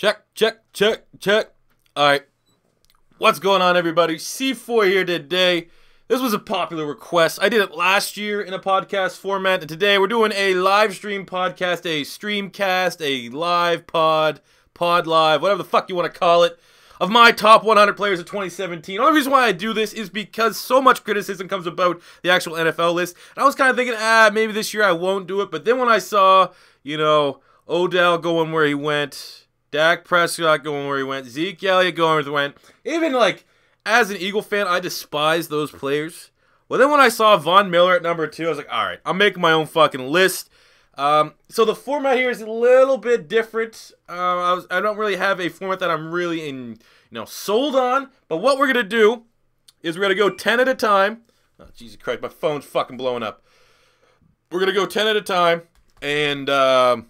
Check, check, check, check. All right. What's going on, everybody? C4 here today. This was a popular request. I did it last year in a podcast format, and today we're doing a live stream podcast, a streamcast, a live pod live, whatever the fuck you want to call it, of my top 100 players of 2017. The only reason why I do this is because so much criticism comes about the actual NFL list. And I was kind of thinking, maybe this year I won't do it. But then when I saw, Odell going where he went, Dak Prescott going where he went, Zeke Elliott going where he went, even as an Eagle fan, I despise those players. Well, then when I saw Von Miller at number 2, I was like, all right, I'm making my own fucking list. So the format here is a little bit different. I don't really have a format that I'm really sold on. But what we're gonna do is we're gonna go 10 at a time. Oh, Jesus Christ, my phone's fucking blowing up. We're gonna go 10 at a time, and I'm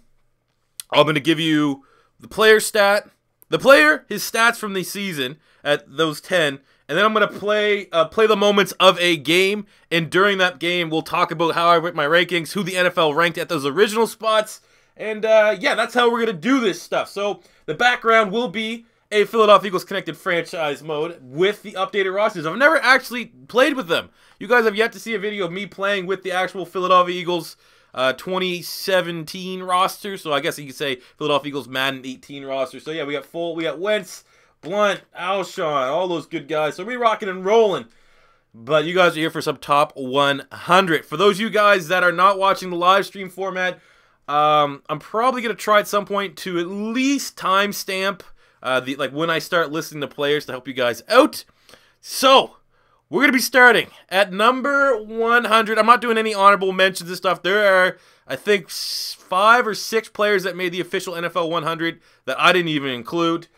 gonna give you the player stat, his stats from the season at those 10. And then I'm going to play the moments of a game, and during that game, we'll talk about how I rate my rankings, who the NFL ranked at those original spots, and yeah, that's how we're going to do this stuff. So the background will be a Philadelphia Eagles Connected franchise mode with the updated rosters. I've never actually played with them. You guys have yet to see a video of me playing with the actual Philadelphia Eagles 2017 roster, so I guess you could say Philadelphia Eagles Madden 18 roster. So yeah, we got Wentz, Blount, Alshon, all those good guys. So we rocking and rolling. But you guys are here for some top 100. For those of you guys that are not watching the live stream format, I'm probably going to try at some point to at least timestamp when I start listing the players to help you guys out. So we're going to be starting at number 100. I'm not doing any honorable mentions and stuff. There are, I think, 5 or 6 players that made the official NFL 100 that I didn't even include.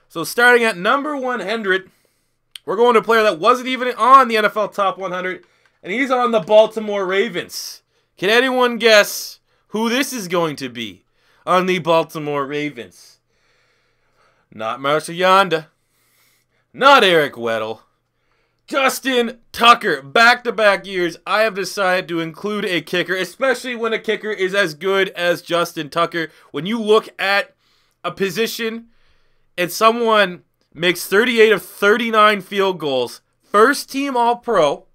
So starting at number 100, we're going to a player that wasn't even on the NFL Top 100, and he's on the Baltimore Ravens. Can anyone guess who this is going to be on the Baltimore Ravens? Not Marshall Yanda. Not Eric Weddle. Justin Tucker. Back-to-back years, I have decided to include a kicker, especially when a kicker is as good as Justin Tucker. When you look at a position and someone makes 38 of 39 field goals, first team All-Pro,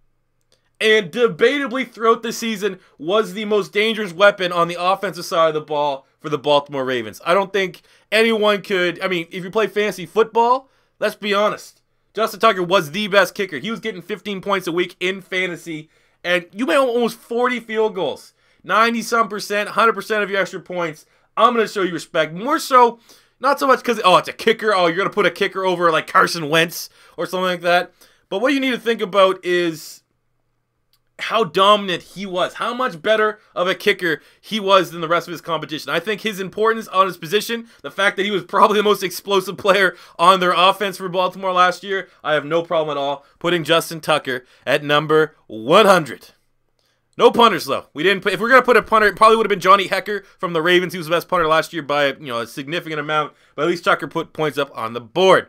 and debatably throughout the season was the most dangerous weapon on the offensive side of the ball for the Baltimore Ravens. I don't think anyone could, if you play fantasy football, let's be honest, Justin Tucker was the best kicker. He was getting 15 points a week in fantasy, and you made almost 40 field goals, 90-some%, 100% of your extra points. I'm going to show you respect. More so, not so much because, it's a kicker. Oh, you're going to put a kicker over like Carson Wentz or something like that. But what you need to think about is how dominant he was. How much better of a kicker he was than the rest of his competition. I think his importance on his position, the fact that he was probably the most explosive player on their offense for Baltimore last year, I have no problem at all putting Justin Tucker at number 100. No punters, though. We didn't. If we're going to put a punter, it probably would have been Johnny Hecker from the Ravens. He was the best punter last year by a significant amount. But at least Tucker put points up on the board.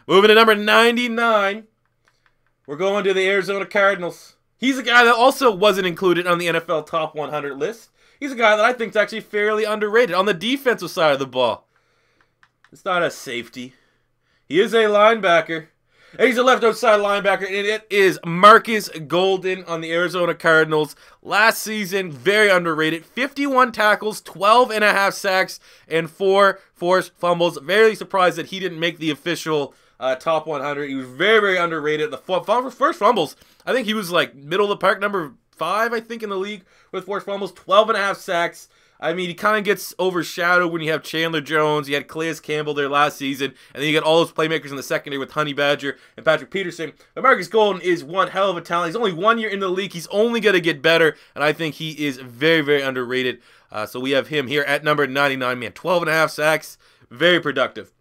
Moving to number 99, we're going to the Arizona Cardinals. He's a guy that also wasn't included on the NFL Top 100 list. He's a guy that I think is actually fairly underrated on the defensive side of the ball. It's not a safety. He is a linebacker. He's a left outside linebacker, and it is Marquez Golden on the Arizona Cardinals. Last season, very underrated. 51 tackles, 12.5 sacks, and 4 forced fumbles. Very surprised that he didn't make the official top 100. He was very, very underrated. The first fumbles, I think he was like middle of the park, number 5, I think, in the league with forced fumbles. 12.5 sacks. He kind of gets overshadowed when you have Chandler Jones. You had Calais Campbell there last season. And then you got all those playmakers in the secondary with Honey Badger and Patrick Peterson. But Marquez Golden is one hell of a talent. He's only 1 year in the league. He's only going to get better. And I think he is very, very underrated. So we have him here at number 99. Man, 12.5 sacks. Very productive.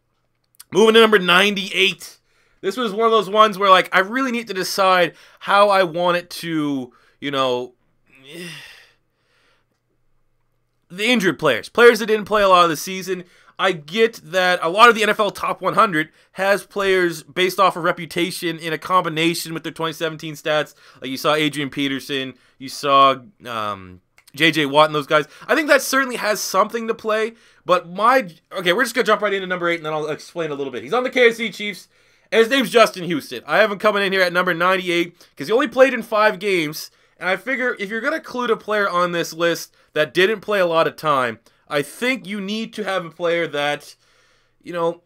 Moving to number 98. This was one of those ones where, I really need to decide how I want it to, the injured players that didn't play a lot of the season. I get that a lot of the NFL Top 100 has players based off of reputation in a combination with their 2017 stats. Like you saw Adrian Peterson, you saw J.J. Watt and those guys. I think that certainly has something to play, but okay, we're just going to jump right into number 8, and then I'll explain a little bit. He's on the KC Chiefs, and his name's Justin Houston. I have him coming in here at number 98 because he only played in 5 games, and I figure if you're going to include a player on this list that didn't play a lot of time, I think you need to have a player that, you know,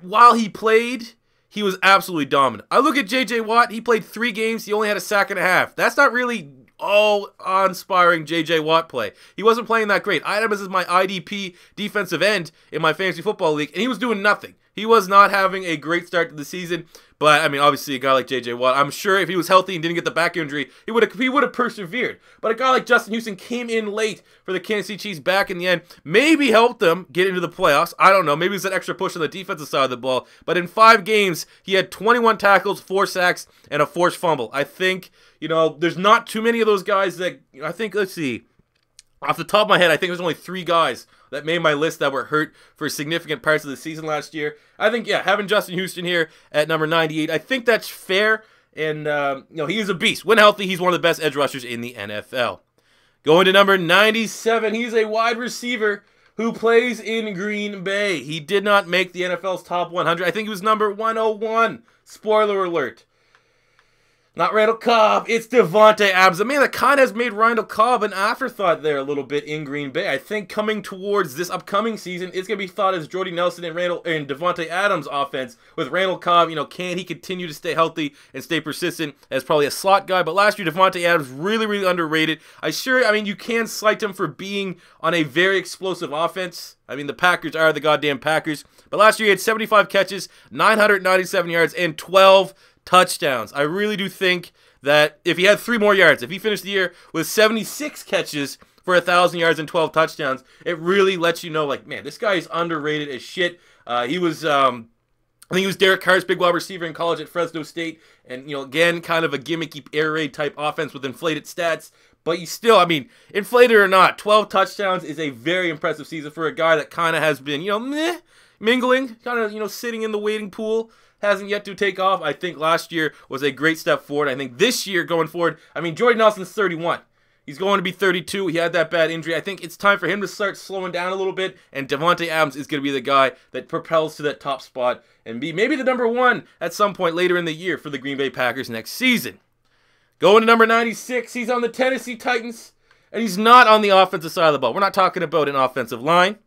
while he played, he was absolutely dominant. I look at J.J. Watt. He played 3 games. He only had a sack and a half. That's not really all awe-inspiring J.J. Watt play. He wasn't playing that great. Adams is my IDP defensive end in my fantasy football league, and he was doing nothing. He was not having a great start to the season, but, I mean, obviously a guy like J.J. Watt, I'm sure if he was healthy and didn't get the back injury, he would have persevered. But a guy like Justin Houston came in late for the Kansas City Chiefs back in the end, maybe helped them get into the playoffs. I don't know. Maybe it was an extra push on the defensive side of the ball. But in 5 games, he had 21 tackles, 4 sacks, and a forced fumble. I think, you know, there's not too many of those guys that, you know, I think, let's see. Off the top of my head, I think there's only 3 guys that made my list that were hurt for significant parts of the season last year. I think, yeah, having Justin Houston here at number 98, I think that's fair. And, you know, he is a beast. When healthy, he's one of the best edge rushers in the NFL. Going to number 97, he's a wide receiver who plays in Green Bay. He did not make the NFL's top 100. I think he was number 101. Spoiler alert. Not Randall Cobb, it's Devante Adams. A man that kind of has made Randall Cobb an afterthought there a little bit in Green Bay. I think coming towards this upcoming season, it's going to be thought as Jordy Nelson and Devante Adams' offense. With Randall Cobb, you know, can he continue to stay healthy and stay persistent as probably a slot guy? But last year, Devante Adams really, really underrated. I mean, you can slight him for being on a very explosive offense. I mean, the Packers are the goddamn Packers. But last year, he had 75 catches, 997 yards, and 12 touchdowns. I really do think that if he had 3 more yards, if he finished the year with 76 catches for 1,000 yards and 12 touchdowns, it really lets you know, like, man, this guy is underrated as shit. He was, I think he was Derek Carr's big wide receiver in college at Fresno State, and, you know, again, kind of a gimmicky air raid type offense with inflated stats. But you still, I mean, inflated or not, 12 touchdowns is a very impressive season for a guy that kind of has been, you know, mingling, kind of, you know, sitting in the waiting pool. Hasn't yet to take off. I think last year was a great step forward. I think this year going forward, I mean, Jordy Nelson's 31. He's going to be 32. He had that bad injury. I think it's time for him to start slowing down a little bit, and Devante Adams is going to be the guy that propels to that top spot and be maybe the number 1 at some point later in the year for the Green Bay Packers next season. Going to number 96, he's on the Tennessee Titans, and he's not on the offensive side of the ball. We're not talking about an offensive line.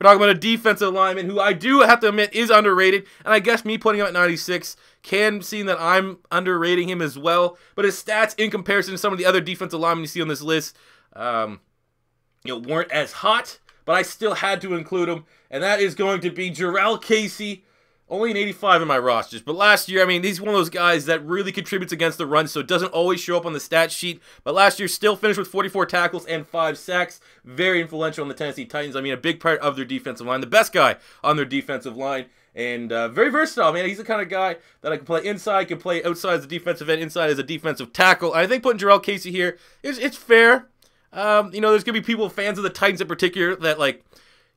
We're talking about a defensive lineman who I do have to admit is underrated, and I guess me putting him at 96 can seem that I'm underrating him as well. But his stats in comparison to some of the other defensive linemen you see on this list, you know, weren't as hot, but I still had to include him, and that is going to be Darrell Casey. Only an 85 in my rosters, but last year, I mean, he's one of those guys that really contributes against the run, so it doesn't always show up on the stat sheet. But last year, still finished with 44 tackles and 5 sacks. Very influential on the Tennessee Titans. I mean, a big part of their defensive line, the best guy on their defensive line, and very versatile, man. He's the kind of guy that I can play inside, can play outside as a defensive end, inside as a defensive tackle. I think putting Darrell Casey here it's fair. You know, there's going to be people, fans of the Titans in particular, that, like,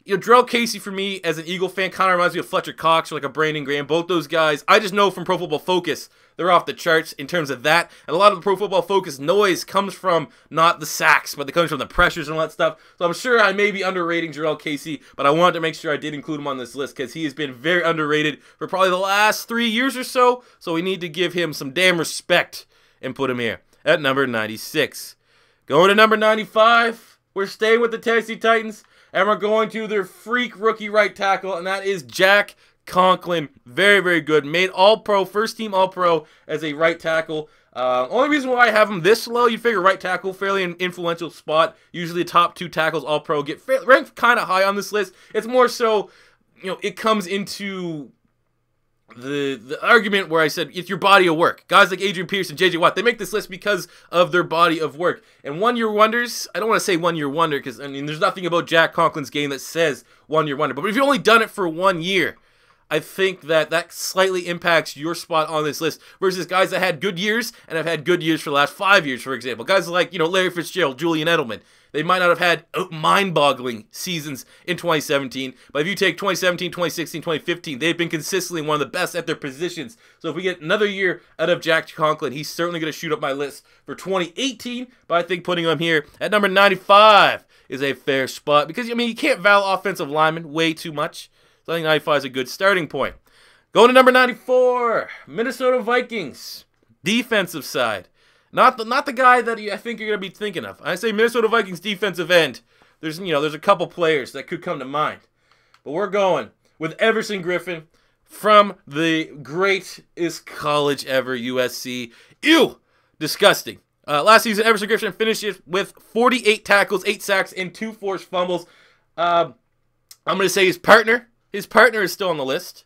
you know, Darrell Casey, for me, as an Eagle fan, kind of reminds me of Fletcher Cox or like a Brandon Graham. Both those guys, I just know from Pro Football Focus, they're off the charts in terms of that. And a lot of the Pro Football Focus noise comes from not the sacks, but it comes from the pressures and all that stuff. So I'm sure I may be underrating Darrell Casey, but I wanted to make sure I did include him on this list because he has been very underrated for probably the last 3 years or so. So we need to give him some damn respect and put him here at number 96. Going to number 95, we're staying with the Tennessee Titans. And we're going to their freak rookie right tackle, and that is Jack Conklin. Very, very good. Made All-Pro, first-team All-Pro as a right tackle. Only reason why I have him this low, you figure right tackle, fairly an influential spot. Usually the top 2 tackles All-Pro get ranked kind of high on this list. It's more so, you know, it comes into the argument where I said it's your body of work. Guys like Adrian Peterson, J.J. Watt, they make this list because of their body of work. And one-year wonders, I don't want to say one-year wonder because, I mean, there's nothing about Jack Conklin's game that says one-year wonder. But if you've only done it for 1 year, I think that slightly impacts your spot on this list versus guys that had good years and have had good years for the last 5 years, for example. Guys like, Larry Fitzgerald, Julian Edelman. They might not have had mind-boggling seasons in 2017, but if you take 2017, 2016, 2015, they've been consistently one of the best at their positions. So if we get another year out of Jack Conklin, he's certainly going to shoot up my list for 2018, but I think putting him here at number 95 is a fair spot because, you can't value offensive linemen way too much. So I think 95 is a good starting point. Going to number 94, Minnesota Vikings, defensive side. Not the guy that I think you're going to be thinking of. I say Minnesota Vikings defensive end. There's a couple players that could come to mind. But we're going with Everson Griffin from the greatest college ever, USC. Ew! Disgusting. Last season, Everson Griffin finishes with 48 tackles, 8 sacks, and 2 forced fumbles. I'm going to say his partner is still on the list.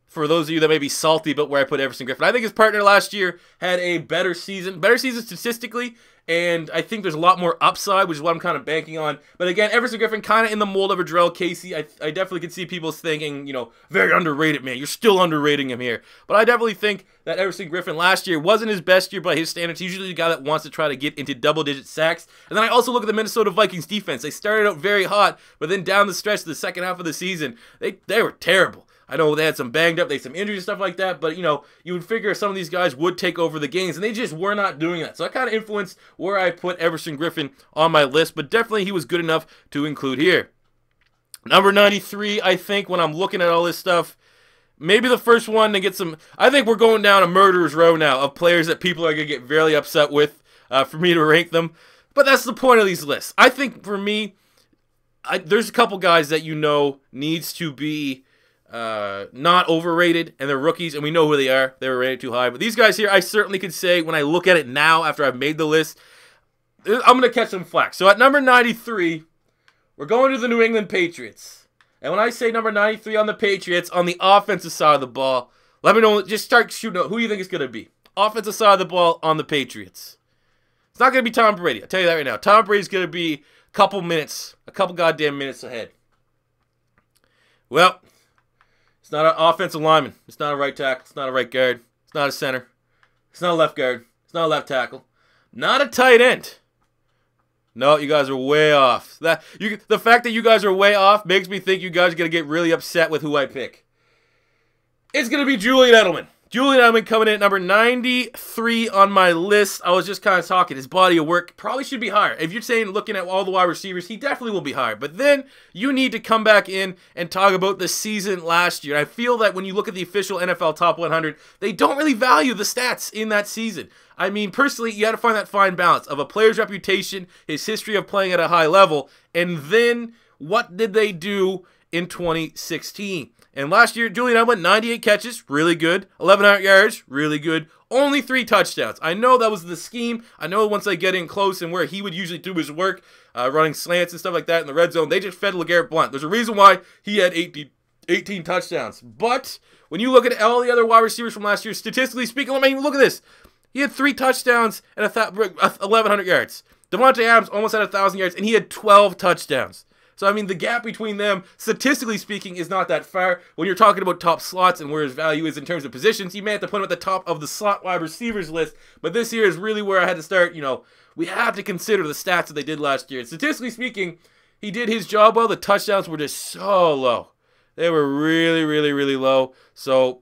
For those of you that may be salty about where I put Everson Griffin, I think his partner last year had a better season statistically, and I think there's a lot more upside, which is what I'm kind of banking on. But again, Everson Griffin kind of in the mold of a Darrell Casey. I definitely could see people thinking, very underrated, man. You're still underrating him here. But I definitely think that Everson Griffin last year wasn't his best year by his standards. He's usually the guy that wants to try to get into double-digit sacks. And then I also look at the Minnesota Vikings defense. They started out very hot, but then down the stretch of the second half of the season, they were terrible. I know they had some banged up, they had some injuries and stuff like that, but, you would figure some of these guys would take over the games, and they just were not doing that. So that kind of influenced where I put Everson Griffin on my list, but definitely he was good enough to include here. Number 93, I think, when I'm looking at all this stuff, maybe the first one to get some... I think we're going down a murderer's row now of players that people are going to get very upset with for me to rank them, but that's the point of these lists. I think, for me, there's a couple guys that needs to be... not overrated, and they're rookies, and we know who they are. They were rated too high. But these guys here, I certainly could say, when I look at it now, after I've made the list, I'm going to catch some flack. So at number 93, we're going to the New England Patriots. And when I say number 93 on the Patriots, on the offensive side of the ball, let me know, just start shooting out who you think it's going to be. Offensive side of the ball on the Patriots. It's not going to be Tom Brady. I'll tell you that right now. Tom Brady's going to be a couple goddamn minutes ahead. Well... it's not an offensive lineman. It's not a right tackle. It's not a right guard. It's not a center. It's not a left guard. It's not a left tackle. Not a tight end. No, you guys are way off. The fact that you guys are way off makes me think you guys are going to get really upset with who I pick. It's going to be Julian Edelman. Julian Edelman coming in at number 93 on my list. I was just kind of talking. His body of work probably should be higher. If you're saying looking at all the wide receivers, he definitely will be higher. But then you need to come back in and talk about the season last year. I feel that when you look at the official NFL Top 100, they don't really value the stats in that season. I mean, personally, you got to find that fine balance of a player's reputation, his history of playing at a high level, and then what did they do in 2016? And last year, Julian Edelman, 98 catches, really good. 1,100 yards, really good. Only 3 touchdowns. I know that was the scheme. I know once they get in close and where he would usually do his work, running slants and stuff like that in the red zone, they just fed LeGarrette Blount. There's a reason why he had 18 touchdowns. But when you look at all the other wide receivers from last year, statistically speaking, look at this. He had 3 touchdowns and 1,100 yards. Devante Adams almost had 1,000 yards, and he had 12 touchdowns. So, I mean, the gap between them, statistically speaking, is not that far. When you're talking about top slots and where his value is in terms of positions, you may have to put him at the top of the slot wide receivers list. But this year is really where I had to start, we have to consider the stats that they did last year. And statistically speaking, he did his job well. The touchdowns were just so low. They were really, really, really low. So,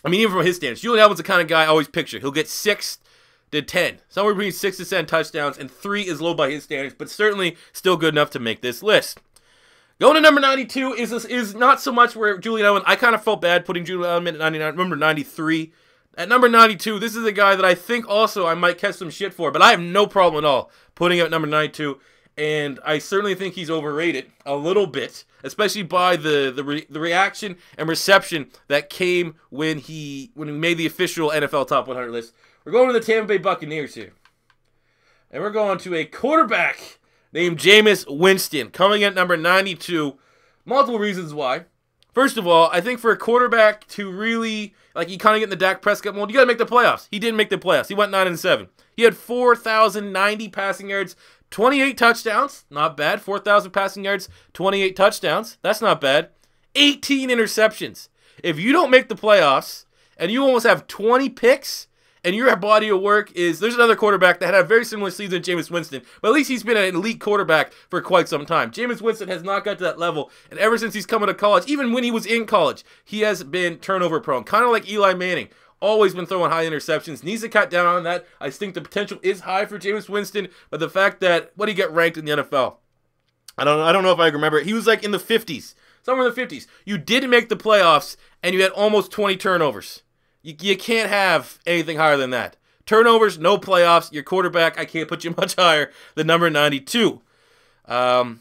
I mean, even from his standards, Julian Edelman's the kind of guy I always picture. He'll get 6 to 10. Somewhere between 6 to 10 touchdowns, and 3 is low by his standards, but certainly still good enough to make this list. Going to number 92 is not so much where Julian Edelman, I kind of felt bad putting Julian Edelman at 99, number 93. At number 92, this is a guy that I think also I might catch some shit for, but I have no problem at all putting him at number 92, and I certainly think he's overrated a little bit, especially by the reaction and reception that came when he made the official NFL Top 100 list. We're going to the Tampa Bay Buccaneers here. And we're going to a quarterback named Jameis Winston, coming in at number 92. Multiple reasons why. First of all, I think for a quarterback to really, you kind of get in the Dak Prescott mold, you got to make the playoffs. He didn't make the playoffs. He went 9-7. He had 4,090 passing yards, 28 touchdowns. Not bad. 4,000 passing yards, 28 touchdowns. That's not bad. 18 interceptions. If you don't make the playoffs and you almost have 20 picks and your body of work is, there's another quarterback that had a very similar season to Jameis Winston, but at least he's been an elite quarterback for quite some time. Jameis Winston has not got to that level, and ever since he's come to college, even when he was in college, he has been turnover prone, kind of like Eli Manning. Always been throwing high interceptions. Needs to cut down on that. I think the potential is high for Jameis Winston, but the fact that, what did he get ranked in the NFL? I don't know if I remember. He was like in the 50s. Somewhere in the 50s. You didn't make the playoffs, and you had almost 20 turnovers. You can't have anything higher than that. Turnovers, no playoffs. Your quarterback, I can't put you much higher than number 92. Number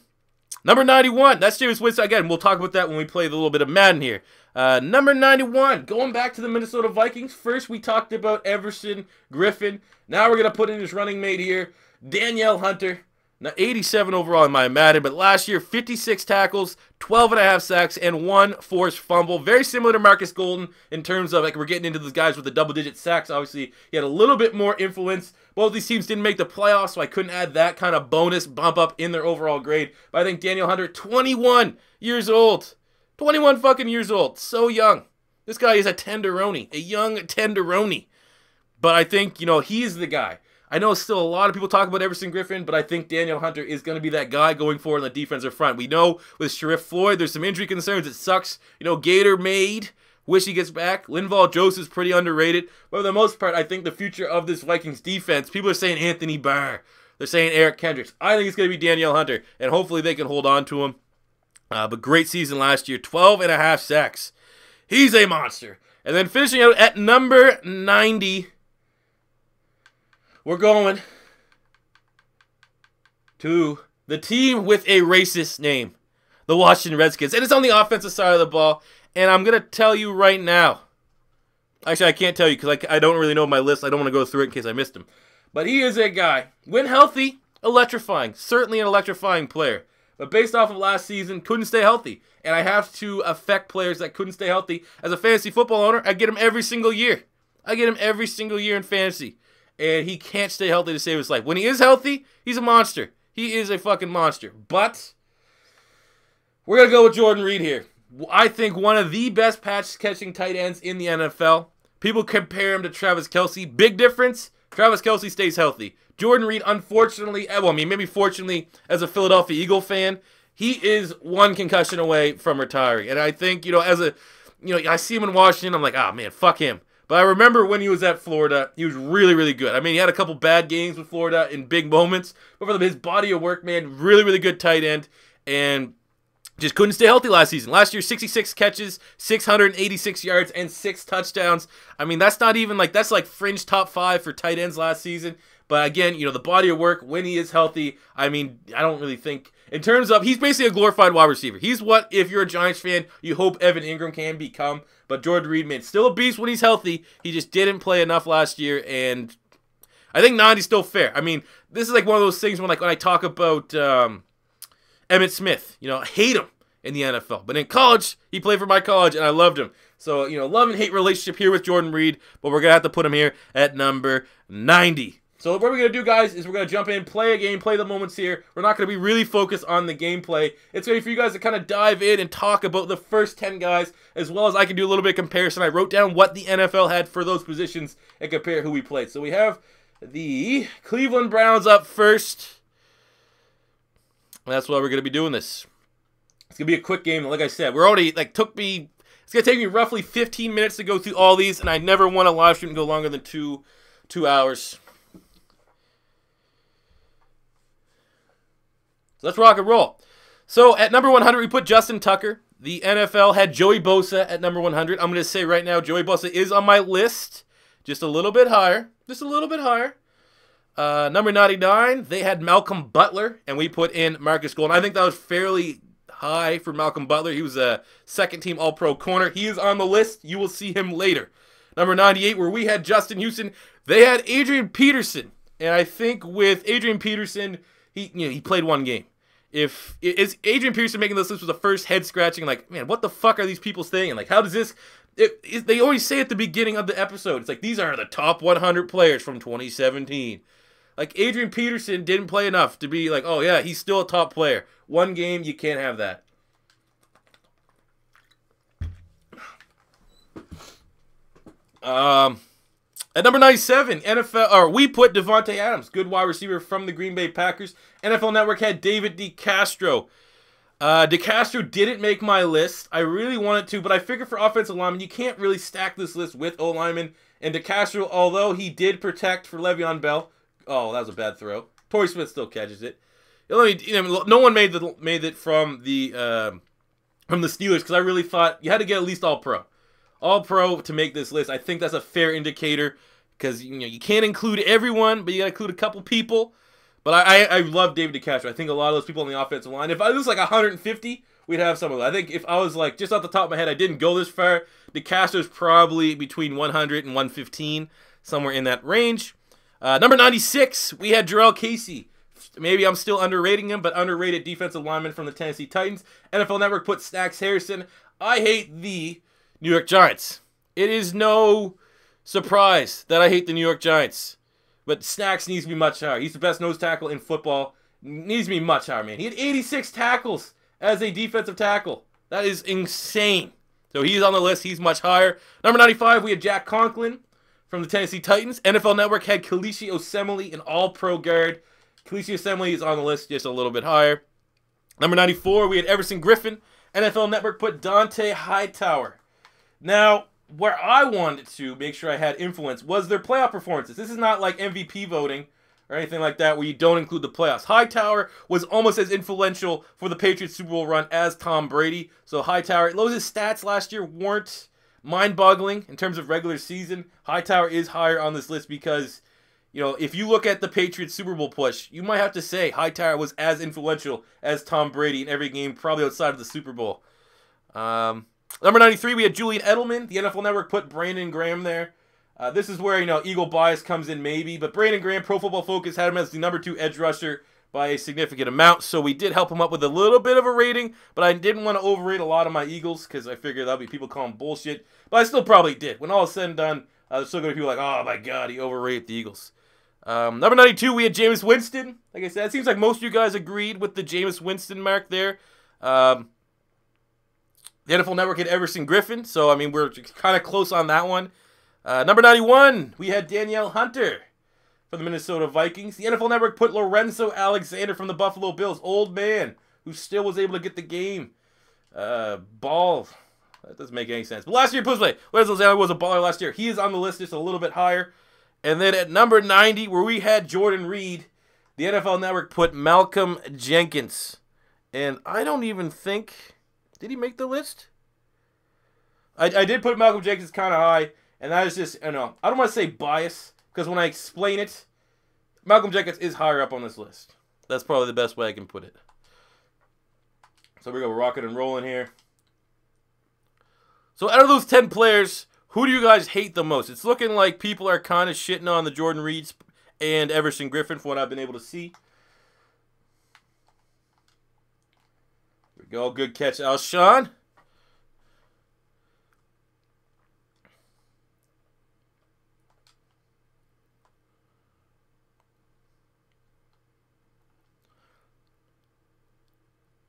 91, that's Jameis Winston. Again, we'll talk about that when we play the little bit of Madden here. Number 91, going back to the Minnesota Vikings. First, we talked about Everson Griffin. Now we're going to put in his running mate here, Danielle Hunter. Now, 87 overall in my Madden, but last year, 56 tackles, 12.5 sacks, and 1 forced fumble. Very similar to Marquez Golden in terms of, like, we're getting into those guys with the double-digit sacks. Obviously, he had a little bit more influence. Both these teams didn't make the playoffs, so I couldn't add that kind of bonus bump up in their overall grade. But I think Danielle Hunter, 21 years old. 21 fucking years old. So young. This guy is a tenderoni. A young tenderoni. But I think, you know, he's the guy. I know still a lot of people talk about Everson Griffin, but I think Danielle Hunter is going to be that guy going forward on the defensive front. We know with Sharif Floyd, there's some injury concerns. It sucks. You know, Gator made. Wish he gets back. Linval Joseph's pretty underrated. But for the most part, I think the future of this Vikings defense, people are saying Anthony Barr. They're saying Eric Kendricks. I think it's going to be Danielle Hunter, and hopefully they can hold on to him. But great season last year. 12.5 sacks. He's a monster. And then finishing out at number 90, we're going to the team with a racist name, the Washington Redskins. And it's on the offensive side of the ball. And I'm going to tell you right now. Actually, I can't tell you because I don't really know my list. I don't want to go through it in case I missed him. But he is a guy, when healthy, electrifying. Certainly an electrifying player. But based off of last season, couldn't stay healthy. And I have to affect players that couldn't stay healthy. As a fantasy football owner, I get him every single year. I get him every single year in fantasy. And he can't stay healthy to save his life. When he is healthy, he's a monster. He is a fucking monster. But we're going to go with Jordan Reed here. I think one of the best pass-catching tight ends in the NFL. People compare him to Travis Kelce. Big difference, Travis Kelce stays healthy. Jordan Reed, unfortunately, well, I mean, maybe fortunately, as a Philadelphia Eagle fan, he is one concussion away from retiring. And I think, you know, I see him in Washington, I'm like, ah, man, fuck him. But I remember when he was at Florida, he was really, really good. I mean, he had a couple bad games with Florida in big moments. But for his body of work, man, really, really good tight end. And just couldn't stay healthy last season. Last year, 66 catches, 686 yards, and 6 touchdowns. I mean, that's not even like, that's like fringe top 5 for tight ends last season. But again, you know, the body of work, when he is healthy, I mean, I don't really think, in terms of, he's basically a glorified wide receiver. He's what, if you're a Giants fan, you hope Evan Ingram can become. But Jordan Reed, man, still a beast when he's healthy. He just didn't play enough last year, and I think 90's still fair. I mean, this is like one of those things when I talk about Emmitt Smith, you know, I hate him in the NFL. But in college, he played for my college, and I loved him. So, you know, love and hate relationship here with Jordan Reed, but we're going to have to put him here at number 90. So what we're going to do, guys, is we're going to jump in, play a game, play the moments here. We're not going to be really focused on the gameplay. It's going to be for you guys to kind of dive in and talk about the first 10 guys, as well as I can do a little bit of comparison. I wrote down what the NFL had for those positions and compare who we played. So we have the Cleveland Browns up first. And that's why we're going to be doing this. It's going to be a quick game. Like I said, we're already, it's going to take me roughly 15 minutes to go through all these, and I never want a live stream to go longer than two hours. So let's rock and roll. So at number 100, we put Justin Tucker. The NFL had Joey Bosa at number 100. I'm going to say right now, Joey Bosa is on my list. Just a little bit higher. Just a little bit higher. Number 99, they had Malcolm Butler, and we put in Marquez Golden. I think that was fairly high for Malcolm Butler. He was a second-team All-Pro corner. He is on the list. You will see him later. Number 98, where we had Justin Houston, they had Adrian Peterson. And I think with Adrian Peterson, he played one game. Is Adrian Peterson making this list was the first head scratching, like, man, what the fuck are these people saying? Like, how does this, they always say at the beginning of the episode, it's like, these are the top 100 players from 2017. Like, Adrian Peterson didn't play enough to be like, oh yeah, he's still a top player. One game, you can't have that. At number 97, we put Devante Adams, good wide receiver from the Green Bay Packers. NFL Network had David DeCastro. DeCastro didn't make my list. I really wanted to, but I figured for offensive linemen, you can't really stack this list with O-linemen. And DeCastro, although he did protect for Le'Veon Bell, oh, that was a bad throw. Torrey Smith still catches it. No one made it from the Steelers because I really thought you had to get at least All-Pro to make this list. I think that's a fair indicator because you can't include everyone, but you got to include a couple people. But I love David DeCastro. I think a lot of those people on the offensive line, if I was like 150, we'd have some of them. I think if I was like, just off the top of my head, I didn't go this far, DeCastro's probably between 100 and 115, somewhere in that range. Number 96, we had Darrell Casey. Maybe I'm still underrating him, but underrated defensive lineman from the Tennessee Titans. NFL Network put Snacks Harrison. I hate the New York Giants. It is no surprise that I hate the New York Giants. But Snacks needs to be much higher. He's the best nose tackle in football. Needs to be much higher, man. He had 86 tackles as a defensive tackle. That is insane. So he's on the list. He's much higher. Number 95, we had Jack Conklin from the Tennessee Titans. NFL Network had Kalishi Osemele, an all-pro guard. Kalishi Osemele is on the list just a little bit higher. Number 94, we had Everson Griffin. NFL Network put Dante Hightower. Now, where I wanted to make sure I had influence was their playoff performances. This is not like MVP voting or anything like that where you don't include the playoffs. Hightower was almost as influential for the Patriots Super Bowl run as Tom Brady. So Hightower, Lowe's stats last year weren't mind-boggling in terms of regular season. Hightower is higher on this list because, if you look at the Patriots Super Bowl push, you might have to say Hightower was as influential as Tom Brady in every game, probably outside of the Super Bowl. Number 93, we had Julian Edelman. The NFL Network put Brandon Graham there. This is where, Eagle bias comes in maybe. But Brandon Graham, Pro Football Focus, had him as the number 2 edge rusher by a significant amount. So we did help him up with a little bit of a rating. But I didn't want to overrate a lot of my Eagles because I figured that would be people calling bullshit. But I still probably did. When all is said and done, there's still going to be people like, oh my God, he overrated the Eagles. Number 92, we had Jameis Winston. Like I said, it seems like most of you guys agreed with the Jameis Winston mark there. The NFL Network had Everson Griffin, so, we're kind of close on that one. Number 91, we had Danielle Hunter from the Minnesota Vikings. The NFL Network put Lorenzo Alexander from the Buffalo Bills, old man, who still was able to get the game. Ball. That doesn't make any sense. But last year, Lorenzo Alexander was a baller last year. He is on the list just a little bit higher. And then at number 90, where we had Jordan Reed, the NFL Network put Malcolm Jenkins. And I don't even think... Did he make the list? I did put Malcolm Jenkins kind of high, and that is just, I don't want to say bias, because when I explain it, Malcolm Jenkins is higher up on this list. That's probably the best way I can put it. So we go rocking and rolling here. So out of those 10 players, who do you guys hate the most? It's looking like people are kind of shitting on the Jordan Reeds and Everson Griffin, from what I've been able to see. Go, good catch, Alshon.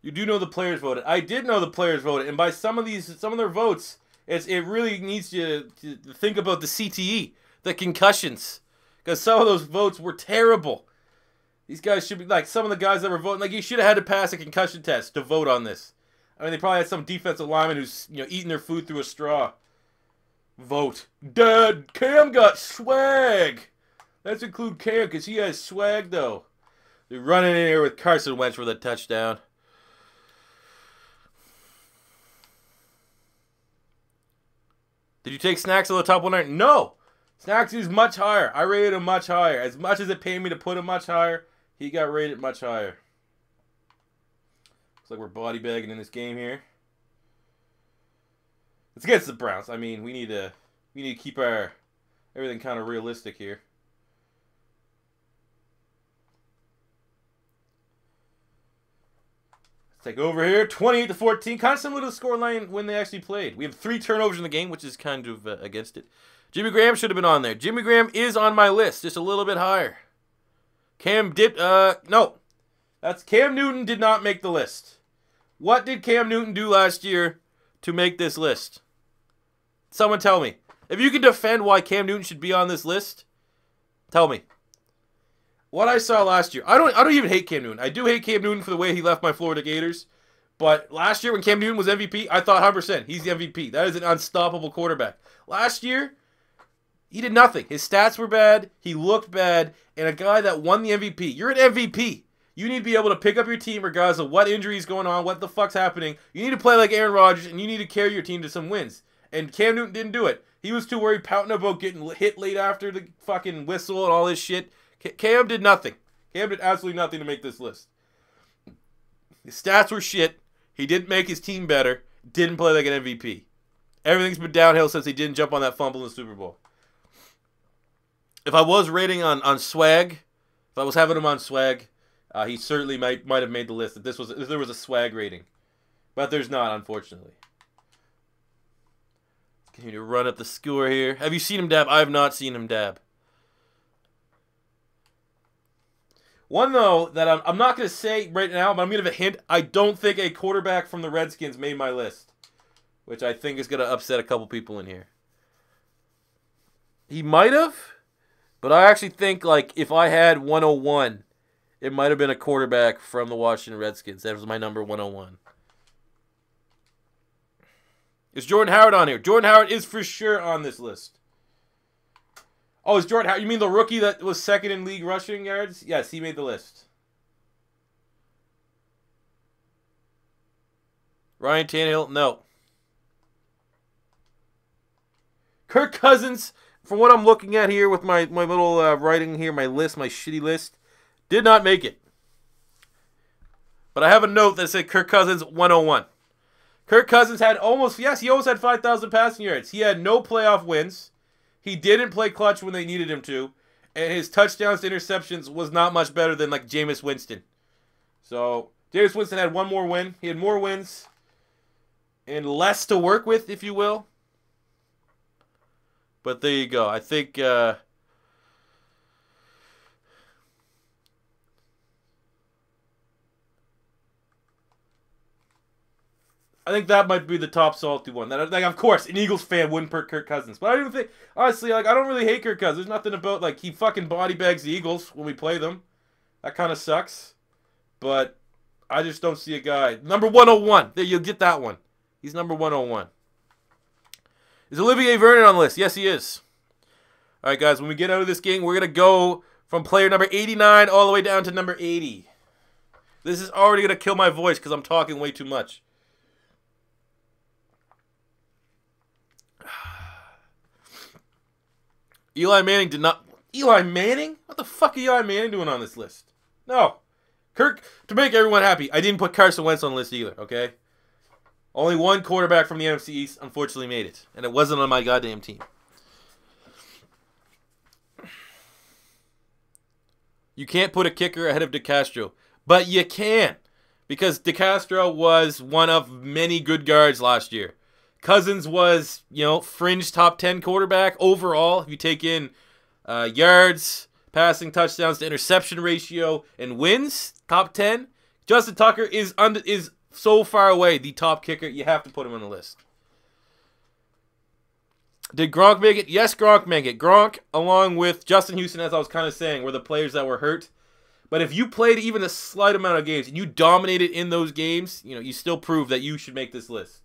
You do know the players voted. I did know the players voted, and by some of their votes, it really needs you to think about the CTE, the concussions, because some of those votes were terrible. These guys should be, like, some of the guys that were voting, like, you should have had to pass a concussion test to vote on this. They probably had some defensive lineman who's, eating their food through a straw. Vote. Dad, Cam got swag. Let's include Cam because he has swag, though. They're running in here with Carson Wentz for the touchdown. Did you take Snacks on the top 100? No. Snacks is much higher. I rated him much higher. As much as it paid me to put him much higher, he got rated much higher. Looks like we're body bagging in this game here. It's against the Browns. We need to keep our everything kind of realistic here. Let's take over here. 28-14. Kind of similar to the scoreline when they actually played. We have 3 turnovers in the game, which is kind of against it. Jimmy Graham should have been on there. Jimmy Graham is on my list, just a little bit higher. Cam Newton did not make the list. What did Cam Newton do last year to make this list? Someone tell me. If you can defend why Cam Newton should be on this list, tell me. What I saw last year, I don't even hate Cam Newton. I do hate Cam Newton for the way he left my Florida Gators. But last year when Cam Newton was MVP, I thought 100% he's the MVP. That is an unstoppable quarterback. Last year, he did nothing. His stats were bad. He looked bad. And a guy that won the MVP. You're an MVP. You need to be able to pick up your team regardless of what injury is going on, what the fuck's happening. You need to play like Aaron Rodgers, and you need to carry your team to some wins. And Cam Newton didn't do it. He was too worried pouting about getting hit late after the fucking whistle and all this shit. Cam did nothing. Cam did absolutely nothing to make this list. His stats were shit. He didn't make his team better. Didn't play like an MVP. Everything's been downhill since he didn't jump on that fumble in the Super Bowl. If I was rating on swag, if I was having him on swag, he certainly might have made the list if there was a swag rating. But there's not, unfortunately. Continue to run up the score here. Have you seen him dab? I have not seen him dab. One, though, that I'm not going to say right now, but I'm going to give a hint. I don't think a quarterback from the Redskins made my list, which I think is going to upset a couple people in here. He might have, but I actually think, like, if I had 101, it might have been a quarterback from the Washington Redskins. That was my number 101. Is Jordan Howard on here? Jordan Howard is for sure on this list. Oh, is Jordan Howard? You mean the rookie that was second in league rushing yards? Yes, he made the list. Ryan Tannehill? No. Kirk Cousins, from what I'm looking at here with my little writing here, my list, my shitty list, did not make it. But I have a note that said Kirk Cousins 101. Kirk Cousins had almost, yes, he almost had 5,000 passing yards. He had no playoff wins. He didn't play clutch when they needed him to. And his touchdowns to interceptions was not much better than, like, Jameis Winston. So, Jameis Winston had one more win. He had more wins and less to work with, if you will. But there you go. I think... I think that might be the top salty one. That, like, of course, an Eagles fan wouldn't pick Kirk Cousins. But I don't even think, honestly, like, I don't really hate Kirk Cousins. There's nothing about, like, he fucking body bags the Eagles when we play them. That kind of sucks. But I just don't see a guy. Number 101. There, you'll get that one. He's number 101. Is Olivier Vernon on the list? Yes, he is. All right, guys, when we get out of this game, we're going to go from player number 89 all the way down to number 80. This is already going to kill my voice because I'm talking way too much. Eli Manning did not... Eli Manning? What the fuck are Eli Manning doing on this list? No. Kirk, to make everyone happy, I didn't put Carson Wentz on the list either, okay? Only one quarterback from the NFC East unfortunately made it. And it wasn't on my goddamn team. You can't put a kicker ahead of DeCastro. But you can. Because DeCastro was one of many good guards last year. Cousins was, you know, fringe top 10 quarterback overall. If you take in yards, passing touchdowns to interception ratio, and wins, top 10. Justin Tucker is so far away the top kicker. You have to put him on the list. Did Gronk make it? Yes, Gronk made it. Gronk, along with Justin Houston, as I was kind of saying, were the players that were hurt. But if you played even a slight amount of games and you dominated in those games, you know, you still prove that you should make this list.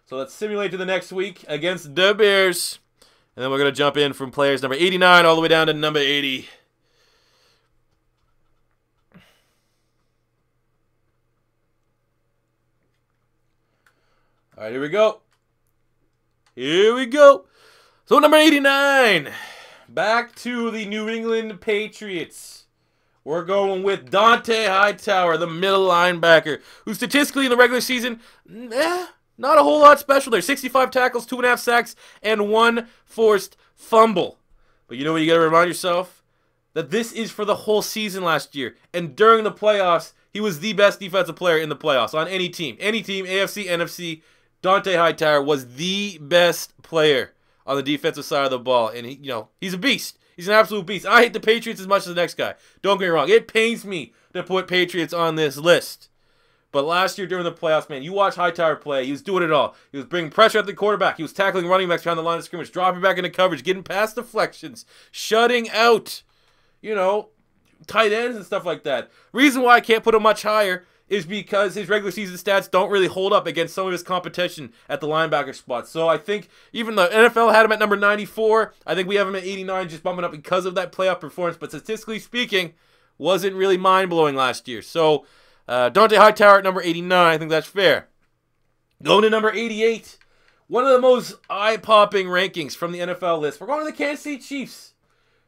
So let's simulate to the next week against the Bears. And then we're going to jump in from players number 89 all the way down to number 80. All right, here we go. Here we go. So number 89. Back to the New England Patriots. We're going with Dante Hightower, the middle linebacker, who statistically in the regular season, not a whole lot special there. 65 tackles, 2.5 sacks, and 1 forced fumble. But you know what you got to remind yourself? That this is for the whole season last year. And during the playoffs, he was the best defensive player in the playoffs on any team. Any team, AFC, NFC, Dante Hightower was the best player on the defensive side of the ball. And, he's a beast. He's an absolute beast. I hate the Patriots as much as the next guy. Don't get me wrong. It pains me to put Patriots on this list. But last year during the playoffs, man, you watch Hightower play. He was doing it all. He was bringing pressure at the quarterback. He was tackling running backs behind the line of scrimmage, dropping back into coverage, getting past deflections, shutting out, tight ends and stuff like that. Reason why I can't put him much higher is because his regular season stats don't really hold up against some of his competition at the linebacker spot. So I think even the NFL had him at number 94. I think we have him at 89, just bumping up because of that playoff performance. But statistically speaking, wasn't really mind-blowing last year. So Dante Hightower at number 89, I think that's fair. Going to number 88, one of the most eye-popping rankings from the NFL list. We're going to the Kansas City Chiefs.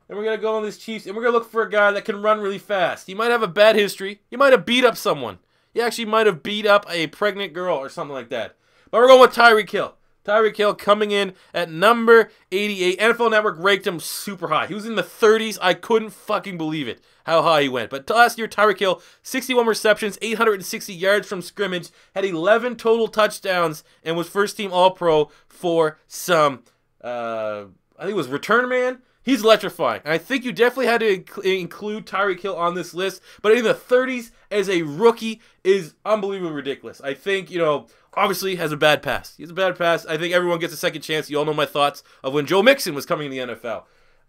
And we're going to go on this Chiefs, and we're going to look for a guy that can run really fast. He might have a bad history. He might have beat up someone. He actually might have beat up a pregnant girl or something like that. But we're going with Tyreek Hill. Tyreek Hill coming in at number 88. NFL Network ranked him super high. He was in the 30s. I couldn't fucking believe it, how high he went. But last year, Tyreek Hill, 61 receptions, 860 yards from scrimmage, had 11 total touchdowns, and was first-team All-Pro for some, I think it was return man. He's electrifying. And I think you definitely had to include Tyreek Hill on this list. But in the 30s as a rookie is unbelievably ridiculous. I think, obviously has a bad past. He has a bad past. I think everyone gets a second chance. You all know my thoughts of when Joe Mixon was coming in the NFL.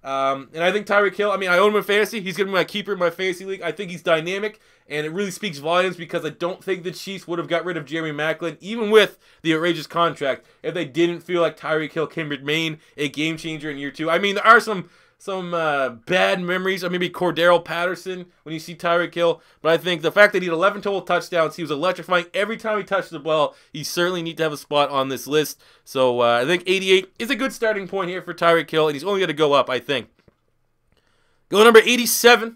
And I think Tyreek Hill, I own him in fantasy. He's going to be my keeper in my fantasy league. I think he's dynamic, and it really speaks volumes because I don't think the Chiefs would have got rid of Jeremy Maclin, even with the outrageous contract, if they didn't feel like Tyreek Hill can remain a game changer in year 2. There are some bad memories of maybe Cordero Patterson when you see Tyreek Hill, but I think the fact that he had 11 total touchdowns, he was electrifying every time he touched the ball. He certainly needs to have a spot on this list. So I think 88 is a good starting point here for Tyreek Hill, and he's only going to go up, I think. Go number 87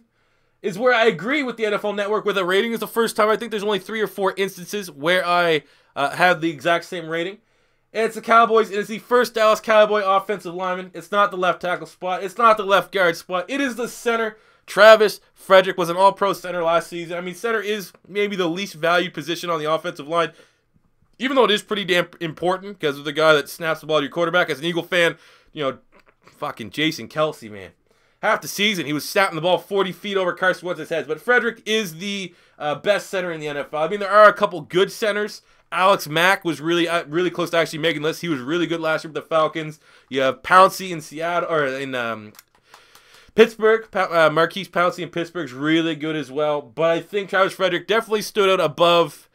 is where I agree with the NFL Network with a rating. It's the first time. I think there's only 3 or 4 instances where I have the exact same rating. And it's the Cowboys. It is the first Dallas Cowboy offensive lineman. It's not the left tackle spot. It's not the left guard spot. It is the center. Travis Frederick was an all-pro center last season. Center is maybe the least valued position on the offensive line, even though it is pretty damn important because of the guy that snaps the ball to your quarterback. As an Eagle fan, fucking Jason Kelce, man. Half the season, he was snapping the ball 40 feet over Carson Wentz's head. But Frederick is the best center in the NFL. There are a couple good centers. Alex Mack was really close to actually making lists. He was really good last year with the Falcons. You have Pouncey in Seattle, or in Pittsburgh. Marquise Pouncey in Pittsburgh is really good as well. But I think Travis Frederick definitely stood out above,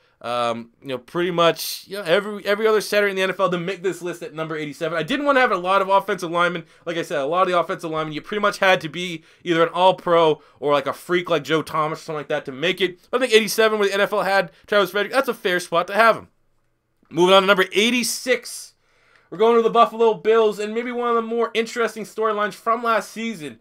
pretty much every other center in the NFL to make this list at number 87. I didn't want to have a lot of offensive linemen. Like I said, a lot of the offensive linemen, you pretty much had to be either an all-pro or like a freak like Joe Thomas or something like that to make it. I think 87, where the NFL had Travis Frederick, that's a fair spot to have him. Moving on to number 86. We're going to the Buffalo Bills, and maybe one of the more interesting storylines from last season.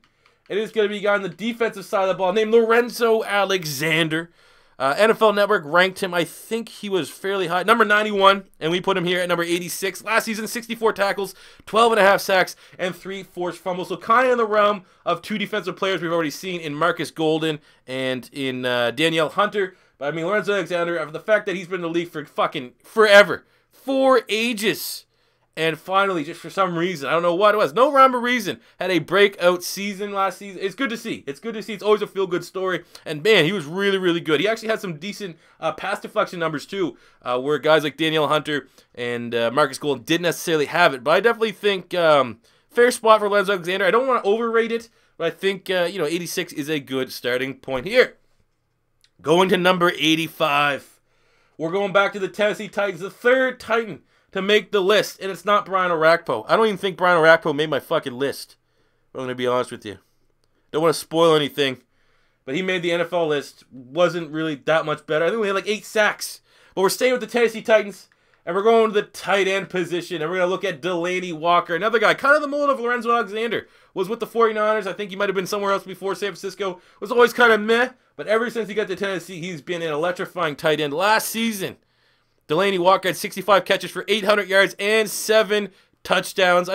It is going to be a guy on the defensive side of the ball named Lorenzo Alexander. NFL Network ranked him, I think he was fairly high, number 91, and we put him here at number 86. Last season, 64 tackles, 12.5 sacks, and 3 forced fumbles. So kind of in the realm of 2 defensive players we've already seen in Marquez Golden and in Danielle Hunter. But Lorenzo Alexander, the fact that he's been in the league for fucking forever, 4 ages. And finally, just for some reason, I don't know what it was, no rhyme or reason, had a breakout season last season. It's good to see. It's good to see. It's always a feel-good story. And, man, he was really, really good. He actually had some decent pass deflection numbers, too, where guys like Danielle Hunter and Marquez Golden didn't necessarily have it. But I definitely think fair spot for Lorenzo Alexander. I don't want to overrate it, but I think, 86 is a good starting point here. Going to number 85. We're going back to the Tennessee Titans, the third Titan to make the list, and it's not Brian Orakpo. I don't even think Brian Orakpo made my fucking list. I'm going to be honest with you. Don't want to spoil anything, but he made the NFL list. Wasn't really that much better. I think we had like 8 sacks. But we're staying with the Tennessee Titans, and we're going to the tight end position, and we're going to look at Delanie Walker, another guy, kind of the mold of Lorenzo Alexander. Was with the 49ers. I think he might have been somewhere else before San Francisco. Was always kind of meh, but ever since he got to Tennessee, he's been an electrifying tight end. Last season, Delanie Walker had 65 catches for 800 yards and 7 touchdowns.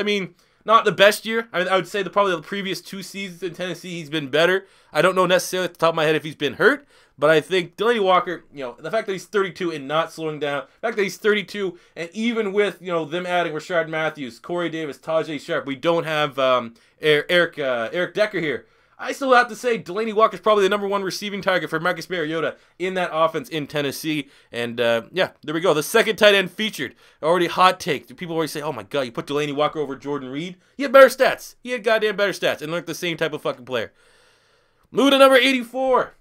Not the best year. I would say probably the previous 2 seasons in Tennessee, he's been better. I don't know necessarily at the top of my head if he's been hurt, but I think Delanie Walker, the fact that he's 32 and not slowing down, the fact that he's 32, and even with, them adding Rashard Matthews, Corey Davis, Tajay Sharp, we don't have Eric Decker here. I still have to say Delanie Walker's probably the #1 receiving target for Marcus Mariota in that offense in Tennessee. And yeah, there we go. The second tight end featured. Already hot take. People always say, oh my God, you put Delanie Walker over Jordan Reed? He had better stats. He had goddamn better stats and looked the same type of fucking player. Moving to number 84.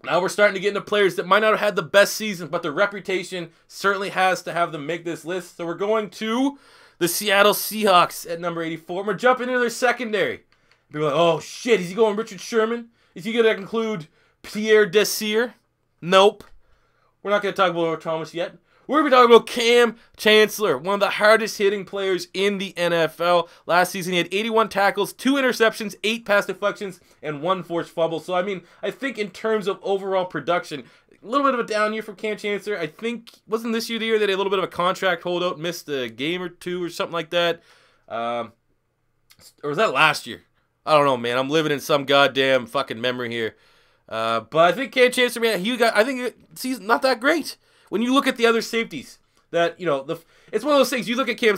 Now we're starting to get into players that might not have had the best season, but their reputation certainly has to have them make this list. So we're going to the Seattle Seahawks at number 84. We're jumping into their secondary. People are like, oh shit, is he going Richard Sherman? Is he going to include Pierre Desir? Nope. We're not going to talk about Earl Thomas yet. We're going to be talking about Cam Chancellor, one of the hardest hitting players in the NFL. Last season he had 81 tackles, 2 interceptions, 8 pass deflections, and 1 forced fumble. So I mean, I think in terms of overall production, a little bit of a down year from Cam Chancellor. I think, wasn't this year the year that he had a little bit of a contract holdout, missed a game or 2 or something like that? Or was that last year? I don't know, man. I'm living in some goddamn fucking memory here. But I think Cam Chancellor, man, I think he's not that great. When you look at the other safeties, that, you know, it's one of those things. You look at Cam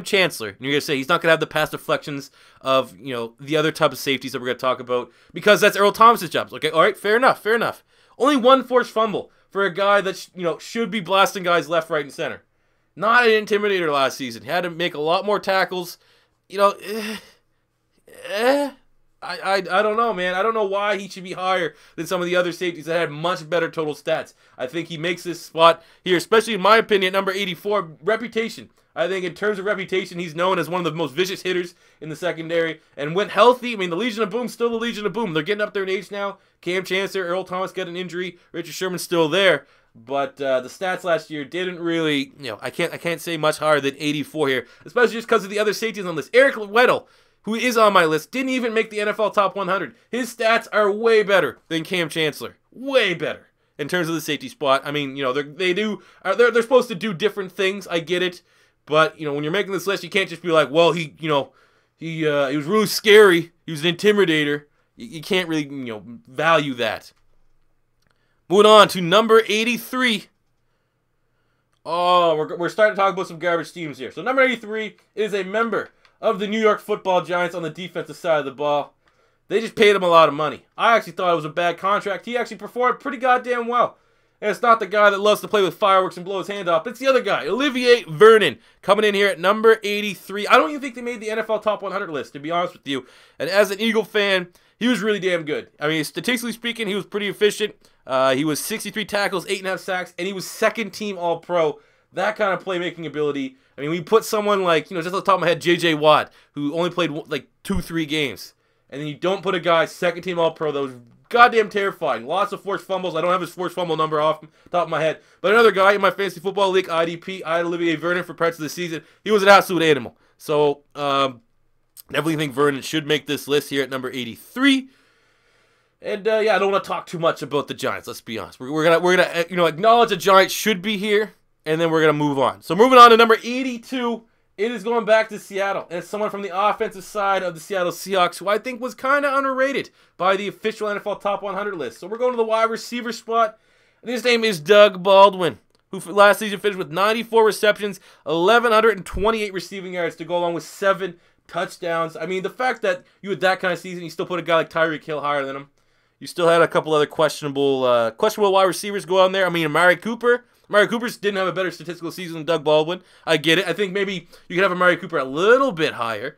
Chancellor, and you're going to say he's not going to have the pass deflections of, you know, the other type of safeties that we're going to talk about, because that's Earl Thomas's job. Okay, all right, fair enough, fair enough. Only 1 forced fumble for a guy that, you know, should be blasting guys left, right, and center. Not an intimidator last season. He had to make a lot more tackles. You know, I don't know, man. I don't know why he should be higher than some of the other safeties that had much better total stats. I think he makes this spot here, especially in my opinion, number 84, reputation. I think in terms of reputation, he's known as one of the most vicious hitters in the secondary. And when healthy, I mean, the Legion of Boom's still the Legion of Boom. They're getting up there in age now. Cam Chancellor, Earl Thomas got an injury. Richard Sherman's still there. But the stats last year didn't really, you know, I can't say much higher than 84 here, especially just because of the other safeties on this. Eric Weddle, who is on my list, didn't even make the NFL Top 100. His stats are way better than Cam Chancellor. Way better in terms of the safety spot. I mean, you know, they're supposed to do different things. I get it. But, you know, when you're making this list, you can't just be like, well, he was really scary. He was an intimidator. You can't really, you know, value that. Moving on to number 83. Oh, we're starting to talk about some garbage teams here. So number 83 is a member of the New York Football Giants on the defensive side of the ball. They just paid him a lot of money. I actually thought it was a bad contract. He actually performed pretty goddamn well. And it's not the guy that loves to play with fireworks and blow his hand off. It's the other guy, Olivier Vernon, coming in here at number 83. I don't even think they made the NFL Top 100 list, to be honest with you. And as an Eagle fan, he was really damn good. I mean, statistically speaking, he was pretty efficient. He was 63 tackles, 8.5 sacks, and he was second-team All-Pro. That kind of playmaking ability. I mean, we put someone like, you know, just off the top of my head, J.J. Watt, who only played like 2-3 games. And then you don't put a guy second-team All-Pro that was goddamn terrifying. Lots of forced fumbles. I don't have his forced fumble number off the top of my head. But another guy in my fantasy football league, IDP, I had Olivier Vernon for parts of the season. He was an absolute animal. So, definitely think Vernon should make this list here at number 83. And yeah, I don't want to talk too much about the Giants. Let's be honest. We're gonna you know, acknowledge the Giants should be here, and then we're gonna move on. So moving on to number 82, it is going back to Seattle, and it's someone from the offensive side of the Seattle Seahawks who I think was kind of underrated by the official NFL Top 100 list. So we're going to the wide receiver spot, and his name is Doug Baldwin, who last season finished with 94 receptions, 1,128 receiving yards to go along with 7 touchdowns. I mean, the fact that you had that kind of season, you still put a guy like Tyreek Hill higher than him. You still had a couple other questionable wide receivers go on there. I mean, Amari Cooper didn't have a better statistical season than Doug Baldwin. I get it. I think maybe you could have Amari Cooper a little bit higher.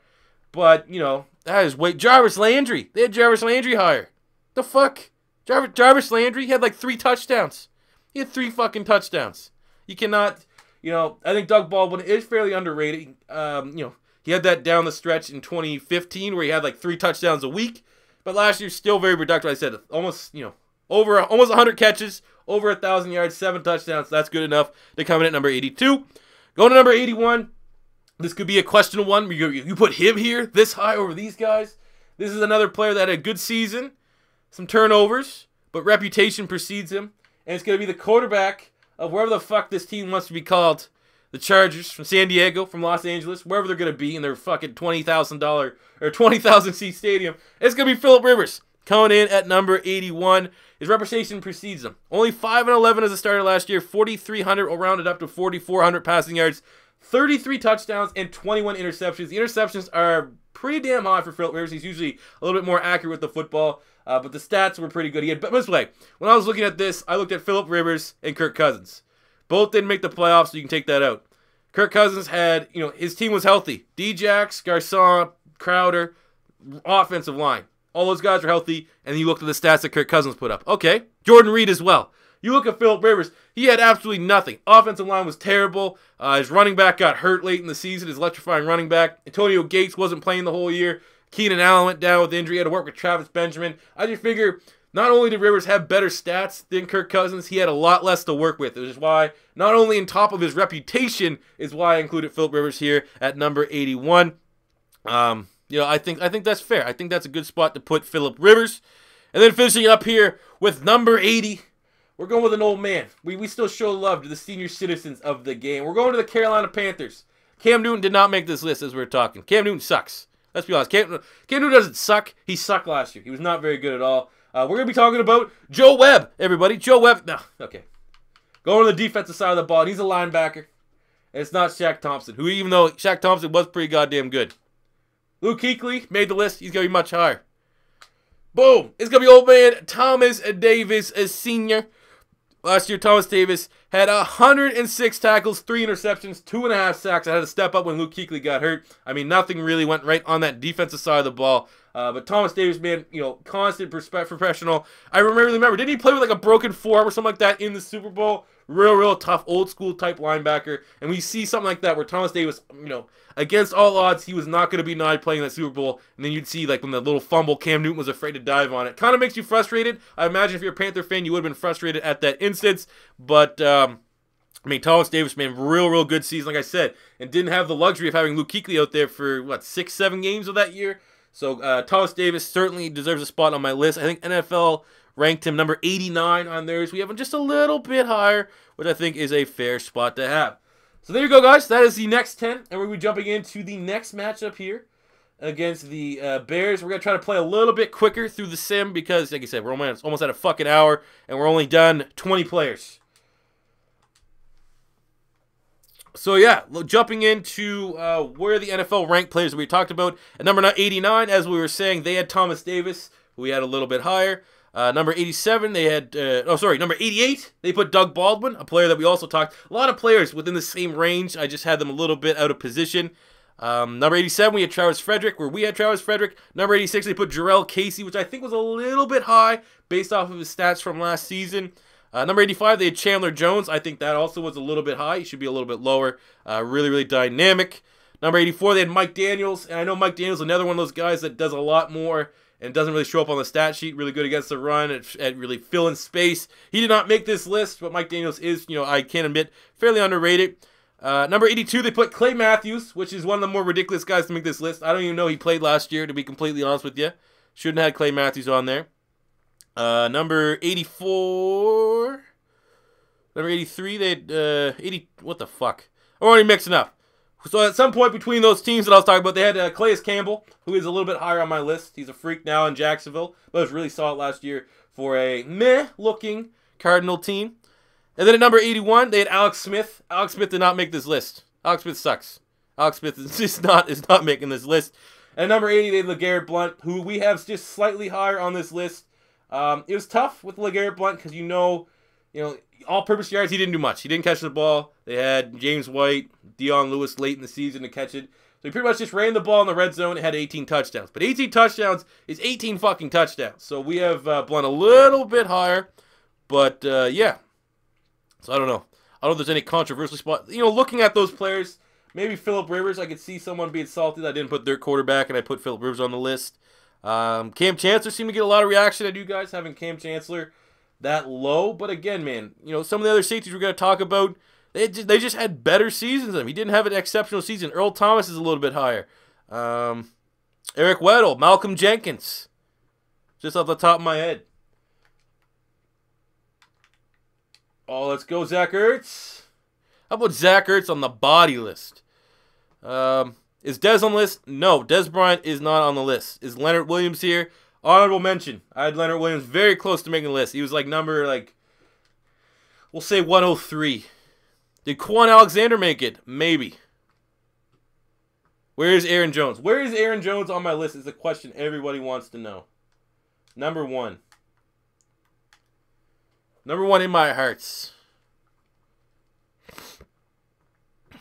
But, you know, that is way... Jarvis Landry. They had Jarvis Landry higher. The fuck? Jarvis Landry, he had like 3 touchdowns. He had 3 fucking touchdowns. You cannot... You know, I think Doug Baldwin is fairly underrated. You know, he had that down the stretch in 2015 where he had like 3 touchdowns a week. But last year, still very productive. I said almost, you know, almost 100 catches, over 1,000 yards, 7 touchdowns. That's good enough to come in at number 82. Going to number 81. This could be a questionable one. You put him here this high over these guys. This is another player that had a good season, some turnovers, but reputation precedes him. And it's going to be the quarterback of wherever the fuck this team wants to be called. The Chargers from San Diego, from Los Angeles, wherever they're going to be in their fucking $20,000 or 20,000 seat stadium. It's going to be Phillip Rivers coming in at number 81. His reputation precedes him. Only 5-11 as a starter last year, 4,300, or rounded up to 4,400 passing yards, 33 touchdowns, and 21 interceptions. The interceptions are pretty damn high for Philip Rivers. He's usually a little bit more accurate with the football, but the stats were pretty good. But this way, when I was looking at this, I looked at Philip Rivers and Kirk Cousins. Both didn't make the playoffs, so you can take that out. Kirk Cousins had, his team was healthy. Djax, Garcon, Crowder, offensive line. All those guys are healthy, and you looked at the stats that Kirk Cousins put up. Okay, Jordan Reed as well. You look at Philip Rivers, he had absolutely nothing. Offensive line was terrible. His running back got hurt late in the season, his electrifying running back. Antonio Gates wasn't playing the whole year. Keenan Allen went down with injury. He had to work with Travis Benjamin. I just figure not only did Rivers have better stats than Kirk Cousins, he had a lot less to work with. Which is why, not only in top of his reputation, is why I included Philip Rivers here at number 81. I think that's fair. I think that's a good spot to put Philip Rivers. And then finishing up here with number 80. We're going with an old man. We still show love to the senior citizens of the game. We're going to the Carolina Panthers. Cam Newton did not make this list as we were talking. Cam Newton sucks. Let's be honest. Cam Newton doesn't suck. He sucked last year. He was not very good at all. We're going to be talking about Joe Webb, everybody. Joe Webb. No, okay. Going to the defensive side of the ball. And he's a linebacker. And it's not Shaq Thompson, who even though Shaq Thompson was pretty goddamn good. Luke Kuechly made the list. He's going to be much higher. Boom. It's going to be old man Thomas Davis as senior. Last year, Thomas Davis had 106 tackles, 3 interceptions, 2.5 sacks. I had to step up when Luke Kuechly got hurt. I mean, nothing really went right on that defensive side of the ball. But Thomas Davis, man, constant professional. I remember, didn't he play with like a broken forearm or something like that in the Super Bowl? Real tough, old school type linebacker. And we see something like that where Thomas Davis, against all odds, he was not going to be not playing that Super Bowl. And then you'd see, like, when the little fumble, Cam Newton was afraid to dive on it. Kind of makes you frustrated. I imagine if you're a Panther fan, you would have been frustrated at that instance. But, Thomas Davis, man, real good season, like I said. And didn't have the luxury of having Luke Kuechly out there for, 6-7 games of that year. So, Thomas Davis certainly deserves a spot on my list. I think NFL ranked him number 89 on theirs. We have him just a little bit higher, which I think is a fair spot to have. So there you go, guys. That is the next 10, and we'll be jumping into the next matchup here against the Bears. We're going to try to play a little bit quicker through the sim because, like I said, we're almost at a fucking hour, and we're only done 20 players. So, yeah, jumping into where the NFL ranked players that we talked about. At number 89, as we were saying, they had Thomas Davis, who we had a little bit higher. Number 87, they had, number 88, they put Doug Baldwin, a player that we also talked. A lot of players within the same range. I just had them a little bit out of position. Number 87, we had Travis Frederick, where we had Travis Frederick. Number 86, they put Darrell Casey, which I think was a little bit high based off of his stats from last season. Number 85, they had Chandler Jones. I think that also was a little bit high. He should be a little bit lower. Really dynamic. Number 84, they had Mike Daniels. And I know Mike Daniels is another one of those guys that does a lot more and doesn't really show up on the stat sheet. Really good against the run at really filling space. He did not make this list, but Mike Daniels is, I can admit, fairly underrated. Number 82, they put Clay Matthews, which is one of the more ridiculous guys to make this list. I don't even know he played last year, to be completely honest with you. Shouldn't have had Clay Matthews on there. Number 84. Number 83, they had 80. What the fuck? I'm already mixing up. So at some point between those teams that I was talking about, they had Calais Campbell, who is a little bit higher on my list. He's a freak now in Jacksonville, but was really solid last year for a meh-looking Cardinal team. And then at number 81, they had Alex Smith. Alex Smith did not make this list. Alex Smith sucks. Alex Smith is not making this list. And at number 80, they had LeGarrette Blount, who we have just slightly higher on this list. It was tough with LeGarrette Blount because all-purpose yards, he didn't do much. He didn't catch the ball. They had James White, Dion Lewis late in the season to catch it. So he pretty much just ran the ball in the red zone and had 18 touchdowns. But 18 touchdowns is 18 fucking touchdowns. So we have Blount a little bit higher. But, yeah. So I don't know. I don't know if there's any controversial spot. Looking at those players, maybe Philip Rivers, I could see someone being salty that I didn't put their quarterback and I put Philip Rivers on the list. Cam Chancellor seemed to get a lot of reaction at you guys having Cam Chancellor that low. But again, man, some of the other safeties we're going to talk about, they just had better seasons than him. He didn't have an exceptional season. Earl Thomas is a little bit higher. Eric Weddle, Malcolm Jenkins, just off the top of my head. Oh, let's go Zach Ertz. How about Zach Ertz on the body list? Is Dez on the list? No, Dez Bryant is not on the list. Is Leonard Williams here? Honorable mention. I had Leonard Williams very close to making the list. He was like number, we'll say 103. Did Quan Alexander make it? Maybe. Where is Aaron Jones? Where is Aaron Jones on my list is the question everybody wants to know. Number 1. Number 1 in my hearts.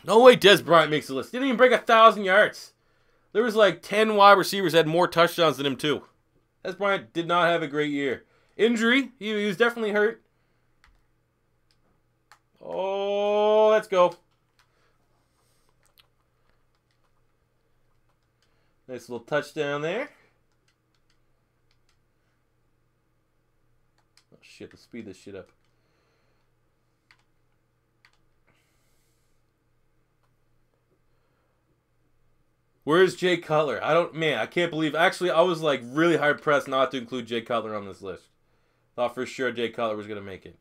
No way Des Bryant makes the list. Didn't even break 1,000 yards. There was like 10 wide receivers that had more touchdowns than him too. Des Bryant did not have a great year. Injury. He was definitely hurt. Oh, let's go. Nice little touchdown there. Oh, shit. Let's speed this shit up. Where's Jay Cutler? I can't believe. Actually, I was like really hard pressed not to include Jay Cutler on this list. Thought for sure Jay Cutler was going to make it.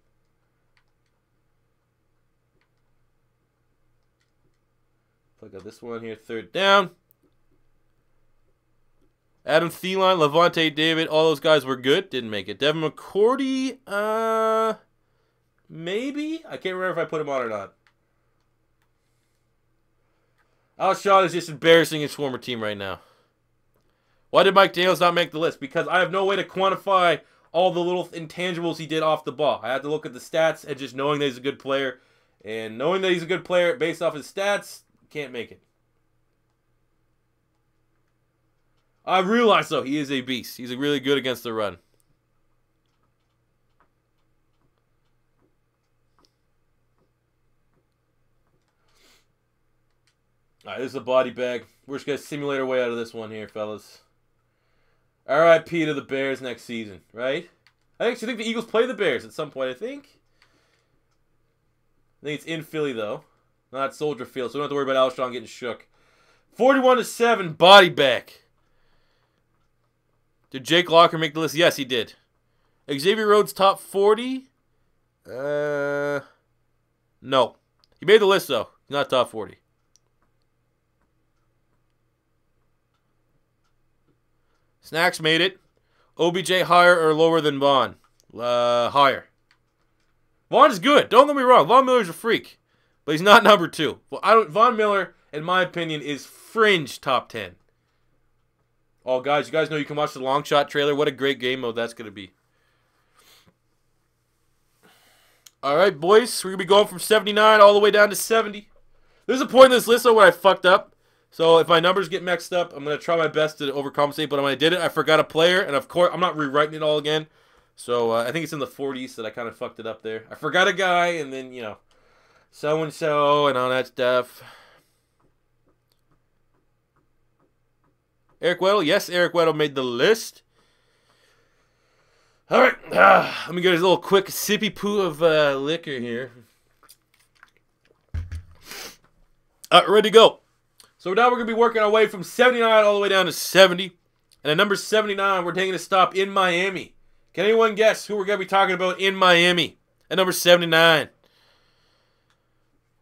Look at this one here. 3rd down. Adam Thielen, Levante David, all those guys were good. Didn't make it. Devin McCourty, maybe? I can't remember if I put him on or not. Alshon is just embarrassing his former team right now. Why did Mike Daniels not make the list? Because I have no way to quantify all the little intangibles he did off the ball. I had to look at the stats and just knowing that he's a good player. And knowing that he's a good player based off his stats, can't make it. I realize, though, he is a beast. He's really good against the run. All right, this is a body bag. We're just going to simulate our way out of this one here, fellas. R.I.P. to the Bears next season, right? I actually think the Eagles play the Bears at some point, I think. I think it's in Philly, though. Not at Soldier Field, so we don't have to worry about Alshon getting shook. 41-7, body bag. Did Jake Locker make the list? Yes, he did. Xavier Rhodes top 40? No. He made the list, though. He's not top 40. Snacks made it. OBJ higher or lower than Vaughn? Higher. Vaughn is good. Don't get me wrong. Von Miller's a freak. But he's not number 2. Well, Von Miller, in my opinion, is fringe top 10. Oh, guys, you guys know you can watch the long shot trailer. What a great game mode that's going to be. All right, boys. We're going to be going from 79 all the way down to 70. There's a point in this list, though, where I fucked up. So if my numbers get mixed up, I'm going to try my best to overcompensate. But when I did it, I forgot a player. And, of course, I'm not rewriting it all again. So I think it's in the 40s that I kind of fucked it up there. I forgot a guy, and then, you know, so-and-so and all that stuff. Eric Weddle. Yes, Eric Weddle made the list. All right. Let me get a little quick sippy poo of liquor here. Ready to go. So now we're going to be working our way from 79 all the way down to 70. And at number 79, we're taking a stop in Miami. Can anyone guess who we're going to be talking about in Miami at number 79?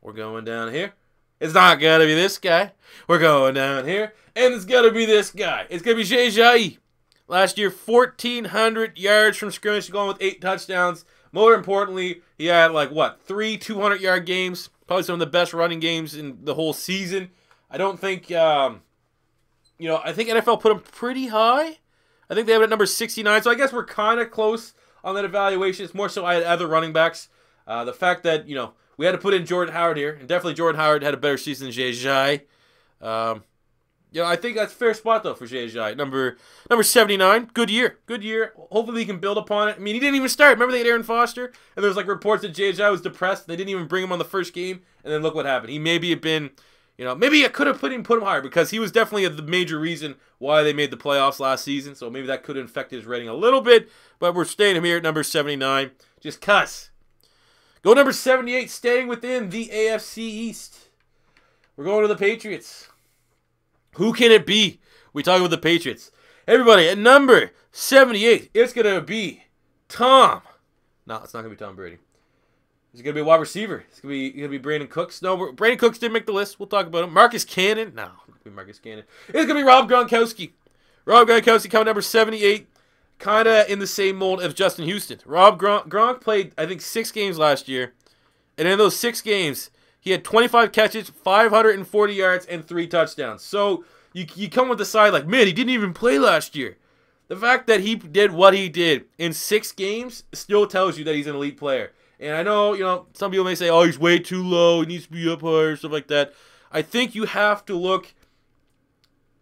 We're going down here. It's not going to be this guy. We're going down here. And it's going to be this guy. It's going to be Jay Ajayi. Last year, 1,400 yards from scrimmage, going with 8 touchdowns. More importantly, he had, like, what, 3 200-yard games? Probably some of the best running games in the whole season. I don't think, I think NFL put him pretty high. I think they have it at number 69. So I guess we're kind of close on that evaluation. It's more so I had other running backs. The fact that, we had to put in Jordan Howard here. And definitely Jordan Howard had a better season than Jay Ajayi. I think that's a fair spot, though, for Jay Ajayi. Number 79. Good year. Good year. Hopefully he can build upon it. I mean, he didn't even start. Remember they had Aaron Foster? And there was, like, reports that Jay Ajayi was depressed. They didn't even bring him on the first game. And then look what happened. He maybe had been, maybe I could have put him higher because he was definitely the major reason why they made the playoffs last season. So maybe that could have affected his rating a little bit. But we're staying him here at number 79. Just cuss. Go number 78, staying within the AFC East. We're going to the Patriots. Who can it be? We talk about the Patriots. Everybody, at number 78, it's going to be Tom. No, it's not going to be Tom Brady. It's going to be a wide receiver. It's going to be Brandon Cooks. No, Brandon Cooks didn't make the list. We'll talk about him. Marcus Cannon. No, it's going to be Marcus Cannon. It's going to be Rob Gronkowski. Rob Gronkowski coming number 78. Kind of in the same mold as Justin Houston. Gronk played, I think, 6 games last year. And in those 6 games, he had 25 catches, 540 yards, and 3 touchdowns. So you come with the side like, man, he didn't even play last year. The fact that he did what he did in 6 games still tells you that he's an elite player. And I know, you know, some people may say, oh, he's way too low, he needs to be up higher, stuff like that. I think you have to look,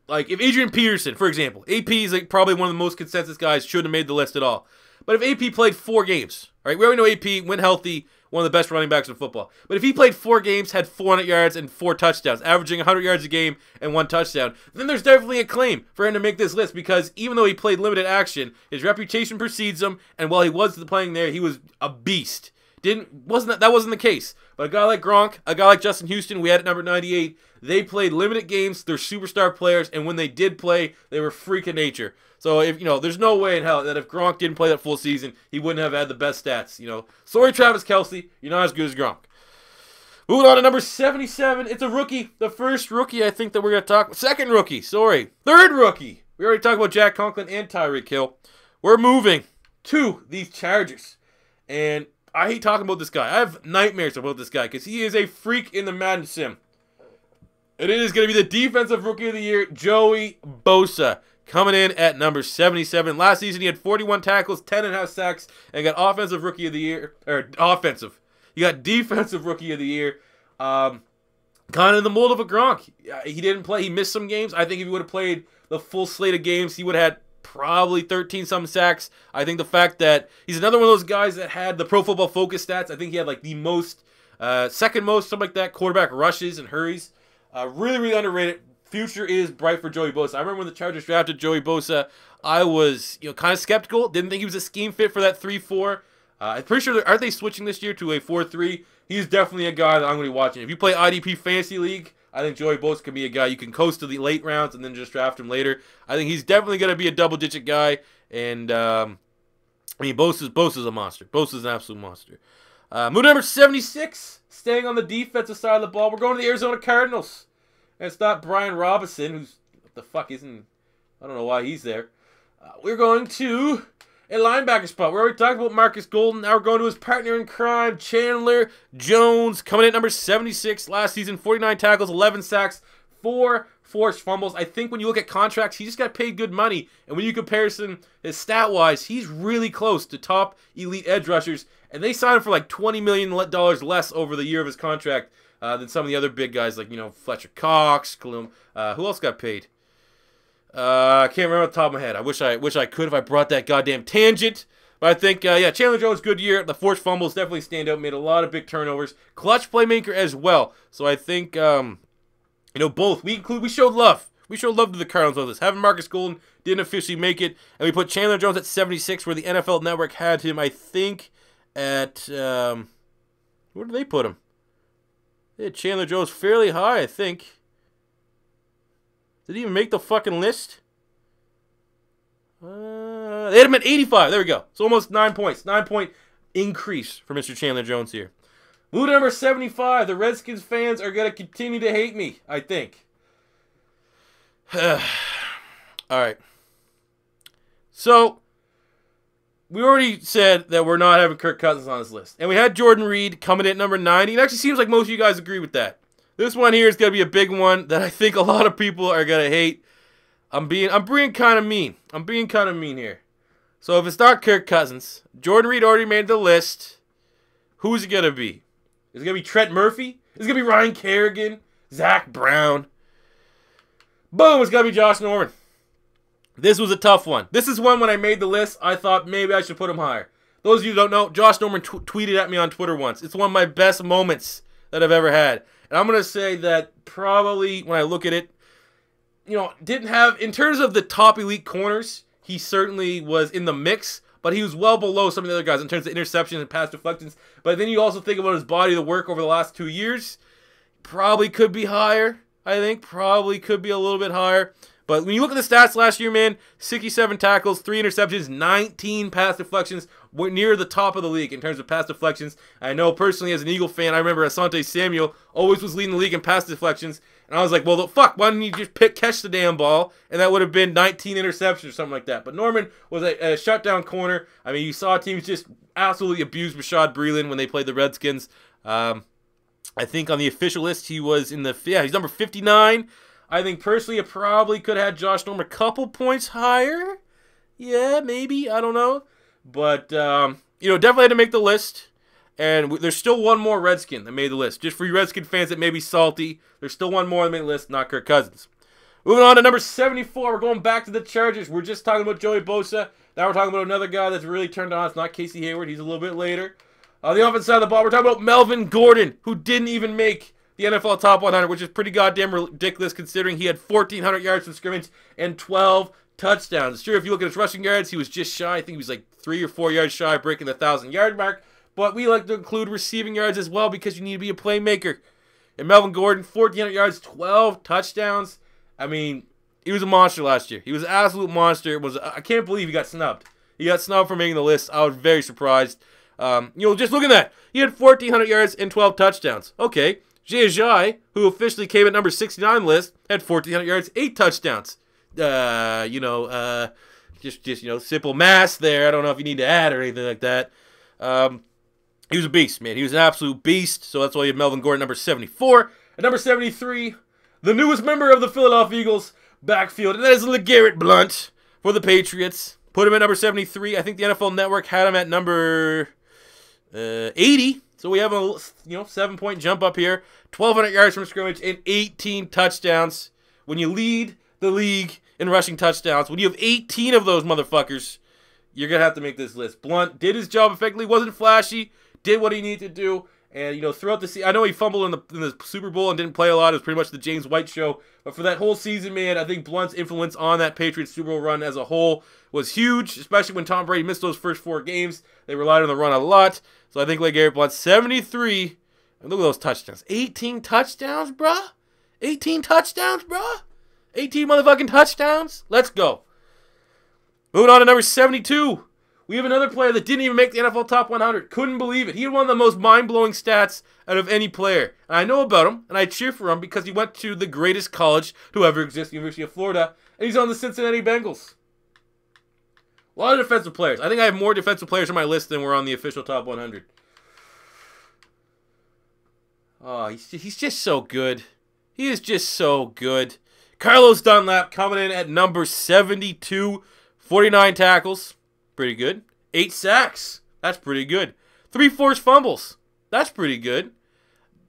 like, if Adrian Peterson, for example, AP is like probably one of the most consensus guys, shouldn't have made the list at all. But if AP played 4 games, right, we already know AP, when healthy, one of the best running backs in football. But if he played 4 games, had 400 yards and 4 touchdowns, averaging 100 yards a game and 1 touchdown, then there's definitely a claim for him to make this list, because even though he played limited action, his reputation precedes him, and while he was playing there, he was a beast. That wasn't the case. But a guy like Gronk, a guy like Justin Houston, we had at number 98, they played limited games, they're superstar players, and when they did play, they were freak of nature. So if, you know, there's no way in hell that if Gronk didn't play that full season, he wouldn't have had the best stats, you know. Sorry, Travis Kelce, you're not as good as Gronk. Moving on to number 77, it's a rookie. The first rookie I think that we're going to talk about. Second rookie, sorry. Third rookie. We already talked about Jack Conklin and Tyreek Hill. We're moving to these Chargers. And I hate talking about this guy. I have nightmares about this guy because he is a freak in the Madden sim. And it is going to be the Defensive Rookie of the Year, Joey Bosa, coming in at number 77. Last season, he had 41 tackles, 10.5 sacks, and got Offensive Rookie of the Year. Or, offensive. He got Defensive Rookie of the Year. Kind of in the mold of a Gronk. He didn't play. He missed some games. I think if he would have played the full slate of games, he would have had probably 13-some sacks. I think the fact that he's another one of those guys that had the Pro Football Focus stats. I think he had like the most, second most, something like that, quarterback rushes and hurries. Really, really underrated. Future is bright for Joey Bosa. I remember when the Chargers drafted Joey Bosa, I was, you know, kind of skeptical. Didn't think he was a scheme fit for that 3-4. I'm pretty sure, aren't they switching this year to a 4-3? He's definitely a guy that I'm going to be watching. If you play IDP Fantasy League, I think Joey Bosa can be a guy you can coast to the late rounds and then just draft him later. I think he's definitely going to be a double-digit guy. And, I mean, Bosa's a monster. Bosa's an absolute monster. Move number 76, staying on the defensive side of the ball. We're going to the Arizona Cardinals. And it's not Brian Robinson, who's, what the fuck isn't, I don't know why he's there. We're going to a linebacker spot. We already talked about Marquez Golden. Now we're going to his partner in crime, Chandler Jones, coming in at number 76. Last season, 49 tackles, 11 sacks, 4 forced fumbles. I think when you look at contracts, he just got paid good money. And when you comparison his stat-wise, he's really close to top elite edge rushers. And they signed him for like $20 million less over the year of his contract than some of the other big guys like, you know, Fletcher Cox, Kalum. Who else got paid? I can't remember off the top of my head. I wish I could if I brought that goddamn tangent. But I think, yeah, Chandler Jones, good year. The forced fumbles definitely stand out. Made a lot of big turnovers. Clutch playmaker as well. So I think, you know, both. We showed love. We showed love to the Cardinals with this. Having Marquez Golden didn't officially make it. And we put Chandler Jones at 76, where the NFL Network had him, I think, at, where did they put him? They had Chandler Jones fairly high, I think. Did he even make the fucking list? They had him at 85. There we go. So almost 9 points. 9-point increase for Mr. Chandler Jones here. Move to number 75. The Redskins fans are going to continue to hate me, I think. All right. So, we already said that we're not having Kirk Cousins on this list. And we had Jordan Reed coming in at number 90. It actually seems like most of you guys agree with that. This one here is going to be a big one that I think a lot of people are going to hate. I'm being kind of mean. I'm being kind of mean here. So if it's not Kirk Cousins, Jordan Reed already made the list. Who's it going to be? Is it going to be Trent Murphy? Is it going to be Ryan Kerrigan? Zach Brown? Boom, it's going to be Josh Norman. This was a tough one. This is one when I made the list, I thought maybe I should put him higher. Those of you who don't know, Josh Norman tweeted at me on Twitter once. It's one of my best moments that I've ever had. And I'm going to say that probably when I look at it, you know, didn't have, in terms of the top elite corners, he certainly was in the mix, but he was well below some of the other guys in terms of interceptions and pass deflections. But then you also think about his body of work over the last 2 years. Probably could be higher, I think. Probably could be a little bit higher. But when you look at the stats last year, man, 67 tackles, 3 interceptions, 19 pass deflections. We're near the top of the league in terms of pass deflections. I know personally as an Eagle fan, I remember Asante Samuel always was leading the league in pass deflections. And I was like, well, fuck, why didn't you just catch the damn ball? And that would have been 19 interceptions or something like that. But Norman was a shutdown corner. I mean, you saw teams just absolutely abuse Rashad Breeland when they played the Redskins. I think on the official list he was in the, yeah, he's number 59. I think personally it probably could have had Josh Norman a couple points higher. Yeah, maybe. I don't know. But, you know, definitely had to make the list. And there's still one more Redskin that made the list. Just for you Redskin fans that may be salty, there's still one more that made the list, not Kirk Cousins. Moving on to number 74, we're going back to the Chargers. We're just talking about Joey Bosa. Now we're talking about another guy that's really turned on. It's not Casey Hayward. He's a little bit later. On the offensive side of the ball, we're talking about Melvin Gordon, who didn't even make the NFL Top 100, which is pretty goddamn ridiculous considering he had 1,400 yards from scrimmage and 12 touchdowns. Sure, if you look at his rushing yards, he was just shy. I think he was like 3 or 4 yards shy of breaking the 1,000-yard mark. But we like to include receiving yards as well because you need to be a playmaker. And Melvin Gordon, 1,400 yards, 12 touchdowns. I mean, he was a monster last year. He was an absolute monster. I can't believe he got snubbed. He got snubbed for making the list. I was very surprised. You know, just look at that. He had 1,400 yards and 12 touchdowns. Okay. Jay Ajayi, who officially came at number 69 on the list, had 1,400 yards, 8 touchdowns. Just you know, simple math there. I don't know if you need to add or anything like that. He was a beast, man. He was an absolute beast. So that's why you have Melvin Gordon, number 74. At number 73, the newest member of the Philadelphia Eagles backfield, and that is LeGarrette Blount for the Patriots. Put him at number 73. I think the NFL Network had him at number 80. So we have a 7-point jump up here. 1,200 yards from scrimmage and 18 touchdowns. When you lead the league in rushing touchdowns, when you have 18 of those motherfuckers, you're going to have to make this list. Blount did his job effectively. Wasn't flashy. Did what he needed to do. And, you know, throughout the season, I know he fumbled in the Super Bowl and didn't play a lot. It was pretty much the James White show. But for that whole season, man, I think Blount's influence on that Patriots Super Bowl run as a whole was huge, especially when Tom Brady missed those first 4 games. They relied on the run a lot. So I think LeGarrette Blount, 73. And look at those touchdowns. 18 touchdowns, bruh? 18 touchdowns, bruh? 18 motherfucking touchdowns? Let's go. Moving on to number 72. We have another player that didn't even make the NFL Top 100. Couldn't believe it. He had one of the most mind-blowing stats out of any player. And I know about him, and I cheer for him because he went to the greatest college to ever exist, the University of Florida, and he's on the Cincinnati Bengals. A lot of defensive players. I think I have more defensive players on my list than were on the official Top 100. Oh, he's just so good. He is just so good. Carlos Dunlap coming in at number 72. 49 tackles. Pretty good. 8 sacks. That's pretty good. 3 forced fumbles. That's pretty good.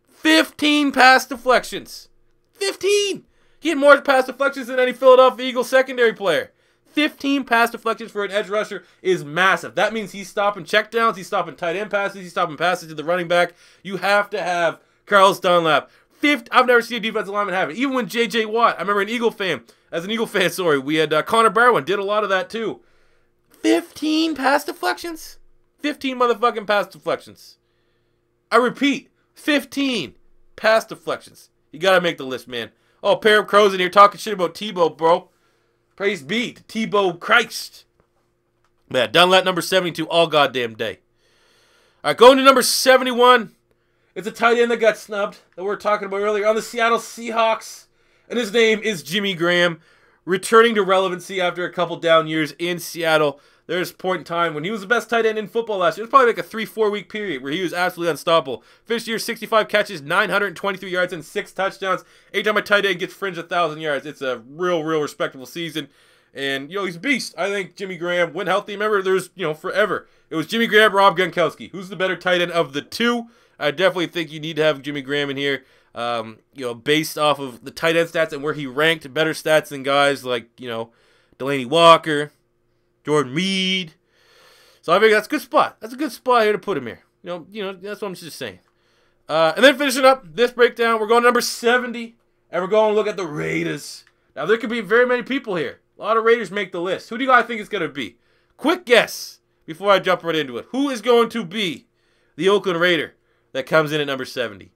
15 pass deflections. 15! He had more pass deflections than any Philadelphia Eagles secondary player. 15 pass deflections for an edge rusher is massive. That means he's stopping checkdowns, he's stopping tight end passes, he's stopping passes to the running back. You have to have Carlos Dunlap. I've never seen a defensive lineman have it. Even when J.J. Watt, I remember as an Eagle fan, sorry, we had Connor Barwin, did a lot of that too. 15 pass deflections? 15 motherfucking pass deflections. I repeat, 15 pass deflections. You gotta make the list, man. Oh, pair of crows in here talking shit about Tebow, bro. Praise be to Tebow Christ. Man, Dunlap number 72 all goddamn day. All right, going to number 71. It's a tight end that got snubbed that we were talking about earlier on the Seattle Seahawks. And his name is Jimmy Graham. Returning to relevancy after a couple down years in Seattle. There's a point in time when he was the best tight end in football last year. It was probably like a 3-4 week period where he was absolutely unstoppable. Finished year 65 catches, 923 yards, and 6 touchdowns. Anytime a tight end gets fringe 1,000 yards, it's a real respectable season. And, you know, he's a beast. I think Jimmy Graham, when healthy, remember, there's, you know, forever. It was Jimmy Graham, Rob Gronkowski. Who's the better tight end of the two? I definitely think you need to have Jimmy Graham in here. You know, based off of the tight end stats and where he ranked, better stats than guys like, you know, Delaney Walker, Jordan Reed. So I think that's a good spot. That's a good spot here to put him here. You know, that's what I'm just saying. And then finishing up this breakdown, we're going to number 70, and we're going to look at the Raiders. Now, there could be very many people here. A lot of Raiders make the list. Who do you guys think it's going to be? Quick guess before I jump right into it. Who is going to be the Oakland Raider that comes in at number 70?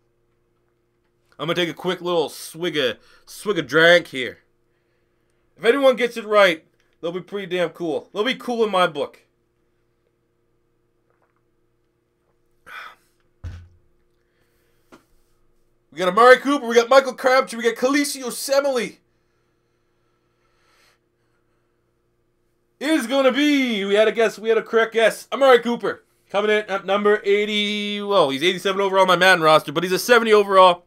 I'm going to take a quick little swig of drink here. If anyone gets it right, they'll be pretty damn cool. They'll be cool in my book. We got Amari Cooper, we got Michael Crabtree, we got Khaleesi Osemele. It is going to be, we had a correct guess, Amari Cooper. Coming in at number 80. Well, he's 87 overall on my Madden roster, but he's a 70 overall.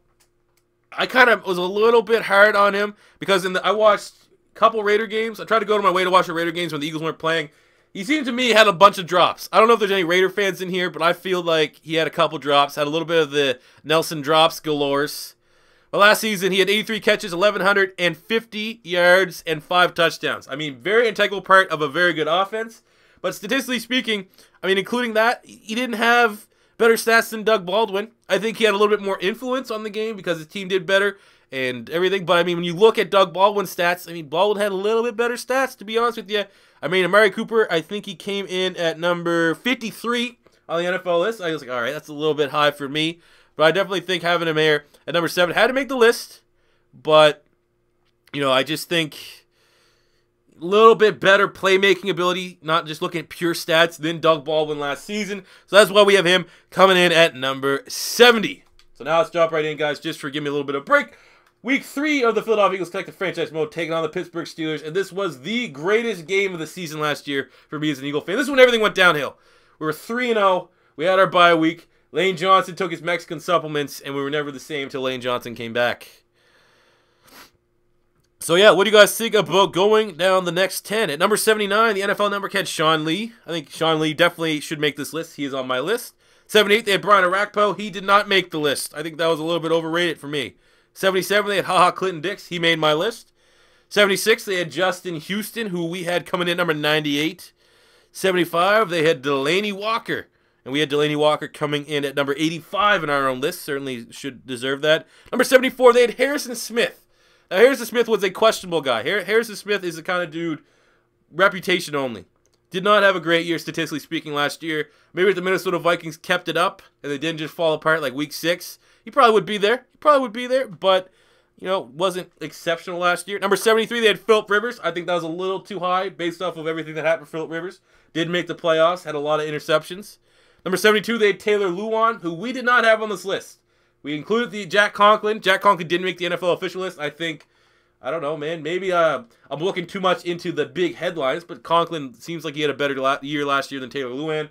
I kind of was a little bit hard on him because I watched a couple Raider games. I tried to go to my way to watch the Raider games when the Eagles weren't playing. He seemed to me had a bunch of drops. I don't know if there's any Raider fans in here, but I feel like he had a couple drops. Had a little bit of the Nelson drops galores. Well, last season, he had 83 catches, 1,150 yards, and 5 touchdowns. I mean, very integral part of a very good offense. But statistically speaking, I mean, including that, he didn't have better stats than Doug Baldwin. I think he had a little bit more influence on the game because his team did better and everything. But, I mean, when you look at Doug Baldwin's stats, I mean, Baldwin had a little bit better stats, to be honest with you. I mean, Amari Cooper, I think he came in at number 53 on the NFL list. I was like, all right, that's a little bit high for me. But I definitely think having him here at number 7 had to make the list. But, you know, I just think a little bit better playmaking ability, not just looking at pure stats, than Doug Baldwin last season. So that's why we have him coming in at number 70. So now let's jump right in, guys, just for giving me a little bit of break. Week 3 of the Philadelphia Eagles Collective Franchise Mode, taking on the Pittsburgh Steelers. And this was the greatest game of the season last year for me as an Eagle fan. This is when everything went downhill. We were 3-0. We had our bye week. Lane Johnson took his Mexican supplements, and we were never the same until Lane Johnson came back. So, yeah, what do you guys think about going down the next 10? At number 79, the NFL number had Sean Lee. I think Sean Lee definitely should make this list. He is on my list. 78, they had Brian Arakpo. He did not make the list. I think that was a little bit overrated for me. 77, they had HaHa Clinton Dix. He made my list. 76, they had Justin Houston, who we had coming in number 98. 75, they had Delaney Walker. And we had Delaney Walker coming in at number 85 in our own list. Certainly should deserve that. Number 74, they had Harrison Smith. Now, Harrison Smith was a questionable guy. Harrison Smith is the kind of dude, reputation only. Did not have a great year, statistically speaking, last year. Maybe if the Minnesota Vikings kept it up and they didn't just fall apart like week 6, he probably would be there. But, you know, wasn't exceptional last year. Number 73, they had Phillip Rivers. I think that was a little too high based off of everything that happened for Phillip Rivers. Didn't make the playoffs, had a lot of interceptions. Number 72, they had Taylor Lewan, who we did not have on this list. We included the Jack Conklin. Jack Conklin didn't make the NFL official list. I think, I don't know, man. Maybe I'm looking too much into the big headlines, but Conklin seems like he had a better year last year than Taylor Lewan.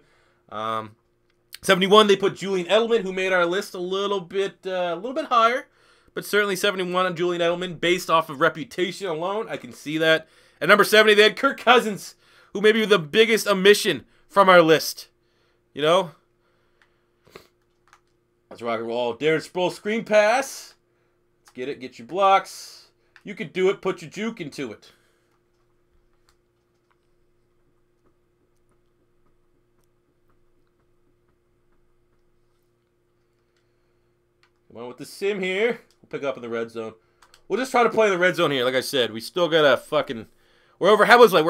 71, they put Julian Edelman, who made our list a little bit higher, but certainly 71 on Julian Edelman based off of reputation alone. I can see that. At number 70, they had Kirk Cousins, who may be the biggest omission from our list. You know? Let's rock and roll. Darren Sproles screen pass. Let's get it. Get your blocks. You can do it. Put your juke into it. Come on with the sim here. We'll pick up in the red zone. We'll just try to play in the red zone here. Like I said, we still got to fucking... We're over... How was like?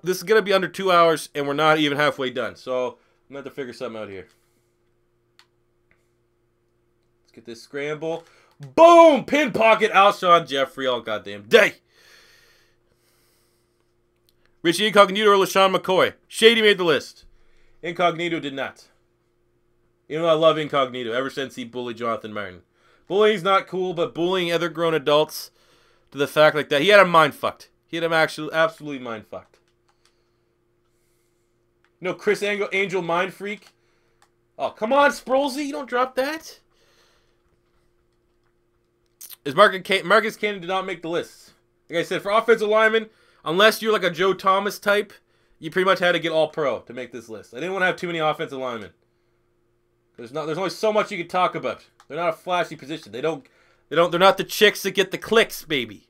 This is going to be under 2 hours, and we're not even halfway done. So, I'm going to have to figure something out here. Let's get this scramble. Boom! Pin pocket, Alshon Jeffrey all goddamn day. Richie Incognito or LaShawn McCoy. Shady made the list. Incognito did not. Even though I love Incognito ever since he bullied Jonathan Martin. Bullying's not cool, but bullying other grown adults to the fact like that. He had him mind fucked. He had him actually absolutely mind fucked. You know, Chris Angel mind freak. Oh, come on, Sprolesy. You don't drop that. Marcus Cannon did not make the list. Like I said, for offensive linemen, unless you're like a Joe Thomas type, you pretty much had to get all pro to make this list. I didn't want to have too many offensive linemen. There's only so much you can talk about. They're not a flashy position. They're not the chicks that get the clicks, baby.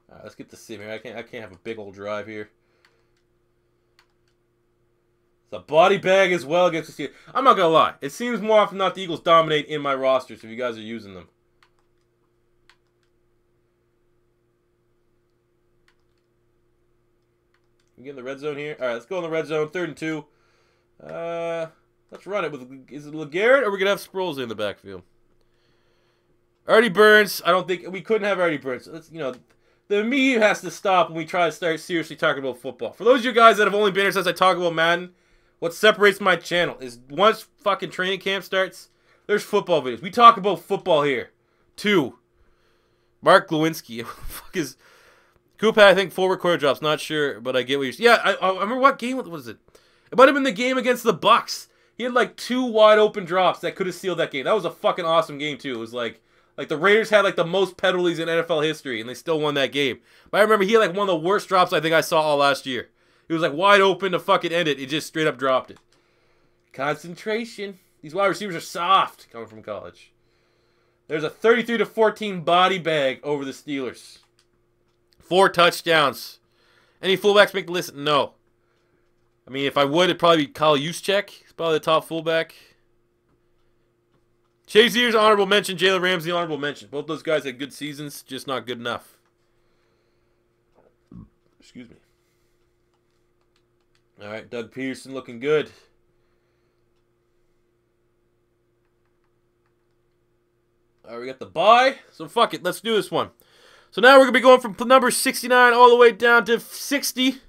All right, let's get the sim here. I can't have a big old drive here. It's a body bag as well against the Steelers. I'm not gonna lie. It seems more often than not the Eagles dominate in my rosters if you guys are using them. We get in the red zone here. All right, let's go in the red zone. 3rd and 2. Let's run it with. Is it LeGarrette or are we gonna have Sproles in the backfield? Artie Burns. I don't think we couldn't have Artie Burns. The media has to stop when we try to start seriously talking about football. For those of you guys that have only been here since I talk about Madden, what separates my channel is once fucking training camp starts, there's football videos. We talk about football here. 2. Mark Glowinski. Fuck is Coop had, I think, 4 quarter drops. Not sure, but I get what you're saying. Yeah, I remember what game was it? It might have been the game against the Bucks. He had like 2 wide open drops that could have sealed that game. That was a fucking awesome game too. It was like the Raiders had like the most penalties in NFL history, and they still won that game. But I remember he had like one of the worst drops I think I saw all last year. It was like wide open to fucking end it. He just straight up dropped it. Concentration. These wide receivers are soft coming from college. There's a 33-14 body bag over the Steelers. 4 touchdowns. Any fullbacks make the list? No. I mean, if I would, it'd probably be Kyle Juszczyk. He's probably the top fullback. Shazier's honorable mention. Jalen Ramsey honorable mention. Both those guys had good seasons, just not good enough. Excuse me. All right, Doug Peterson looking good. All right, we got the bye. So fuck it, let's do this one. So now we're going to be going from number 69 all the way down to 60. You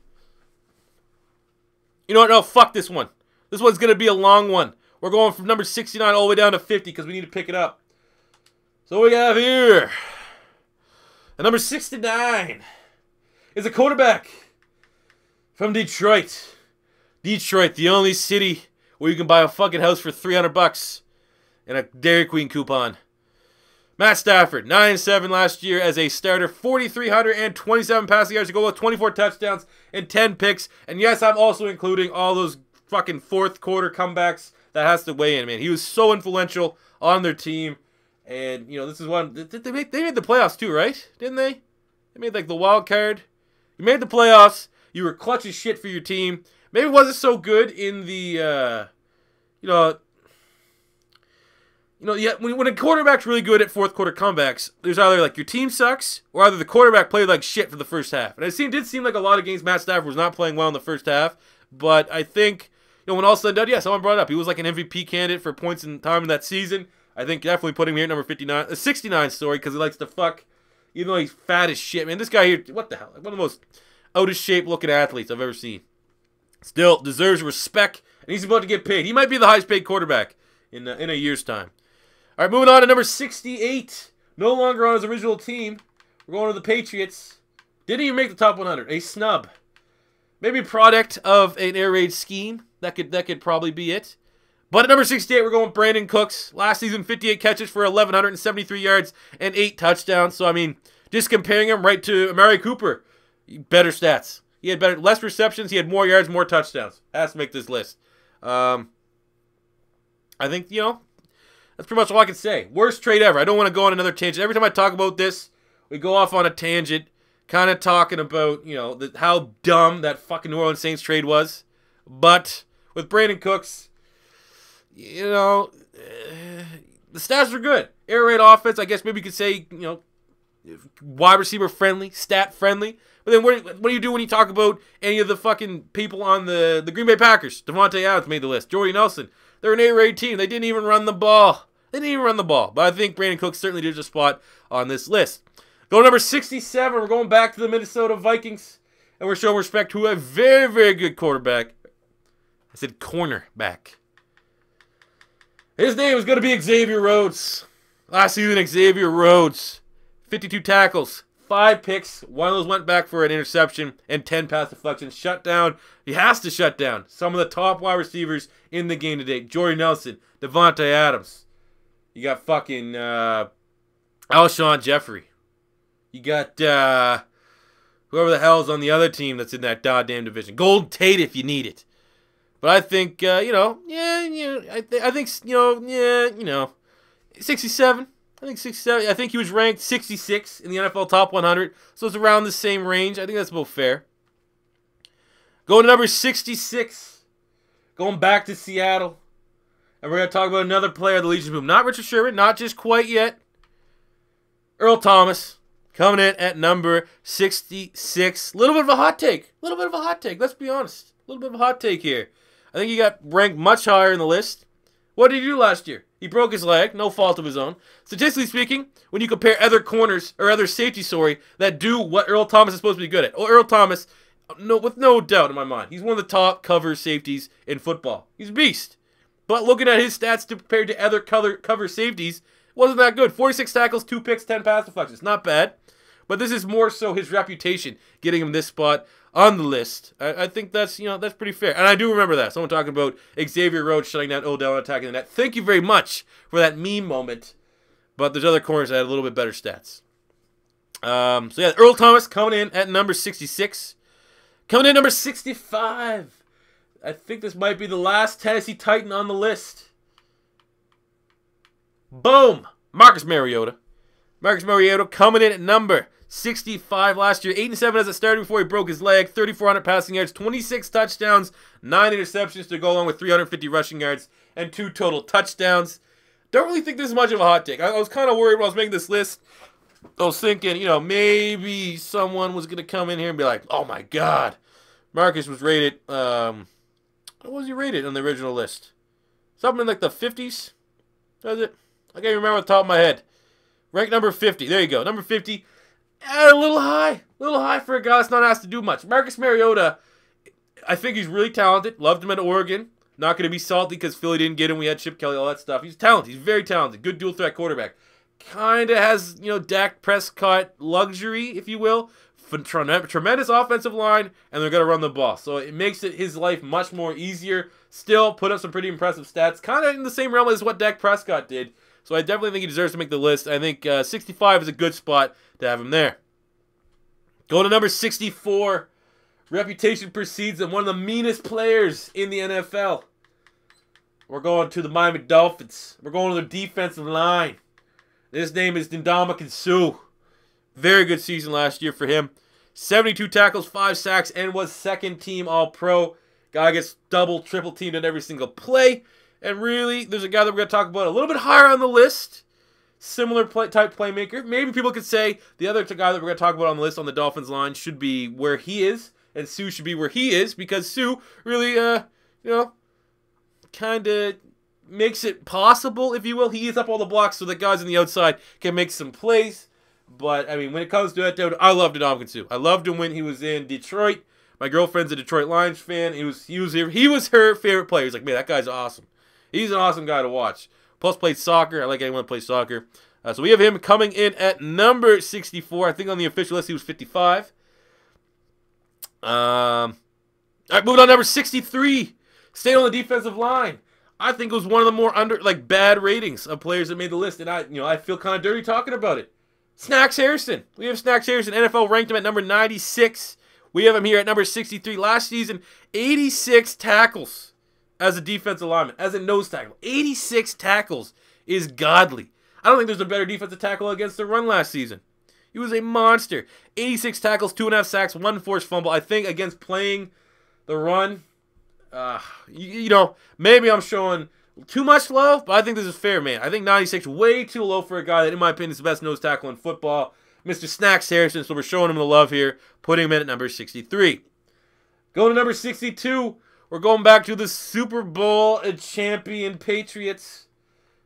know what? No, fuck this one. This one's going to be a long one. We're going from number 69 all the way down to 50 because we need to pick it up. So what we have here. At number 69 is a quarterback from Detroit. Detroit, the only city where you can buy a fucking house for $300 and a Dairy Queen coupon. Matt Stafford, 9-7 last year as a starter, 4,327 passing yards to go with 24 touchdowns and 10 picks. And yes, I'm also including all those fucking fourth quarter comebacks that has to weigh in, man. He was so influential on their team. And, you know, this is one. They made the playoffs too, right? Didn't they? They made like the wild card. You made the playoffs. You were clutch as shit for your team. Maybe it wasn't so good in the, yeah, when a quarterback's really good at fourth quarter comebacks, there's either like your team sucks or either the quarterback played like shit for the first half. And it did seem like a lot of games Matt Stafford was not playing well in the first half. But I think, when all said and done, yeah, someone brought it up. He was like an MVP candidate for points in time in that season. I think definitely putting him here at number 59, 69, sorry, because he likes to fuck, even though he's fat as shit. Man, this guy here, what the hell? Like one of the most out of shape looking athletes I've ever seen. Still deserves respect, and he's about to get paid. He might be the highest paid quarterback in a year's time. All right, moving on to number 68. No longer on his original team. We're going to the Patriots. Didn't even make the top 100. A snub. Maybe a product of an air raid scheme. That could probably be it. But at number 68, we're going with Brandon Cooks. Last season, 58 catches for 1,173 yards and 8 touchdowns. So, I mean, just comparing him right to Amari Cooper. Better stats. He had less receptions. He had more yards, more touchdowns. Has to make this list. I think, that's pretty much all I can say. Worst trade ever. I don't want to go on another tangent. Every time I talk about this, we go off on a tangent, kind of talking about, how dumb that fucking New Orleans Saints trade was. But with Brandon Cooks, the stats were good. Air raid offense, I guess maybe you could say, wide receiver friendly, stat friendly. But then what do you do when you talk about any of the fucking people on the Green Bay Packers? Devante Adams made the list. Jordy Nelson. They're an air raid team. They didn't even run the ball. But I think Brandon Cooks certainly did a spot on this list. Go to number 67. We're going back to the Minnesota Vikings. And we're showing respect to a very, very good quarterback. I said cornerback. His name is going to be Xavier Rhodes. Last season, Xavier Rhodes. 52 tackles, 5 picks. One of those went back for an interception and 10 pass deflections. Shut down. He has to shut down some of the top wide receivers in the game today. Jordy Nelson, Devante Adams. You got fucking Alshon Jeffrey. You got whoever the hell's on the other team that's in that goddamn division. Golden Tate if you need it. But I think, I think 67. I think 67. I think he was ranked 66 in the NFL Top 100. So it's around the same range. I think that's about fair. Going to number 66. Going back to Seattle. And we're going to talk about another player of the Legion Boom. Not Richard Sherman. Not just quite yet. Earl Thomas. Coming in at number 66. A little bit of a hot take. Let's be honest. A little bit of a hot take here. I think he got ranked much higher in the list. What did he do last year? He broke his leg, no fault of his own. Statistically speaking, when you compare other corners, or other safeties, that do what Earl Thomas is supposed to be good at. Oh, Earl Thomas, with no doubt in my mind, he's one of the top cover safeties in football. He's a beast. But looking at his stats compared to other cover safeties, wasn't that good. 46 tackles, 2 picks, 10 pass deflections. Not bad. but this is more so his reputation getting him this spot on the list. I think that's, that's pretty fair. And I do remember that. Someone talking about Xavier Rhodes shutting down Odell and attacking the net. Thank you very much for that meme moment. But there's other corners that had a little bit better stats. So yeah, Earl Thomas coming in at number 66. Coming in number 65. I think this might be the last Tennessee Titan on the list. Boom! Marcus Mariota. Marcus Mariota coming in at number 65 last year. 8-7 as a starter before he broke his leg. 3,400 passing yards, 26 touchdowns, 9 interceptions to go along with 350 rushing yards and 2 total touchdowns. Don't really think this is much of a hot take. I was kind of worried when I was making this list. I was thinking, maybe someone was going to come in here and be like, oh my God. Marcus was rated, what was he rated on the original list? Something in like the 50s? Was it? I can't remember off the top of my head. Ranked number 50. There you go. Number 50. A little high. A little high for a guy that's not asked to do much. Marcus Mariota, I think he's really talented. Loved him at Oregon. Not going to be salty because Philly didn't get him. We had Chip Kelly, all that stuff. He's talented. He's very talented. Good dual threat quarterback. Kind of has, Dak Prescott luxury, if you will. Tremendous offensive line, and they're going to run the ball. So it makes his life much more easier. Still put up some pretty impressive stats. Kind of in the same realm as what Dak Prescott did. So I definitely think he deserves to make the list. I think 65 is a good spot to have him there. Going to number 64. Reputation precedes him. One of the meanest players in the NFL. We're going to the Miami Dolphins. We're going to their defensive line. His name is Ndamukong Suh. Very good season last year for him. 72 tackles, 5 sacks, and was second team All-Pro. Guy gets double, triple teamed on every single play. And really, there's a guy that we're going to talk about a little bit higher on the list. Similar type playmaker. Maybe people could say the other guy that we're going to talk about on the list on the Dolphins line should be where he is. And Suh should be where he is. Because Suh really, kind of makes it possible, if you will. He eats up all the blocks so the guys on the outside can make some plays. But, I mean, when it comes to that, I loved Ndamukong Suh. I loved him when he was in Detroit. My girlfriend's a Detroit Lions fan. He was her favorite player. He's like, man, that guy's awesome. He's an awesome guy to watch. Plus played soccer. I like anyone that plays soccer. So we have him coming in at number 64. I think on the official list he was 55. All right, moving on to number 63. Staying on the defensive line. I think it was one of the more bad ratings of players that made the list. And I feel kind of dirty talking about it. Snacks Harrison. We have Snacks Harrison. NFL ranked him at number 96. We have him here at number 63. Last season, 86 tackles as a defensive lineman, as a nose tackle. 86 tackles is godly. I don't think there's a better defensive tackle against the run last season. He was a monster. 86 tackles, 2.5 sacks, 1 forced fumble. I think against playing the run, maybe I'm showing too much love, but I think this is fair, man. I think 96 way too low for a guy that, in my opinion, is the best nose tackle in football. Mr. Snacks Harrison, so we're showing him the love here, putting him in at number 63. Going to number 62, we're going back to the Super Bowl champion Patriots.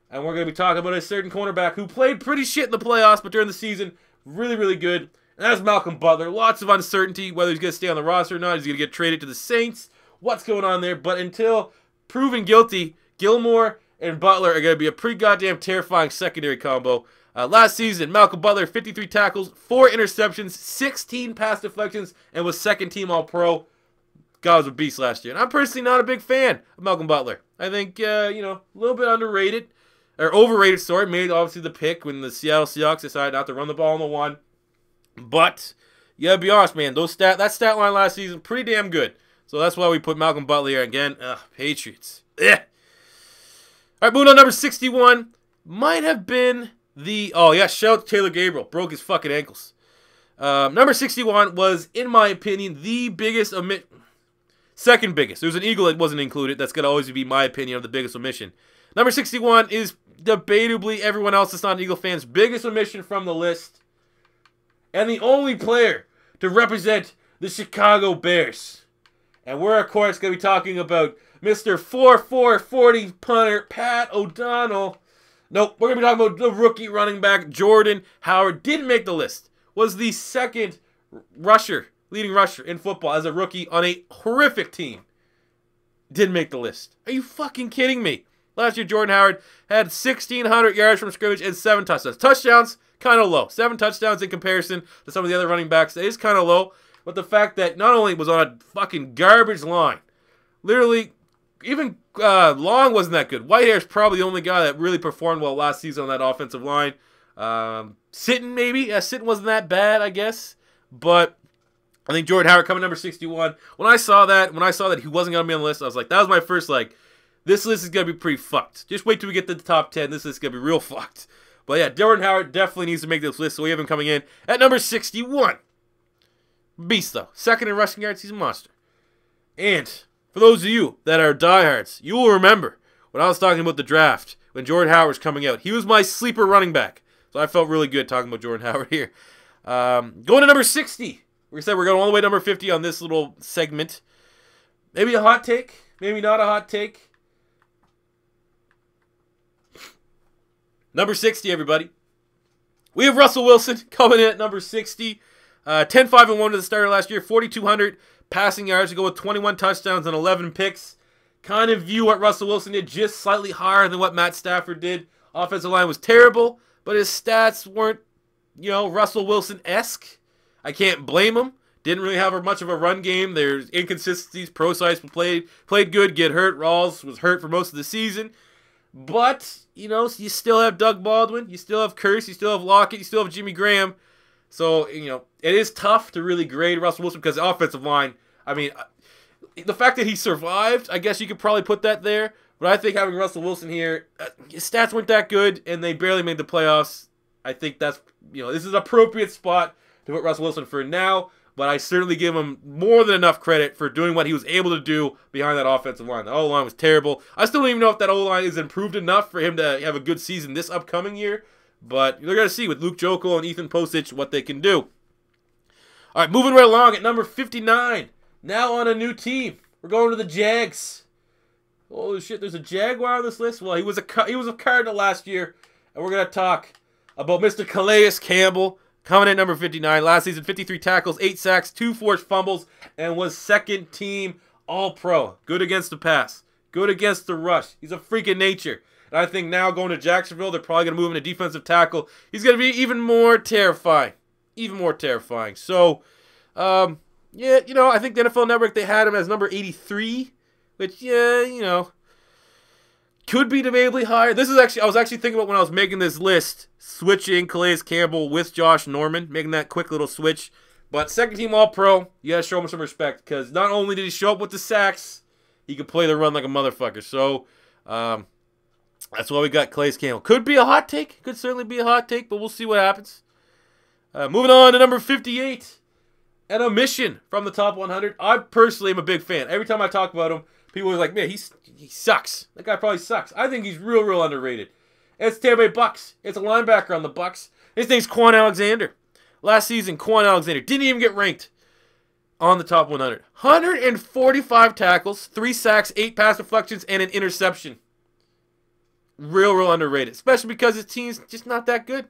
And we're going to be talking about a certain cornerback who played pretty shit in the playoffs, but during the season, really, really good. And that's Malcolm Butler. Lots of uncertainty, whether he's going to stay on the roster or not. He's going to get traded to the Saints. What's going on there? But until proven guilty, Gilmore and Butler are going to be a pretty goddamn terrifying secondary combo. Last season, Malcolm Butler, 53 tackles, 4 interceptions, 16 pass deflections, and was second team All-Pro. God was a beast last year. And I'm personally not a big fan of Malcolm Butler. I think, a little bit underrated. Or overrated, sorry. Made, obviously, the pick when the Seattle Seahawks decided not to run the ball on the one. But, you gotta be honest, man. That stat line last season, pretty damn good. So that's why we put Malcolm Butler here again. Patriots. All right, moving on to number 61. Might have been the... Oh, yeah, shout out to Taylor Gabriel. Broke his fucking ankles. Number 61 was, in my opinion, the biggest second biggest. There was an Eagle that wasn't included. That's going to always be my opinion of the biggest omission. Number 61 is debatably everyone else that's not an Eagle fan's biggest omission from the list. And the only player to represent the Chicago Bears. And we're, of course, going to be talking about Mr. 4-4-40 punter Pat O'Donnell. Nope, we're going to be talking about the rookie running back Jordan Howard. Didn't make the list. Was the second leading rusher in football as a rookie on a horrific team. Didn't make the list. Are you fucking kidding me? Last year, Jordan Howard had 1,600 yards from scrimmage and 7 touchdowns. Touchdowns kind of low. 7 touchdowns in comparison to some of the other running backs. That is kind of low. But the fact that not only was on a fucking garbage line, literally, even Long wasn't that good. Whitehair's probably the only guy that really performed well last season on that offensive line. Sitton, maybe. Yeah, Sitton wasn't that bad, I guess. But I think Jordan Howard coming number 61. When I saw that he wasn't going to be on the list, I was like, that was my first, this list is going to be pretty fucked. Just wait till we get to the top 10. This list is going to be real fucked. But yeah, Jordan Howard definitely needs to make this list, so we have him coming in at number 61. Beast, though. Second in rushing yards, he's a monster. And for those of you that are diehards, you will remember when I was talking about the draft, when Jordan Howard was coming out. He was my sleeper running back. So I felt really good talking about Jordan Howard here. Going to number 60. We said we're going all the way to number 50 on this little segment. Maybe a hot take. Maybe not a hot take. Number 60, everybody. We have Russell Wilson coming in at number 60. 10-5-1 to the starter last year. 4,200 passing yards to go with 21 touchdowns and 11 picks. Kind of view what Russell Wilson did, just slightly higher than what Matt Stafford did. Offensive line was terrible, but his stats weren't, Russell Wilson-esque. I can't blame him. Didn't really have much of a run game. There's inconsistencies. Prosise played good, get hurt. Rawls was hurt for most of the season. But, you still have Doug Baldwin. You still have Curse. You still have Lockett. You still have Jimmy Graham. So, it is tough to really grade Russell Wilson because the offensive line, the fact that he survived, I guess you could probably put that there. But I think having Russell Wilson here, his stats weren't that good, and they barely made the playoffs. I think that's, this is an appropriate spot to put Russell Wilson for now. But I certainly give him more than enough credit for doing what he was able to do behind that offensive line. The O-line was terrible. I still don't even know if that O-line is improved enough for him to have a good season this upcoming year. But they're going to see with Luke Jokel and Ethan Posich what they can do. All right, moving right along at number 59. Now on a new team. We're going to the Jags. Holy shit, there's a Jaguar on this list? Well, he was a Cardinal last year. And we're going to talk about Mr. Calais Campbell. Coming in at number 59. Last season, 53 tackles, 8 sacks, 2 forced fumbles, and was second team All-Pro. Good against the pass. Good against the rush. He's a freak of nature. And I think now going to Jacksonville, they're probably going to move him to defensive tackle. He's going to be even more terrifying. Even more terrifying. So, I think the NFL Network, they had him as number 83. Which, could be debatably higher. I was actually thinking about when I was making this list, switching Calais Campbell with Josh Norman, making that quick little switch. But second team All-Pro, you got to show him some respect because not only did he show up with the sacks, he could play the run like a motherfucker. So, that's why we got Calais Campbell. Could be a hot take. Could certainly be a hot take, but we'll see what happens. Moving on to number 58. An omission from the top 100. I personally am a big fan. Every time I talk about him, people are like, man, he sucks. That guy probably sucks. I think he's real underrated. It's Tampa Bay Bucks. It's a linebacker on the Bucks. His name's Quan Alexander. Last season, Quan Alexander didn't even get ranked on the top 100. 145 tackles, 3 sacks, 8 pass deflections, and an interception. Real underrated. Especially because his team's just not that good.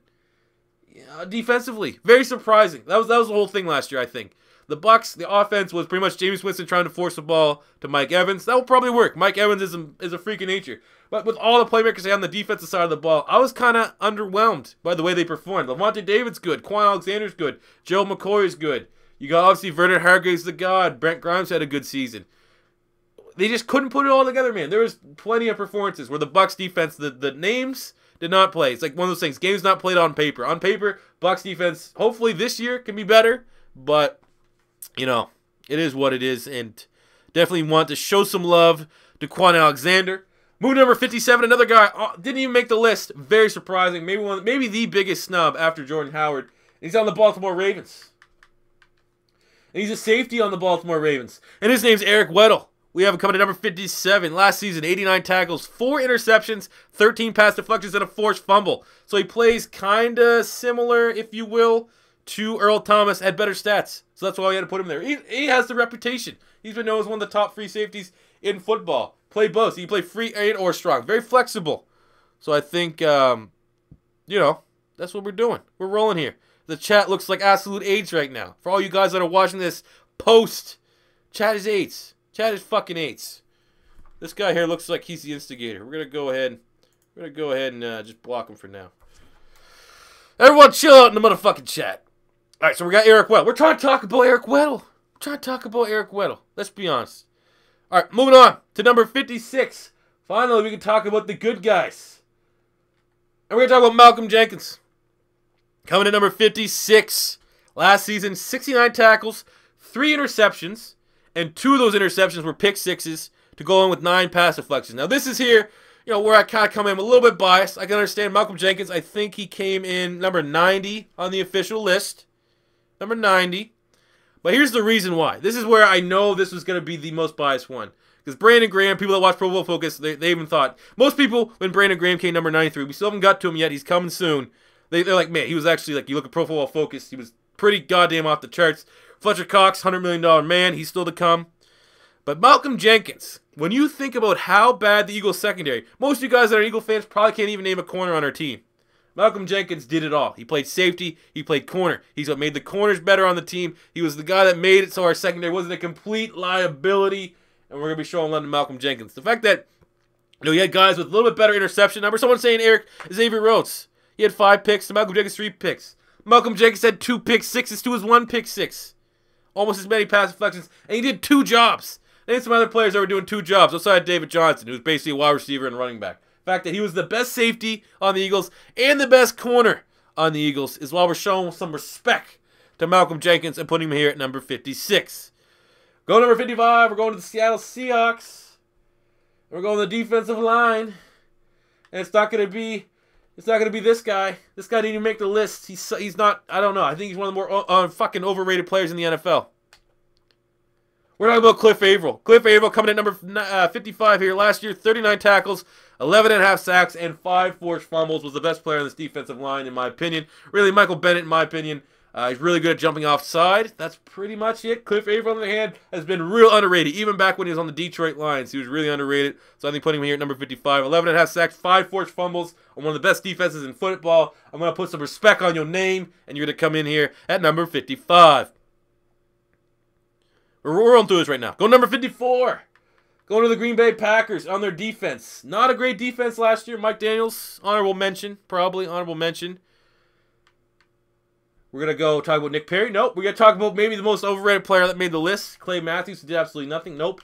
Defensively. Very surprising. That was the whole thing last year, I think. The Bucks, the offense was pretty much Jameis Winston trying to force the ball to Mike Evans. That will probably work. Mike Evans is a freak of nature. But with all the playmakers they had on the defensive side of the ball, I was kind of underwhelmed by the way they performed. Lavonte David's good. Quan Alexander's good. Joe McCoy's good. You got obviously Vernon Hargreaves the God. Brent Grimes had a good season. They just couldn't put it all together, man. There was plenty of performances where the Bucks defense, the names did not play. It's like one of those things. Games not played on paper. On paper, Bucks defense, hopefully this year can be better. But, it is what it is. And definitely want to show some love to Quan Alexander. Move number 57, another guy didn't even make the list. Very surprising. Maybe the biggest snub after Jordan Howard. He's on the Baltimore Ravens. And he's a safety on the Baltimore Ravens. And his name's Eric Weddle. We have him coming to number 57. Last season, 89 tackles, 4 interceptions, 13 pass deflections, and a forced fumble. So he plays kind of similar, if you will, to Earl Thomas. Had better stats. So that's why we had to put him there. He has the reputation. He's been known as one of the top free safeties in football. Play both. He can play free and or strong. Very flexible. So I think, that's what we're doing. We're rolling here. The chat looks like absolute AIDS right now. For all you guys that are watching this post, chat is AIDS. Chat is fucking AIDS. This guy here looks like he's the instigator. We're gonna go ahead and just block him for now. Everyone chill out in the motherfucking chat. All right, so we got Eric Weddle. We're trying to talk about Eric Weddle. Let's be honest. All right, moving on to number 56. Finally, we can talk about the good guys. And we're going to talk about Malcolm Jenkins. Coming in number 56. Last season, 69 tackles, 3 interceptions, and 2 of those interceptions were pick sixes to go in with 9 pass deflections. Now, this is here, where I kind of come in a little bit biased. I can understand Malcolm Jenkins. I think he came in number 90 on the official list. Number 90. But here's the reason why. This is where I know this was going to be the most biased one. Because Brandon Graham, people that watch Pro Football Focus, they even thought, most people, when Brandon Graham came number 93, we still haven't got to him yet, he's coming soon. They're like, man, he was actually, like, you look at Pro Football Focus, he was pretty goddamn off the charts. Fletcher Cox, $100 million man, he's still to come. But Malcolm Jenkins, when you think about how bad the Eagles secondary, most of you guys that are Eagle fans probably can't even name a corner on our team. Malcolm Jenkins did it all. He played safety. He played corner. He's what made the corners better on the team. He was the guy that made it so our secondary wasn't a complete liability. And we're going to be showing love to Malcolm Jenkins. The fact that he had guys with a little bit better interception numbers. Someone saying Xavier Rhodes. He had 5 picks to Malcolm Jenkins 3 picks. Malcolm Jenkins had 2 pick sixes to his 1 pick 6. Almost as many pass deflections. And he did 2 jobs. Name some other players that were doing 2 jobs outside David Johnson, who was basically a wide receiver and running back. The fact that he was the best safety on the Eagles and the best corner on the Eagles is why we're showing some respect to Malcolm Jenkins and putting him here at number 56. Go number 55, we're going to the Seattle Seahawks. We're going to the defensive line. And it's not going to be this guy. This guy didn't even make the list. He's not, I don't know. I think he's one of the more fucking overrated players in the NFL. We're talking about Cliff Averill. Cliff Averill coming at number 55 here. Last year, 39 tackles, 11.5 sacks, and 5 forced fumbles. Was the best player on this defensive line, in my opinion. Really, Michael Bennett, in my opinion. He's really good at jumping offside. That's pretty much it. Cliff Averill, on the other hand, has been real underrated. Even back when he was on the Detroit Lions, he was really underrated. So I think putting him here at number 55. 11.5 sacks, 5 forced fumbles on one of the best defenses in football. I'm going to put some respect on your name, and you're going to come in here at number 55. We're rolling through this right now. Go number 54. Going to the Green Bay Packers on their defense. Not a great defense last year. Mike Daniels, honorable mention. Probably honorable mention. We're going to go talk about Nick Perry. Nope. We're going to talk about maybe the most overrated player that made the list. Clay Matthews, who did absolutely nothing. Nope.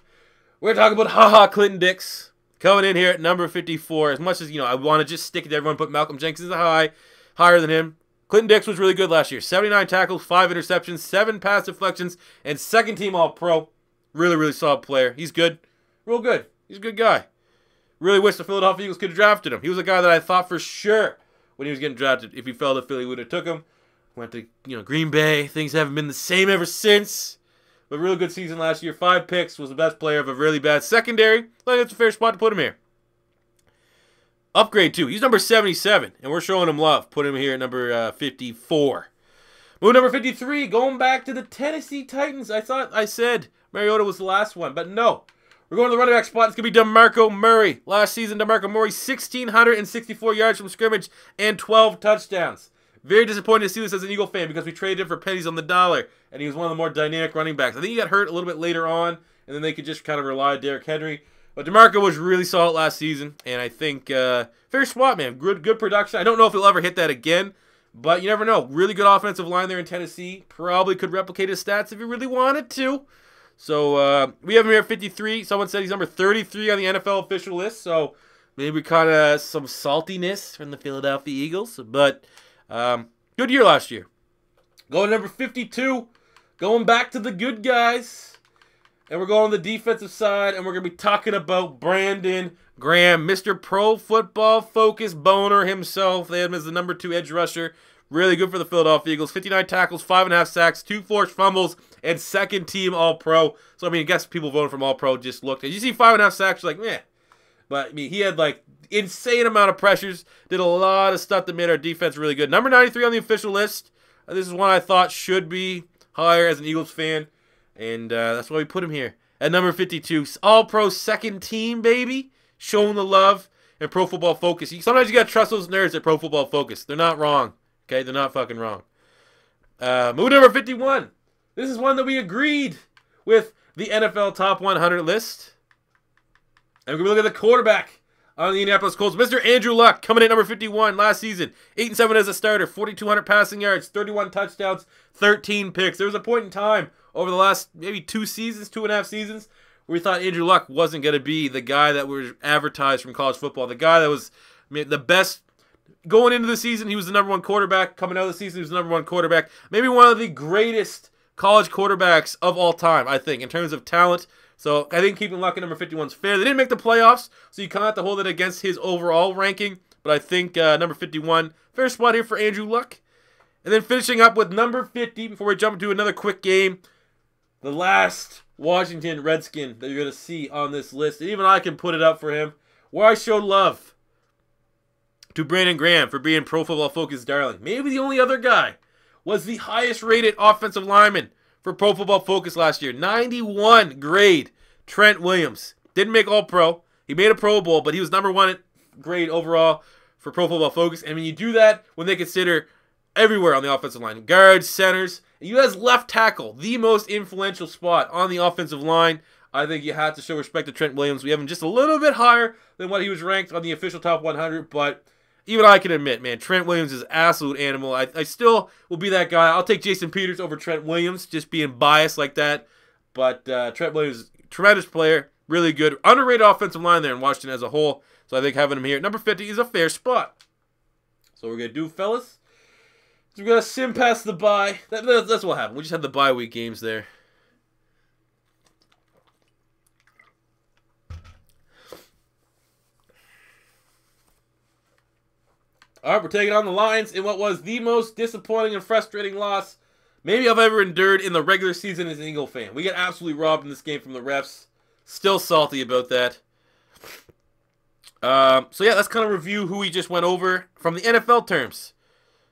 We're going to talk about Clinton Dix. Coming in here at number 54. As much as, I want to just stick it to everyone, put Malcolm Jenkins higher than him. Clinton Dix was really good last year. 79 tackles, 5 interceptions, 7 pass deflections, and second-team All-Pro. Really, really solid player. He's good. Real good. He's a good guy. Really wish the Philadelphia Eagles could have drafted him. He was a guy that I thought for sure when he was getting drafted, if he fell to Philly, would have took him. Went to, Green Bay. Things haven't been the same ever since. But real good season last year. 5 picks. Was the best player of a really bad secondary. I think it's a fair spot to put him here. Upgrade, too. He's number 77, and we're showing him love. Put him here at number 54. Move number 53, going back to the Tennessee Titans. I thought I said Mariota was the last one, but no. We're going to the running back spot. It's going to be DeMarco Murray. Last season, DeMarco Murray, 1,664 yards from scrimmage and 12 touchdowns. Very disappointed to see this as an Eagle fan because we traded him for pennies on the dollar, and he was one of the more dynamic running backs. I think he got hurt a little bit later on, and then they could just kind of rely on Derrick Henry. But DeMarco was really solid last season, and I think fair spot, man. Good production. I don't know if he'll ever hit that again, but you never know. Really good offensive line there in Tennessee. Probably could replicate his stats if he really wanted to. So we have him here at 53. Someone said he's number 33 on the NFL official list, so maybe kind of some saltiness from the Philadelphia Eagles. But good year last year. Going number 52, going back to the good guys. And we're going on the defensive side, and we're going to be talking about Brandon Graham, Mr. Pro Football Focus boner himself. They had him as the number 2 edge rusher. Really good for the Philadelphia Eagles. 59 tackles, 5.5 sacks, 2 forced fumbles, and second-team All-Pro. So, I guess people voting from All-Pro just looked. You see 5.5 sacks, you're like, meh. But, he had, insane amount of pressures. Did a lot of stuff that made our defense really good. Number 93 on the official list. This is one I thought should be higher as an Eagles fan. And that's why we put him here. At number 52, All-Pro second team, baby. Showing the love and Pro Football Focus. Sometimes you got to trust those nerds at Pro Football Focus. They're not wrong. Okay? They're not fucking wrong. Move number 51. This is one that we agreed with the NFL Top 100 list. And we're going to look at the quarterback on the Indianapolis Colts, Mr. Andrew Luck, coming in number 51 last season. 8-7 as a starter, 4,200 passing yards, 31 touchdowns, 13 picks. There was a point in time over the last maybe 2.5 seasons, where we thought Andrew Luck wasn't going to be the guy that was advertised from college football. The guy that was the best going into the season. He was the number one quarterback. Coming out of the season, he was the number one quarterback. Maybe one of the greatest college quarterbacks of all time, I think, in terms of talent. So I think keeping Luck at number 51 is fair. They didn't make the playoffs, so you kind of have to hold it against his overall ranking. But I think number 51, fair spot here for Andrew Luck. And then finishing up with number 50, before we jump into another quick game, the last Washington Redskin that you're going to see on this list. And even I can put it up for him, where I showed love to Brandon Graham for being Pro Football Focus darling. Maybe the only other guy was the highest rated offensive lineman for Pro Football Focus last year. 91 grade Trent Williams. Didn't make All-Pro. He made a Pro Bowl, but he was number 1 grade overall for Pro Football Focus. And when you do that, when they consider everywhere on the offensive line, guards, centers, you as left tackle, the most influential spot on the offensive line, I think you have to show respect to Trent Williams. We have him just a little bit higher than what he was ranked on the official top 100, but even I can admit, man, Trent Williams is an absolute animal. I still will be that guy. I'll take Jason Peters over Trent Williams, just being biased like that. But Trent Williams, tremendous player, really good. Underrated offensive line there in Washington as a whole. So I think having him here at number 50 is a fair spot. So what we're going to do, fellas, is we're going to sim past the bye. That's what happened. We just had the bye week games there. All right, we're taking on the Lions in what was the most disappointing and frustrating loss maybe I've ever endured in the regular season as an Eagle fan. We got absolutely robbed in this game from the refs. Still salty about that. So yeah, let's kind of review who we just went over from the NFL terms.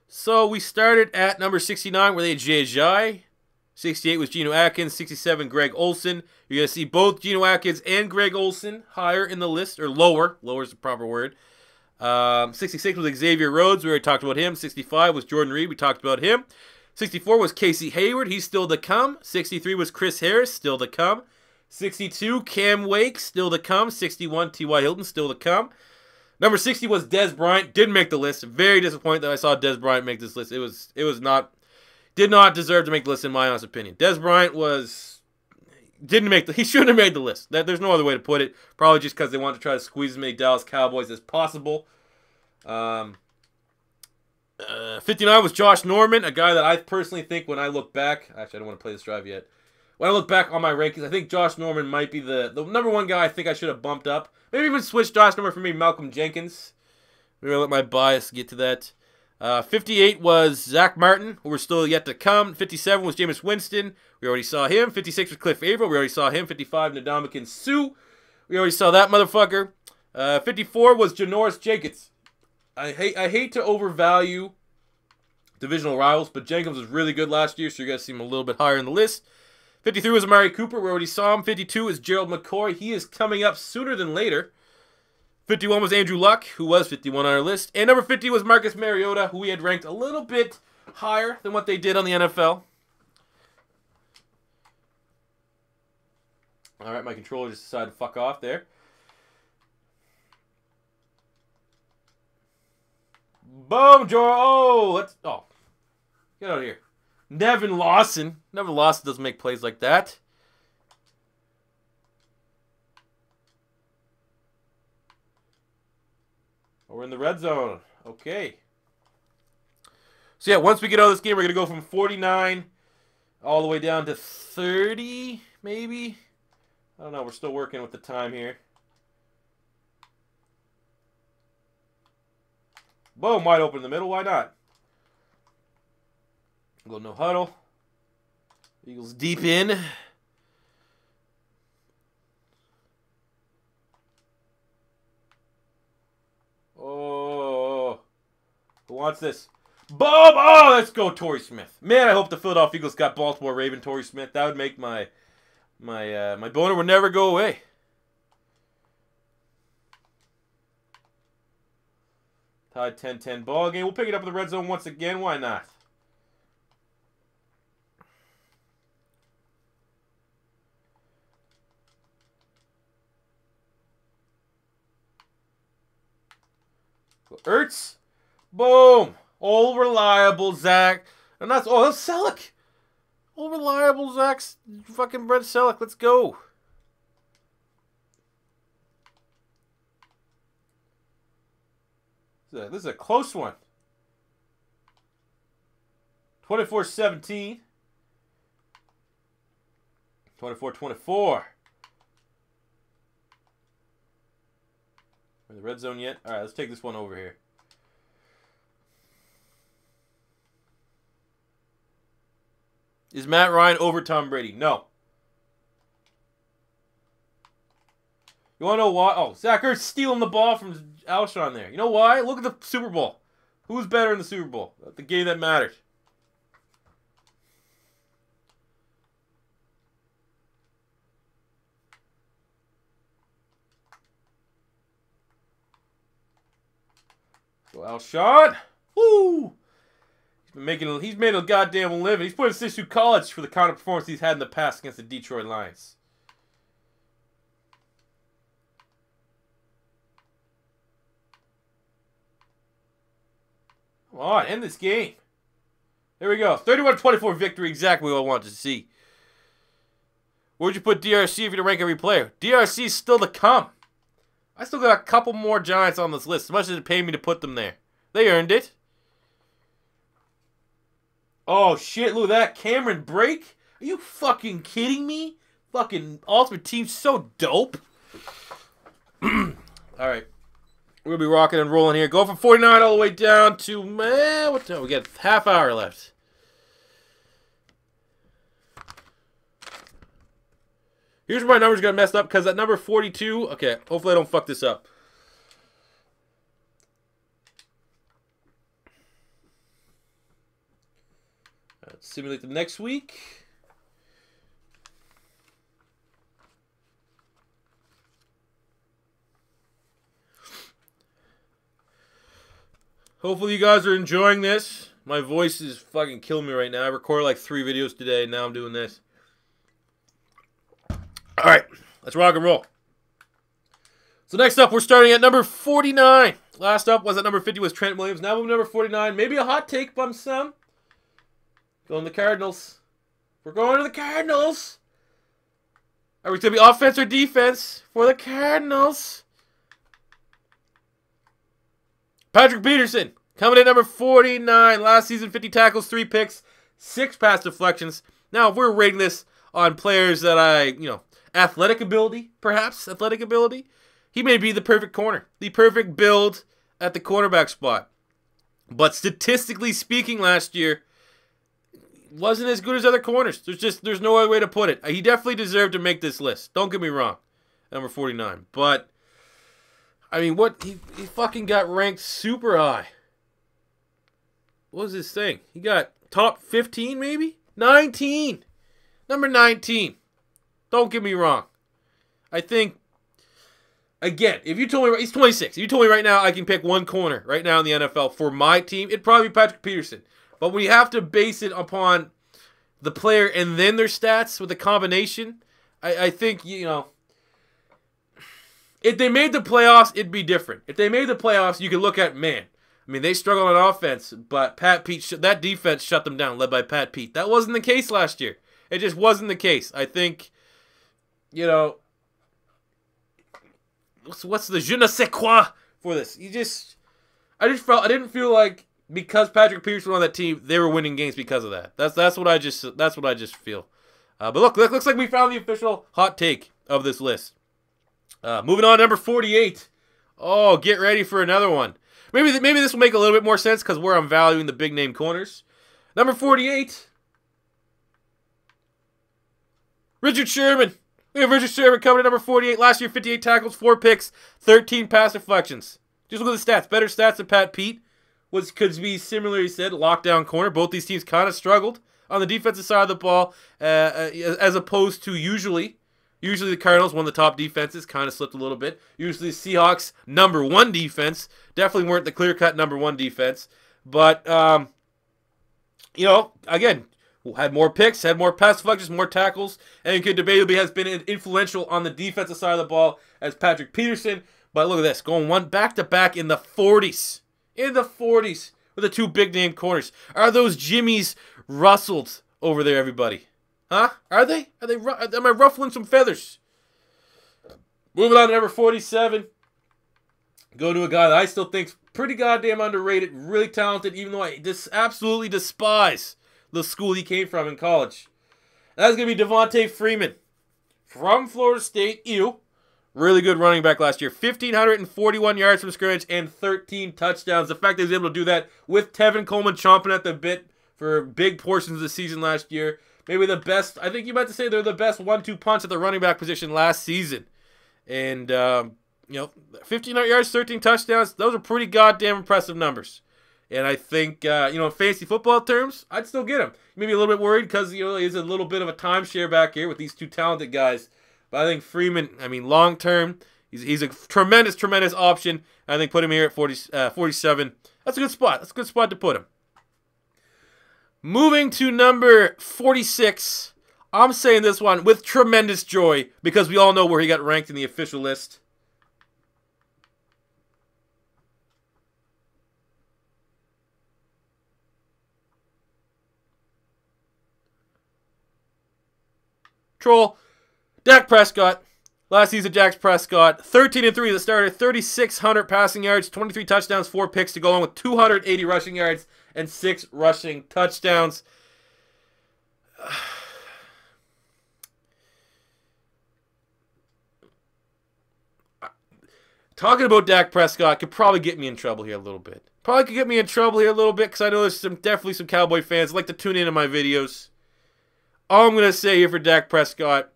So we started at number 69 where they had Jay Ajayi. 68 was Geno Atkins. 67, Greg Olsen. You're going to see both Geno Atkins and Greg Olsen higher in the list, or lower. Lower is the proper word. 66 was Xavier Rhodes. We already talked about him. 65 was Jordan Reed. We talked about him. 64 was Casey Hayward. He's still to come. 63 was Chris Harris. Still to come. 62, Cam Wake. Still to come. 61, T.Y. Hilton. Still to come. Number 60 was Dez Bryant. Didn't make the list. Very disappointed that I saw Dez Bryant make this list. Did not deserve to make the list in my honest opinion. Dez Bryant he shouldn't have made the list. There's no other way to put it. Probably just because they wanted to try to squeeze as many Dallas Cowboys as possible. 59 was Josh Norman, a guy that I personally think when I look back, actually I don't want to play this drive yet. When I look back on my rankings, I think Josh Norman might be the number one guy I think I should have bumped up. Maybe even switch Josh Norman for me, Malcolm Jenkins. Maybe I'll let my bias get to that. 58 was Zach Martin, who we're still yet to come. 57 was Jameis Winston. We already saw him. 56 was Cliff Averill. We already saw him. 55, Ndamukong Suh. We already saw that motherfucker. 54 was Janoris Jenkins. I hate to overvalue divisional rivals, but Jenkins was really good last year, so you're going to see him a little bit higher in the list. 53 was Amari Cooper. We already saw him. 52 is Gerald McCoy. He is coming up sooner than later. 51 was Andrew Luck, who was 51 on our list. And number 50 was Marcus Mariota, who we had ranked a little bit higher than what they did on the NFL. All right, my controller just decided to fuck off there. Boom, Joe. Oh, get out of here. Nevin Lawson. Nevin Lawson doesn't make plays like that. We're in the red zone. Okay. So yeah, once we get out of this game, we're going to go from 49 all the way down to 30, maybe? I don't know. We're still working with the time here. Boom, wide open in the middle. Why not? Go no huddle. Eagles deep in. Oh, who wants this? Boom! Oh, let's go, Torrey Smith. Man, I hope the Philadelphia Eagles got Baltimore Raven Torrey Smith. That would make my boner would never go away. Tied 10-10 ball game. We'll pick it up in the red zone once again. Why not? Ertz. Boom. Old reliable Zach. And that's Selleck. Old reliable Zach's fucking Brent Selleck. Let's go. This is a close one. 24-17. 24-24. In the red zone yet? All right, let's take this one over here. Is Matt Ryan over Tom Brady? No. You want to know why? Oh, Zach Ertz stealing the ball from Alshon there. You know why? Look at the Super Bowl. Who's better in the Super Bowl? The game that matters. So Alshon. Woo! He's made a goddamn living. He's put himself through college for the kind of performance he's had in the past against the Detroit Lions. Come on, end this game. There we go. 31-24 victory, exactly what I wanted to see. Where'd you put DRC if you to rank every player? DRC is still to come. I still got a couple more Giants on this list, as much as it paid me to put them there. They earned it. Oh, shit, look at that. Cameron Brake? Are you fucking kidding me? Fucking Ultimate Team so dope. Alright. We're going to be rocking and rolling here. Go from 49 all the way down to, man, what time? We got half hour left. Here's where my numbers got messed up, because at number 42, okay, hopefully I don't fuck this up. Let's simulate the next week. Hopefully you guys are enjoying this. My voice is fucking killing me right now. I recorded like 3 videos today, and now I'm doing this. Alright, let's rock and roll. So next up, we're starting at number 49. Last up was at number 50 was Trent Williams. Now we're number 49. Maybe a hot take by some. Going to the Cardinals. We're going to the Cardinals. Are we going to be offense or defense for the Cardinals? Patrick Peterson coming in number 49. Last season, 50 tackles, 3 picks, 6 pass deflections. Now, if we're rating this on players that athletic ability, perhaps, athletic ability, he may be the perfect corner. The perfect build at the cornerback spot. But statistically speaking, last year, wasn't as good as other corners. There's no other way to put it. He definitely deserved to make this list. Don't get me wrong. Number 49. But, I mean, he fucking got ranked super high. What was his thing? He got top 15 maybe? 19. Number 19. Don't get me wrong. I think, again, if you told me, he's 26. If you told me right now I can pick one corner right now in the NFL for my team, it'd probably be Patrick Peterson. But when you have to base it upon the player and then their stats with a combination, I think, if they made the playoffs, it'd be different. If they made the playoffs, you could look at, man, I mean, they struggled on offense, but Pat Pete, that defense shut them down, led by Pat Pete. That wasn't the case last year. It just wasn't the case. I think, what's the je ne sais quoi for this? I didn't feel like, because Patrick Peterson was on that team, they were winning games because of that. That's what I just feel. But look, looks like we found the official hot take of this list. Moving on, number 48. Oh, get ready for another one. Maybe this will make a little bit more sense because where I'm valuing the big name corners. Number 48. Richard Sherman. We have Richard Sherman coming in number 48. Last year, 58 tackles, 4 picks, 13 pass deflections. Just look at the stats. Better stats than Pat Pete. Could be similarly said, lockdown corner. Both these teams kind of struggled on the defensive side of the ball, as opposed to usually the Cardinals, one of the top defenses, kind of slipped a little bit. Usually the Seahawks, number 1 defense, definitely weren't the clear-cut number 1 defense. But, again, had more picks, had more pass deflections, more tackles, and could debatably has been influential on the defensive side of the ball as Patrick Peterson. But look at this. Going one back-to-back in the 40s. In the 40s with the two big-name corners. Are those Jimmies rustled over there, everybody? Huh? Are they? Am I ruffling some feathers? Moving on to number 47. Go to a guy that I still think's pretty goddamn underrated. Really talented, even though I absolutely despise the school he came from in college. That's going to be Devontae Freeman. From Florida State. Ew. Really good running back last year. 1,541 yards from scrimmage and 13 touchdowns. The fact that he was able to do that with Tevin Coleman chomping at the bit for big portions of the season last year. Maybe the best, I think you might say they're the best 1-2 punch at the running back position last season. And, 1,500 yards, 13 touchdowns. Those are pretty goddamn impressive numbers. And I think, in fantasy football terms, I'd still get him. Maybe a little bit worried because, he's a little bit of a timeshare back here with these two talented guys. But I think Freeman, long term, he's a tremendous, tremendous option. I think put him here at 47. That's a good spot. That's a good spot to put him. Moving to number 46. I'm saying this one with tremendous joy because we all know where he got ranked in the official list. Troll. Dak Prescott. Last season, Dak Prescott, 13-3 as a starter, 3,600 passing yards, 23 touchdowns, 4 picks to go along with 280 rushing yards and 6 rushing touchdowns. Talking about Dak Prescott could probably get me in trouble here a little bit. Because I know there's definitely some Cowboy fans that like to tune into my videos. All I'm going to say here for Dak Prescott,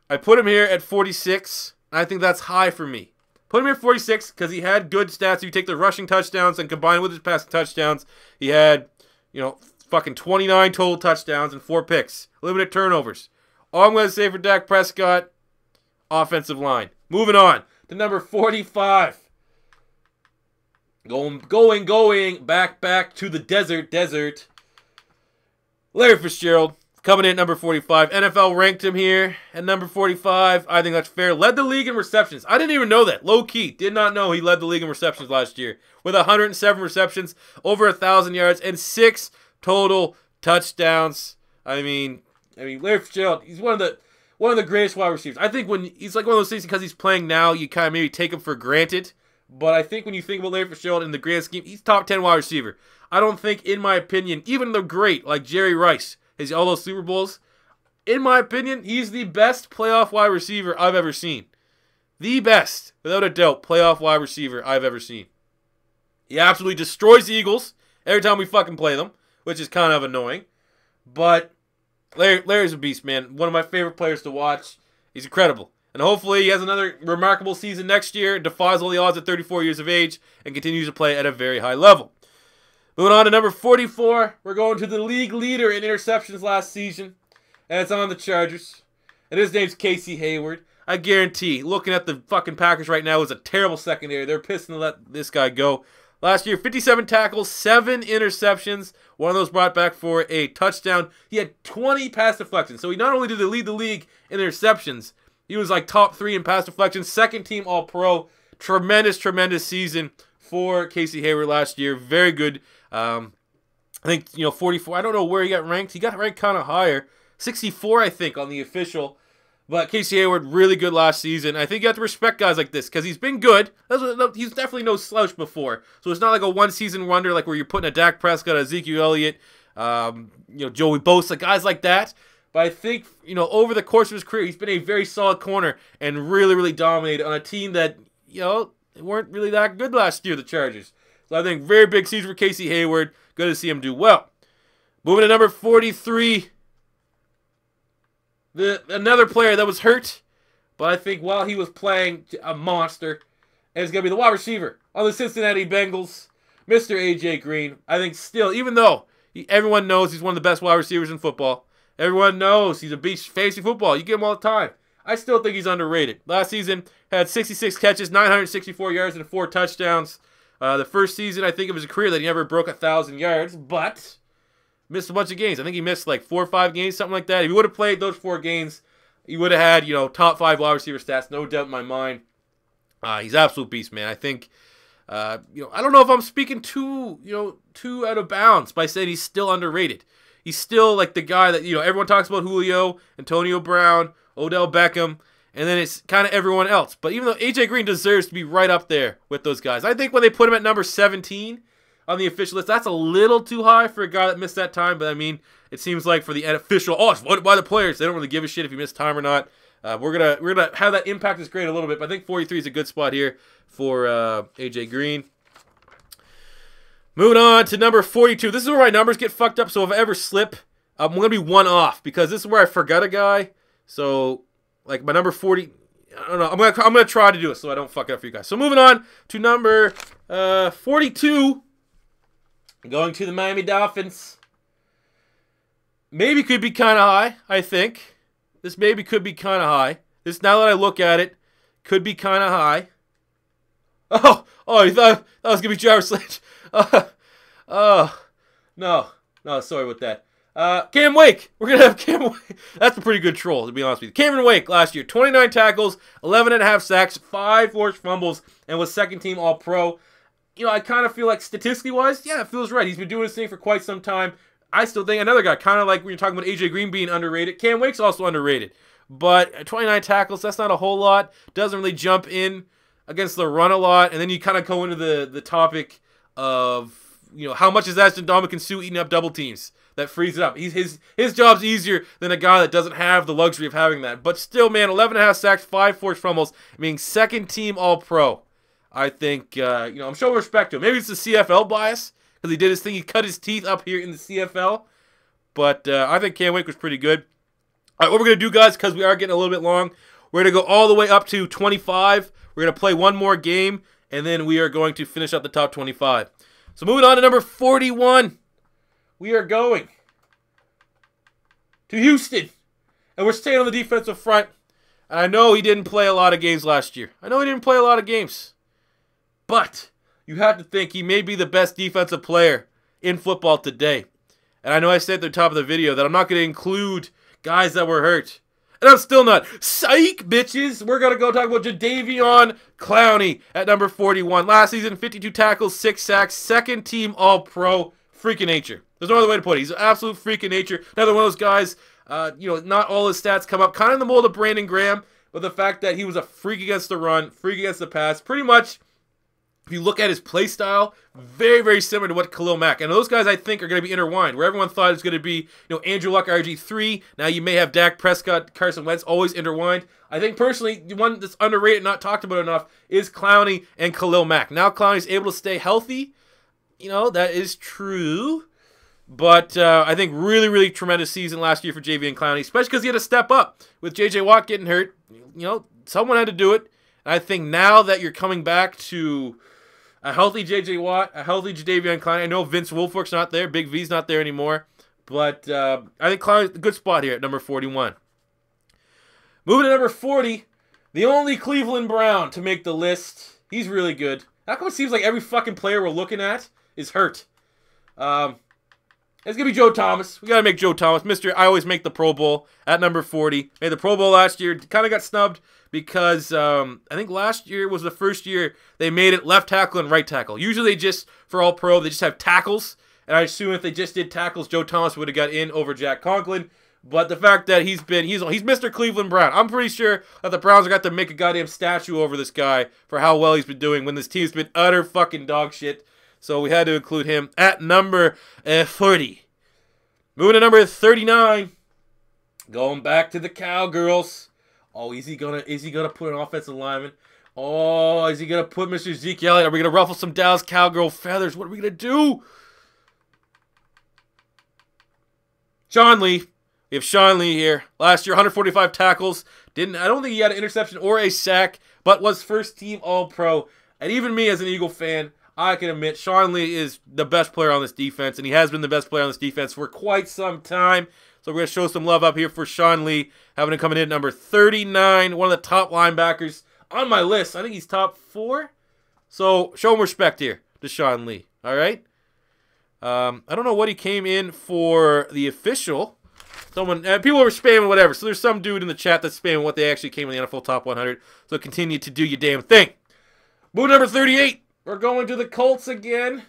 I put him here at 46. I think that's high for me. Put him here at 46 because he had good stats. If you take the rushing touchdowns and combine with his passing touchdowns, he had, fucking 29 total touchdowns and 4 picks. Limited turnovers. All I'm going to say for Dak Prescott, offensive line. Moving on to number 45. Going back to the desert. Larry Fitzgerald. Coming in at number 45. NFL ranked him here at number 45. I think that's fair. Led the league in receptions. I didn't even know that. Low key. Did not know he led the league in receptions last year. With 107 receptions, over 1,000 yards, and 6 total touchdowns. I mean, Larry Fitzgerald, he's one of the greatest wide receivers. I think when he's like one of those things because he's playing now, you kind of maybe take him for granted. But I think when you think about Larry Fitzgerald in the grand scheme, he's top 10 wide receiver. I don't think, in my opinion, even the great like Jerry Rice, all those Super Bowls, in my opinion, he's the best playoff wide receiver I've ever seen. The best, without a doubt, playoff wide receiver I've ever seen. He absolutely destroys the Eagles every time we fucking play them, which is kind of annoying. But Larry's a beast, man. One of my favorite players to watch. He's incredible. And hopefully he has another remarkable season next year, defies all the odds at 34 years of age, and continues to play at a very high level. Moving on to number 44, we're going to the league leader in interceptions last season, and it's on the Chargers. And his name's Casey Hayward. I guarantee, looking at the fucking Packers right now, is a terrible secondary. They're pissing to let this guy go. Last year, 57 tackles, 7 interceptions. One of those brought back for a touchdown. He had 20 pass deflections. So he not only did he lead the league in interceptions, he was like top 3 in pass deflections, second team All-Pro. Tremendous, tremendous season for Casey Hayward last year. Very good. I think, 44. I don't know where he got ranked. He got ranked kind of higher. 64, I think, on the official. But Casey Hayward, really good last season. I think you have to respect guys like this because he's been good. He's definitely no slouch before. So it's not like a one-season wonder like where you're putting a Dak Prescott, Ezekiel Elliott, Joey Bosa, guys like that. But I think, over the course of his career, he's been a very solid corner and really, really dominated on a team that, weren't really that good last year, the Chargers. So I think very big season for Casey Hayward. Good to see him do well. Moving to number 43. Another player that was hurt, but I think while he was playing, a monster. And it's going to be the wide receiver on the Cincinnati Bengals, Mr. A.J. Green. I think still, even though everyone knows he's one of the best wide receivers in football, everyone knows he's a beast fantasy football. You get him all the time. I still think he's underrated. Last season, had 66 catches, 964 yards, and 4 touchdowns. The first season, I think, of his career that he never broke 1,000 yards, but missed a bunch of games. I think he missed like 4 or 5 games, something like that. If he would have played those 4 games, he would have had, top 5 wide receiver stats, no doubt in my mind. He's absolute beast, man. I think, I don't know if I'm speaking too out of bounds by saying he's still underrated. He's still like the guy that, everyone talks about: Julio, Antonio Brown, Odell Beckham, and then it's kind of everyone else. But even though AJ Green deserves to be right up there with those guys, I think when they put him at number 17 on the official list, that's a little too high for a guy that missed that time. But I mean, it seems like for the official, it's voted by the players. They don't really give a shit if you missed time or not. We're gonna have that impact his grade a little bit, but I think 43 is a good spot here for AJ Green. Moving on to number 42. This is where my numbers get fucked up, so if I ever slip, I'm going to be one off because this is where I forgot a guy. So, like, my number 40, I don't know. I'm gonna try to do it so I don't fuck it up for you guys. So, moving on to number 42. Going to the Miami Dolphins. Maybe could be kind of high, I think. This maybe could be kind of high. This, now that I look at it, could be kind of high. Oh, you thought that was going to be Jarvis Sledge. No, sorry about that. Cam Wake. We're going to have Cam Wake. That's a pretty good troll, to be honest with you. Cameron Wake last year, 29 tackles, 11.5 sacks, 5 forced fumbles, and was second-team All-Pro. I kind of feel like statistically-wise, yeah, it feels right. He's been doing this thing for quite some time. I still think another guy, kind of like when you're talking about AJ Green being underrated, Cam Wake's also underrated. But 29 tackles, that's not a whole lot. Doesn't really jump in against the run a lot. And then you kind of go into the topic of, how much is Ashton Dominican Sue eating up double teams? That frees it up. His job's easier than a guy that doesn't have the luxury of having that. But still, man, 11.5 sacks, 5 forced fumbles, being second-team All-Pro. I think, I'm showing respect to him. Maybe it's the CFL bias, because he did his thing. He cut his teeth up here in the CFL. But I think Cam Wake was pretty good. All right, what we're going to do, guys, because we are getting a little bit long, we're going to go all the way up to 25. We're going to play one more game, and then we are going to finish up the top 25. So moving on to number 41. We are going to Houston. And we're staying on the defensive front. And I know he didn't play a lot of games last year. But you have to think he may be the best defensive player in football today. And I know I said at the top of the video that I'm not going to include guys that were hurt. And I'm still not. Psych, bitches. We're going to go talk about Jadeveon Clowney at number 41. Last season, 52 tackles, 6 sacks, second-team All-Pro. Freak of nature. There's no other way to put it. He's an absolute freak of nature. Another one of those guys, not all his stats come up. Kind of in the mold of Brandon Graham. But the fact that he was a freak against the run, freak against the pass, pretty much, if you look at his play style, very, very similar to what Khalil Mack. And those guys, I think, are going to be intertwined. Where everyone thought it was going to be, Andrew Luck, RG3. Now you may have Dak Prescott, Carson Wentz, always intertwined. I think, personally, the one that's underrated, not talked about enough, is Clowney and Khalil Mack. Now Clowney's able to stay healthy. That is true. But I think really, really tremendous season last year for Jadeveon Clowney, especially because he had to step up. With J.J. Watt getting hurt, someone had to do it. And I think now that you're coming back to a healthy J.J. Watt, a healthy Jadeveon Clowney. I know Vince Wilfork's not there. Big V's not there anymore. But I think Clowney's a good spot here at number 41. Moving to number 40, the only Cleveland Brown to make the list. He's really good. How come it seems like every fucking player we're looking at is hurt? It's going to be Joe Thomas. We got to make Joe Thomas. I always make the Pro Bowl at number 40. Made the Pro Bowl last year. Kind of got snubbed because I think last year was the first year they made it left tackle and right tackle. Usually they just, for all pro, they just have tackles. And I assume if they just did tackles, Joe Thomas would have got in over Jack Conklin. But the fact that he's Mr. Cleveland Brown. I'm pretty sure that the Browns are got to make a goddamn statue over this guy for how well he's been doing when this team's been utter fucking dog shit. So we had to include him at number 40. Moving to number 39. Going back to the Cowgirls. Oh, is he gonna put an offensive lineman? Oh, is he gonna put Mr. Zeke Elliott? Are we gonna ruffle some Dallas Cowgirl feathers? What are we gonna do? Sean Lee. We have Sean Lee here. Last year, 145 tackles. I don't think he had an interception or a sack, but was first team All-Pro. And even me as an Eagle fan, I can admit Sean Lee is the best player on this defense, and he has been the best player on this defense for quite some time. So we're going to show some love up here for Sean Lee, having him coming in at number 39, one of the top linebackers on my list. I think he's top 4. So show him respect here to Sean Lee, all right? I don't know what he came in for the official. People were spamming whatever, so there's some dude in the chat that's spamming what they actually came in the NFL Top 100. So continue to do your damn thing. Move number 38. We're going to the Colts again.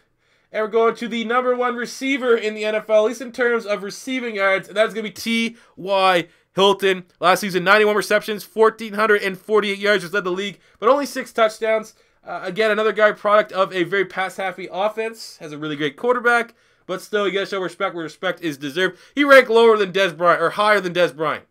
And we're going to the #1 receiver in the NFL, at least in terms of receiving yards. And that's going to be T.Y. Hilton. Last season, 91 receptions, 1,448 yards, which led the league, but only 6 touchdowns. Again, another guy product of a very pass-happy offense. Has a really great quarterback, but still, you got to show respect where respect is deserved. He ranked lower than Dez Bryant, or higher than Dez Bryant,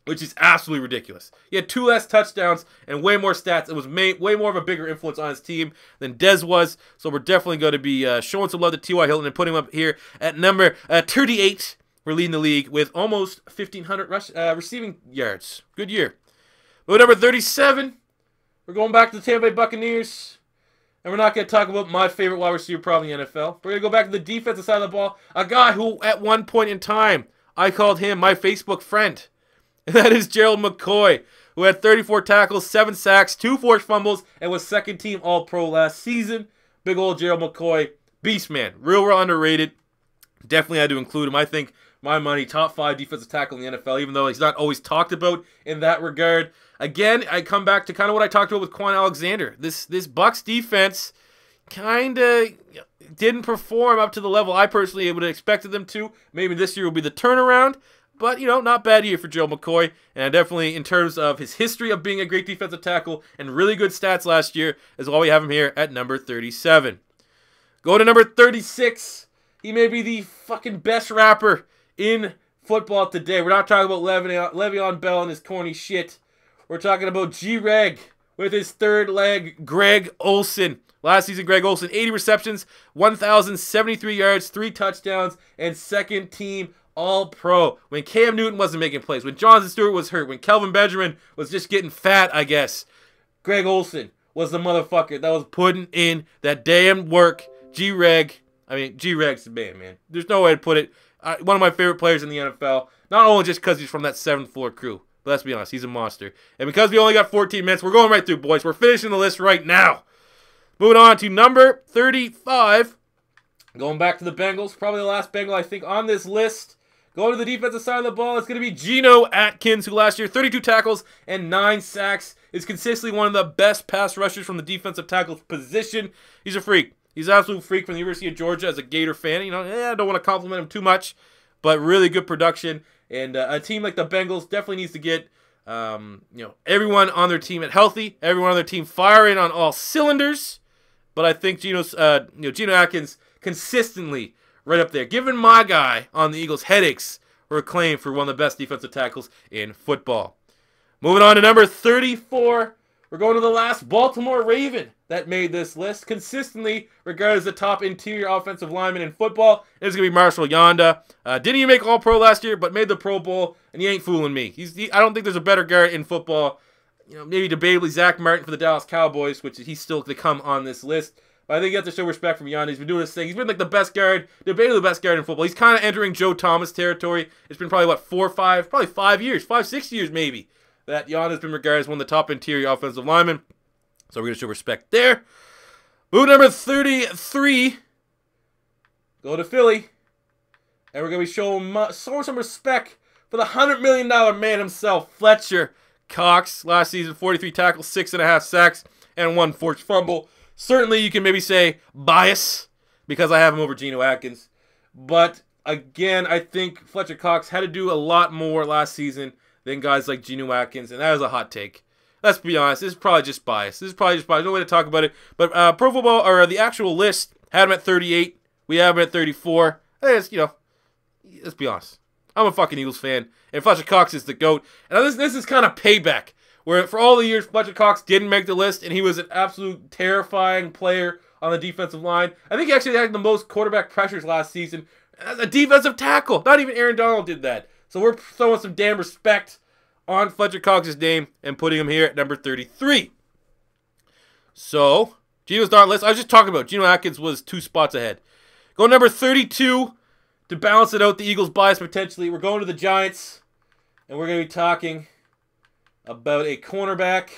which is absolutely ridiculous. He had 2 less touchdowns and way more stats. It was way more of a bigger influence on his team than Dez was. So we're definitely going to be showing some love to T.Y. Hilton and putting him up here at number 38. We're leading the league with almost 1,500 receiving yards. Good year. But number 37, we're going back to the Tampa Bay Buccaneers. And we're not going to talk about my favorite wide receiver probably in the NFL. We're going to go back to the defensive side of the ball. A guy who, at one point in time, I called him my Facebook friend. And that is Gerald McCoy, who had 34 tackles, 7 sacks, 2 forced fumbles, and was second-team All-Pro last season. Big old Gerald McCoy, beast man. Real underrated. Definitely had to include him. I think my money, top 5 defensive tackle in the NFL, even though he's not always talked about in that regard. Again, I come back to kind of what I talked about with Quan Alexander. This Bucs defense kind of didn't perform up to the level I personally would have expected them to. Maybe this year will be the turnaround. But, you know, not bad year for Joe McCoy. And definitely in terms of his history of being a great defensive tackle and really good stats last year is why we have him here at number 37. Go to number 36. He may be the fucking best rapper in football today. We're not talking about Le'Veon Bell and his corny shit. We're talking about G-Reg with his third leg, Greg Olsen. Last season, Greg Olsen, 80 receptions, 1,073 yards, 3 touchdowns, and second-team All-Pro. When Cam Newton wasn't making plays, when Jonathan Stewart was hurt, when Kelvin Benjamin was just getting fat, I guess, Greg Olsen was the motherfucker that was putting in that damn work. G-Reg, I mean, G-Reg's the man. There's no way to put it. One of my favorite players in the NFL, not only just because he's from that 7th floor crew, but let's be honest, he's a monster. And because we only got 14 minutes, we're going right through, boys. We're finishing the list right now. Moving on to number 35. Going back to the Bengals, probably the last Bengal I think on this list. Going to the defensive side of the ball, it's going to be Geno Atkins, who last year, 32 tackles and 9 sacks, is consistently one of the best pass rushers from the defensive tackle position. He's a freak. He's an absolute freak from the University of Georgia as a Gator fan. You know, I don't want to compliment him too much, but really good production. And a team like the Bengals definitely needs to get everyone on their team healthy, everyone on their team firing on all cylinders. But I think Geno Atkins consistently right up there, giving my guy on the Eagles headaches for a claim for one of the best defensive tackles in football. Moving on to number 34, we're going to the last Baltimore Raven that made this list, consistently regarded as the top interior offensive lineman in football. It's going to be Marshall Yanda. Didn't even make All-Pro last year, but made the Pro Bowl, and he ain't fooling me. I don't think there's a better guard in football. You know, maybe debatably Zach Martin for the Dallas Cowboys, which he's still to come on this list. But I think you have to show respect from Yanda. He's been doing his thing. He's been like the best guard, debatably the best guard in football. He's kind of entering Joe Thomas territory. It's been probably, 5 years, 6 years maybe, that Yanda's been regarded as one of the top interior offensive linemen. So we're going to show respect there. Move number 33. Go to Philly. And we're going to be showing some respect for the $100 million man himself, Fletcher Cox. Last season, 43 tackles, 6.5 sacks, and 1 forced fumble. Certainly, you can maybe say bias because I have him over Geno Atkins. But, again, I think Fletcher Cox had to do a lot more last season than guys like Geno Atkins, and that is a hot take. Let's be honest, this is probably just bias. No way to talk about it. But Pro Football, or the actual list, had him at 38. We have him at 34. Let's be honest. I'm a fucking Eagles fan, and Fletcher Cox is the GOAT. And this is kind of payback, where for all the years Fletcher Cox didn't make the list, and he was an absolute terrifying player on the defensive line. I think he actually had the most quarterback pressures last season as a defensive tackle. Not even Aaron Donald did that. So we're throwing some damn respect on Fletcher Cox's name and putting him here at number 33. So, Geno's not on the list. I was just talking about Geno Atkins was 2 spots ahead. Go number 32 to balance it out, the Eagles' bias potentially. We're going to the Giants, and we're going to be talking about a cornerback.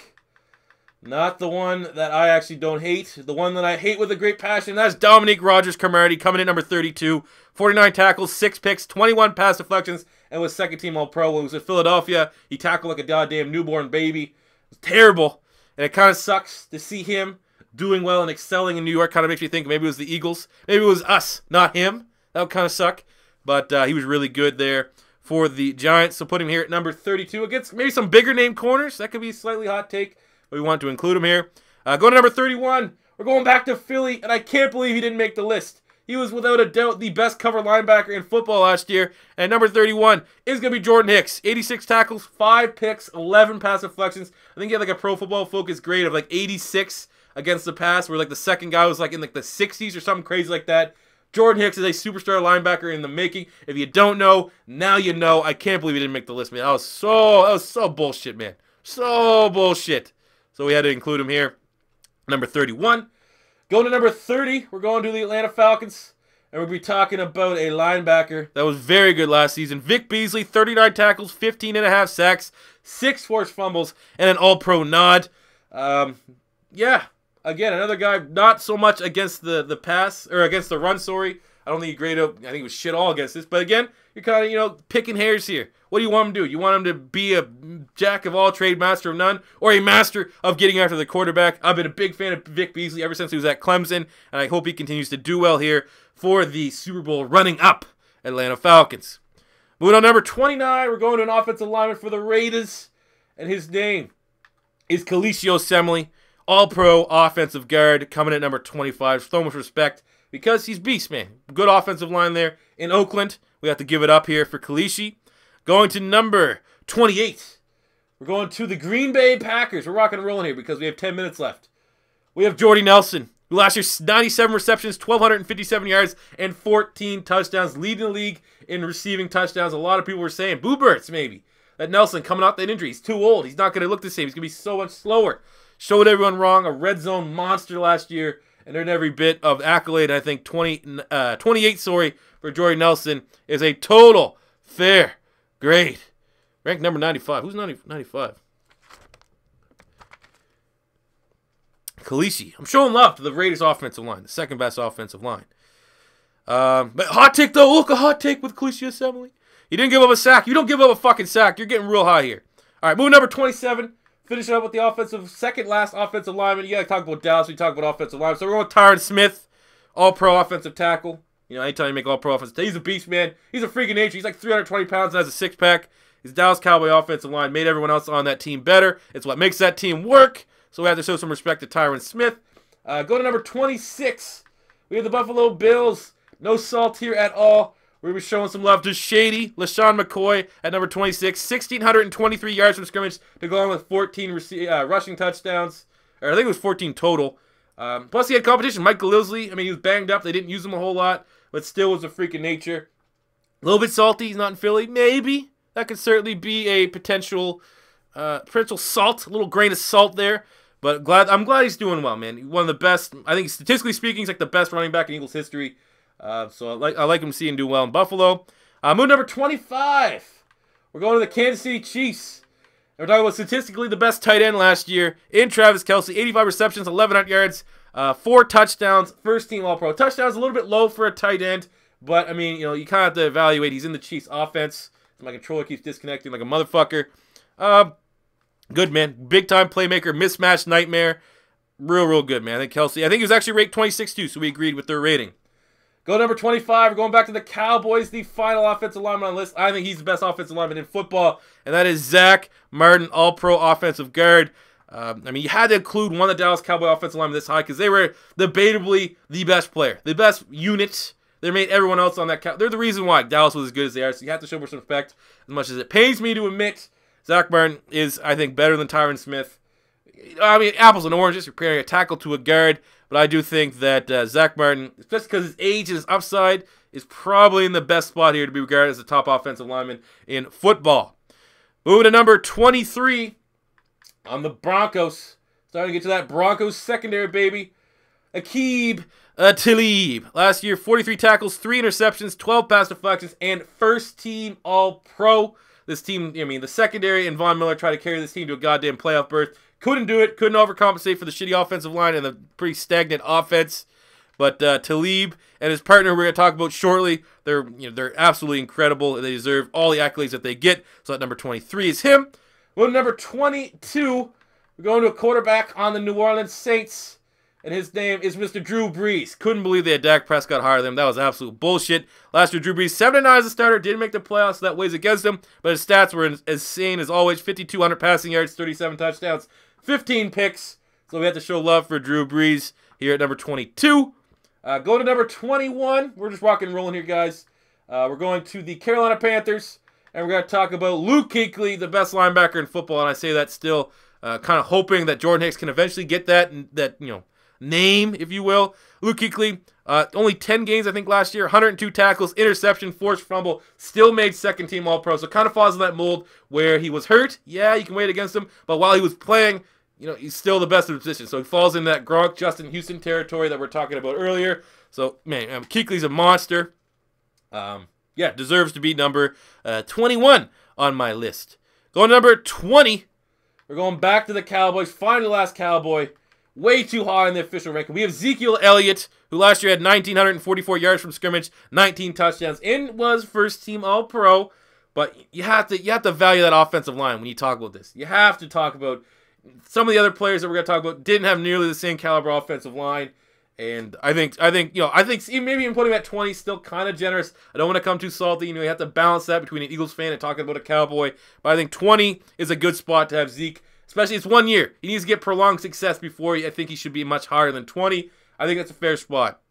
Not the one that I actually don't hate. The one that I hate with a great passion. That's Dominique Rodgers-Cromartie coming in number 32. 49 tackles, 6 picks, 21 pass deflections, and was second-team All-Pro. When he was in Philadelphia, he tackled like a goddamn newborn baby. It was terrible, and it kind of sucks to see him doing well and excelling in New York kind of makes me think maybe it was the Eagles. Maybe it was us, not him. That would kind of suck. But he was really good there for the Giants. So put him here at number 32 against maybe some bigger name corners. That could be a slightly hot take, but we want to include him here. Go to number 31. We're going back to Philly, and I can't believe he didn't make the list. He was without a doubt the best cover linebacker in football last year. And number 31 is going to be Jordan Hicks. 86 tackles, 5 picks, 11 pass deflections. I think he had like a Pro Football Focus grade of like 86 against the pass, where like the second guy was like in like the 60s or something crazy like that. Jordan Hicks is a superstar linebacker in the making. If you don't know, now you know. I can't believe he didn't make the list, man. That was so bullshit, man. So bullshit. So we had to include him here. Number 31. Going to number 30, we're going to the Atlanta Falcons, and we'll be talking about a linebacker that was very good last season. Vic Beasley, 39 tackles, 15.5 sacks, 6 forced fumbles, and an All-Pro nod. Yeah, again, another guy not so much against the pass, or against the run, sorry. I don't think he graded up, I think it was shit all against this. But again, you're kind of, picking hairs here. What do you want him to do? You want him to be a jack of all trade, master of none, or a master of getting after the quarterback? I've been a big fan of Vic Beasley ever since he was at Clemson, and I hope he continues to do well here for the Super Bowl running up Atlanta Falcons. Moving on, number 29, we're going to an offensive lineman for the Raiders, and his name is Kalicio Semele, All-Pro offensive guard, coming at number 25. So much respect, because he's beast, man. Good offensive line there in Oakland. We have to give it up here for Kalishi. Going to number 28. We're going to the Green Bay Packers. We're rocking and rolling here because we have 10 minutes left. We have Jordy Nelson, who last year 97 receptions, 1,257 yards, and 14 touchdowns, leading the league in receiving touchdowns. A lot of people were saying, Boo Birds, maybe, that Nelson coming off that injury. He's too old. He's not going to look the same. He's going to be so much slower. Showed everyone wrong. A red zone monster last year, and earned every bit of accolade. I think 28, for Jordy Nelson is a total fair grade. Ranked number 95. Who's 95? Kalishi. I'm showing love to the Raiders offensive line, the second best offensive line. But hot take though. Look, a hot take with Kalishi Semele. He didn't give up a sack. You don't give up a fucking sack. You're getting real high here. All right, moving number 27. Finishing up with the second last offensive lineman. You got to talk about Dallas. We talk about offensive lineman. So we're going with Tyron Smith, all-pro offensive tackle. You know, anytime you make all-pro offensive tackle, he's a beast, man. He's a freaking nature. He's like 320 pounds and has a six-pack. His Dallas Cowboy offensive line made everyone else on that team better. It's what makes that team work. So we have to show some respect to Tyron Smith. Go to number 26. We have the Buffalo Bills. No salt here at all. We're showing some love to Shady LaShawn McCoy at number 26. 1,623 yards from scrimmage to go on with 14 rushing touchdowns. Or I think it was 14 total. Plus he had competition. Mike Gillespie, I mean, he was banged up. They didn't use him a whole lot, but still was a freaking nature. A little bit salty. He's not in Philly. Maybe. That could certainly be a potential salt. A little grain of salt there. But I'm glad he's doing well, man. One of the best. I think statistically speaking, he's like the best running back in Eagles history. So I like him seeing do well in Buffalo. Move number 25. We're going to the Kansas City Chiefs. And we're talking about statistically the best tight end last year in Travis Kelce. 85 receptions, 1,100 yards, 4 touchdowns, first team All-Pro. Touchdowns a little bit low for a tight end, but I mean, you know, you kind of have to evaluate. He's in the Chiefs offense. My controller keeps disconnecting like a motherfucker. Good, man. Big time playmaker, mismatch nightmare. Real good, man. I think he was actually ranked 26 too, so we agreed with their rating. Go number 25. We're going back to the Cowboys, the final offensive lineman on the list. I think he's the best offensive lineman in football, and that is Zach Martin, all-pro offensive guard. I mean, you had to include one of the Dallas Cowboy offensive linemen this high because they were debatably the best player, the best unit. They made everyone else on that. They're the reason why Dallas was as good as they are, so you have to show some respect. As much as it pains me to admit, Zach Martin is, I think, better than Tyron Smith. I mean, apples and oranges. You're comparing a tackle to a guard. But I do think that Zach Martin, especially because his age and his upside, is probably in the best spot here to be regarded as the top offensive lineman in football. Moving to number 23 on the Broncos. Starting to get to that Broncos secondary, baby. Aqib Talib. Last year, 43 tackles, 3 interceptions, 12 pass deflections, and first team All-Pro. This team, I mean, the secondary and Von Miller tried to carry this team to a goddamn playoff berth. Couldn't do it. Couldn't overcompensate for the shitty offensive line and the pretty stagnant offense. But Talib and his partner, we're going to talk about shortly, they're absolutely incredible. They deserve all the accolades that they get. So at number 23 is him. Well, number 22, we're going to a quarterback on the New Orleans Saints. and his name is Mr. Drew Brees. Couldn't believe they had Dak Prescott higher than him. That was absolute bullshit. Last year, Drew Brees, 7-9 as a starter, didn't make the playoffs, so that weighs against him, but his stats were insane as always. 5,200 passing yards, 37 touchdowns, 15 picks. So we have to show love for Drew Brees here at number 22. Going to number 21. We're just rocking and rolling here, guys. We're going to the Carolina Panthers, and we're going to talk about Luke Kuechly, the best linebacker in football, and I say that still kind of hoping that Jordan Hicks can eventually get that name, if you will. Luke Kuechly, only 10 games, I think, last year, 102 tackles, interception, forced fumble, still made second-team All-Pro, so kind of falls in that mold where he was hurt. Yeah, you can wait against him, but while he was playing, he's still the best in the position. So he falls in that Gronk, Justin Houston territory that we're talking about earlier. So, man, Kuechly's a monster. Yeah, deserves to be number 21 on my list. Going to number 20, we're going back to the Cowboys. Finally, last Cowboy. Way too high in the official ranking. We have Ezekiel Elliott, who last year had 1,944 yards from scrimmage, 19 touchdowns, and was first-team All-Pro. But you have to value that offensive line when you talk about this. You have to talk about some of the other players that we're going to talk about didn't have nearly the same caliber offensive line. And I think maybe even putting him at 20 still kind of generous. I don't want to come too salty. You have to balance that between an Eagles fan and talking about a Cowboy. But I think 20 is a good spot to have Zeke. Especially it's 1 year. He needs to get prolonged success before I think he should be much higher than 20. I think that's a fair spot.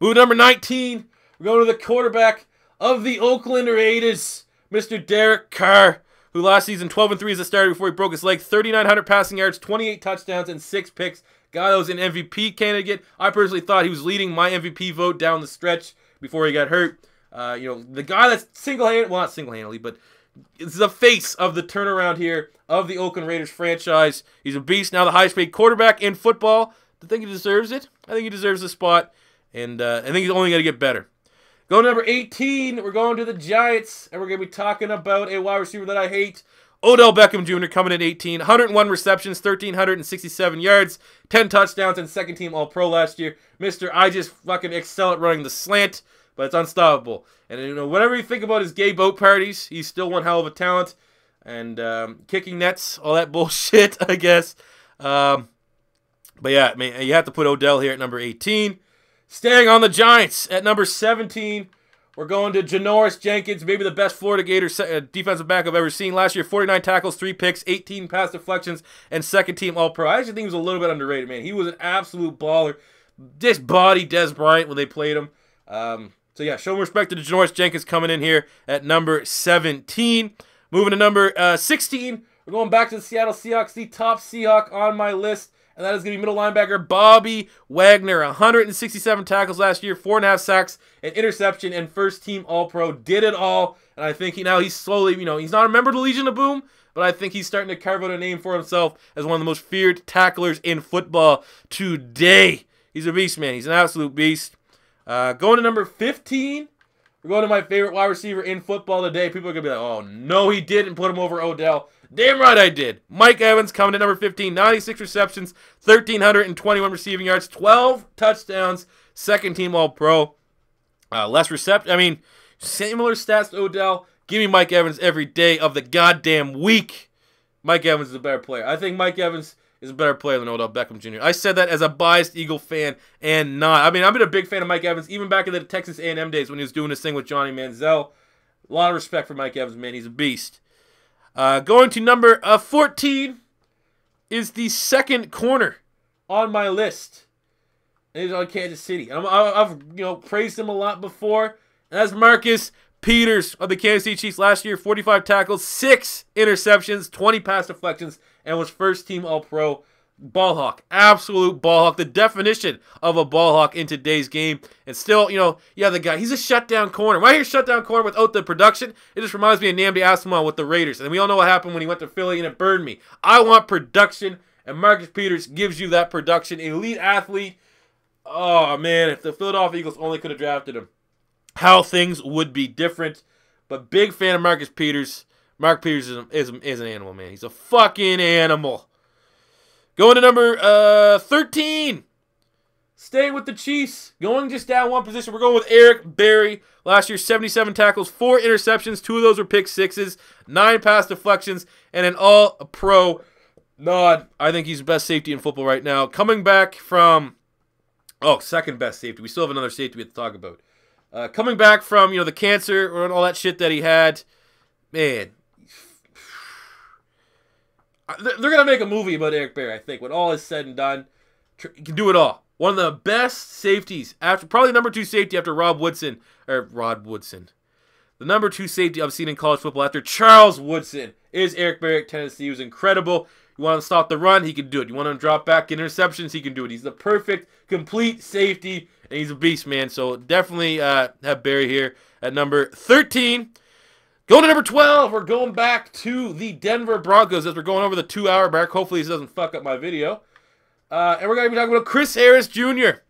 Move number 19. We're going to the quarterback of the Oakland Raiders, Mr. Derek Carr, who last season 12-3 as a starter before he broke his leg. 3,900 passing yards, 28 touchdowns, and 6 picks. Guy that was an MVP candidate. I personally thought he was leading my MVP vote down the stretch before he got hurt. The guy that's not single-handedly, but it's the face of the turnaround here of the Oakland Raiders franchise. He's a beast. Now the highest paid quarterback in football. I think he deserves it. I think he deserves the spot, and I think he's only going to get better. Going to number 18, we're going to the Giants, and we're going to be talking about a wide receiver that I hate, Odell Beckham Jr. coming in 18, 101 receptions, 1,367 yards, 10 touchdowns, and second-team All-Pro last year. I just fucking excel at running the slant, but it's unstoppable. And, whatever you think about his gay boat parties, he's still one hell of a talent. And kicking nets, all that bullshit, I guess. But yeah, you have to put Odell here at number 18. Staying on the Giants at number 17, we're going to Janoris Jenkins, maybe the best Florida Gators defensive back I've ever seen. Last year, 49 tackles, 3 picks, 18 pass deflections, and second-team All-Pro. I actually think he was a little bit underrated, man. He was an absolute baller. Just bodied Des Bryant when they played him. So yeah, show respect to Janoris Jenkins coming in here at number 17. Moving to number 16, we're going back to the Seattle Seahawks, the top Seahawk on my list. And that is going to be middle linebacker Bobby Wagner. 167 tackles last year, 4.5 sacks, an interception, and first-team All-Pro. Did it all. And I think he's slowly, he's not a member of the Legion of Boom, but I think he's starting to carve out a name for himself as one of the most feared tacklers in football today. He's a beast, man. He's an absolute beast. Going to number 15, we're going to my favorite wide receiver in football today. People are going to be like, oh, no, he didn't put him over Odell. Damn right I did. Mike Evans coming in number 15, 96 receptions, 1,321 receiving yards, 12 touchdowns, second-team All-Pro. Similar stats to Odell. Give me Mike Evans every day of the goddamn week. Mike Evans is a better player. I think Mike Evans is a better player than Odell Beckham Jr. I said that as a biased Eagle fan and not. I've been a big fan of Mike Evans, even back in the Texas A&M days when he was doing this thing with Johnny Manziel. A lot of respect for Mike Evans, man. He's a beast. Going to number 14 is the second corner on my list. And he's on Kansas City. I've praised him a lot before. And that's Marcus Peters of the Kansas City Chiefs. Last year, 45 tackles, 6 interceptions, 20 pass deflections, and was first-team All-Pro. Ball hawk. Absolute ball hawk. The definition of a ball hawk in today's game. And still, the guy, he's a shutdown corner. When I hear shutdown corner without the production, it just reminds me of Nnamdi Asomugha with the Raiders. And we all know what happened when he went to Philly and it burned me. I want production, and Marcus Peters gives you that production. Elite athlete. Oh, man, if the Philadelphia Eagles only could have drafted him, how things would be different. But big fan of Marcus Peters. Mark Peters is an animal, man. He's a fucking animal. Going to number 13. Staying with the Chiefs. Going just down one position. We're going with Eric Berry. Last year, 77 tackles, 4 interceptions. 2 of those were pick sixes. 9 pass deflections. And an All-Pro nod. I think he's the best safety in football right now. Coming back from, second best safety. We still have another safety we have to talk about. Coming back from, the cancer and all that shit that he had, man. They're going to make a movie about Eric Berry, I think. When all is said and done, he can do it all. One of the best safeties, probably number 2 safety after Rod Woodson. The number 2 safety I've seen in college football after Charles Woodson is Eric Berry at Tennessee. He was incredible. You want him to stop the run, he can do it. You want him to drop back interceptions, he can do it. He's the perfect, complete safety, and he's a beast, man. So definitely have Berry here at number 13. Going to number 12, we're going back to the Denver Broncos as we're going over the 2-hour mark. Hopefully this doesn't fuck up my video. And we're going to be talking about Chris Harris Jr.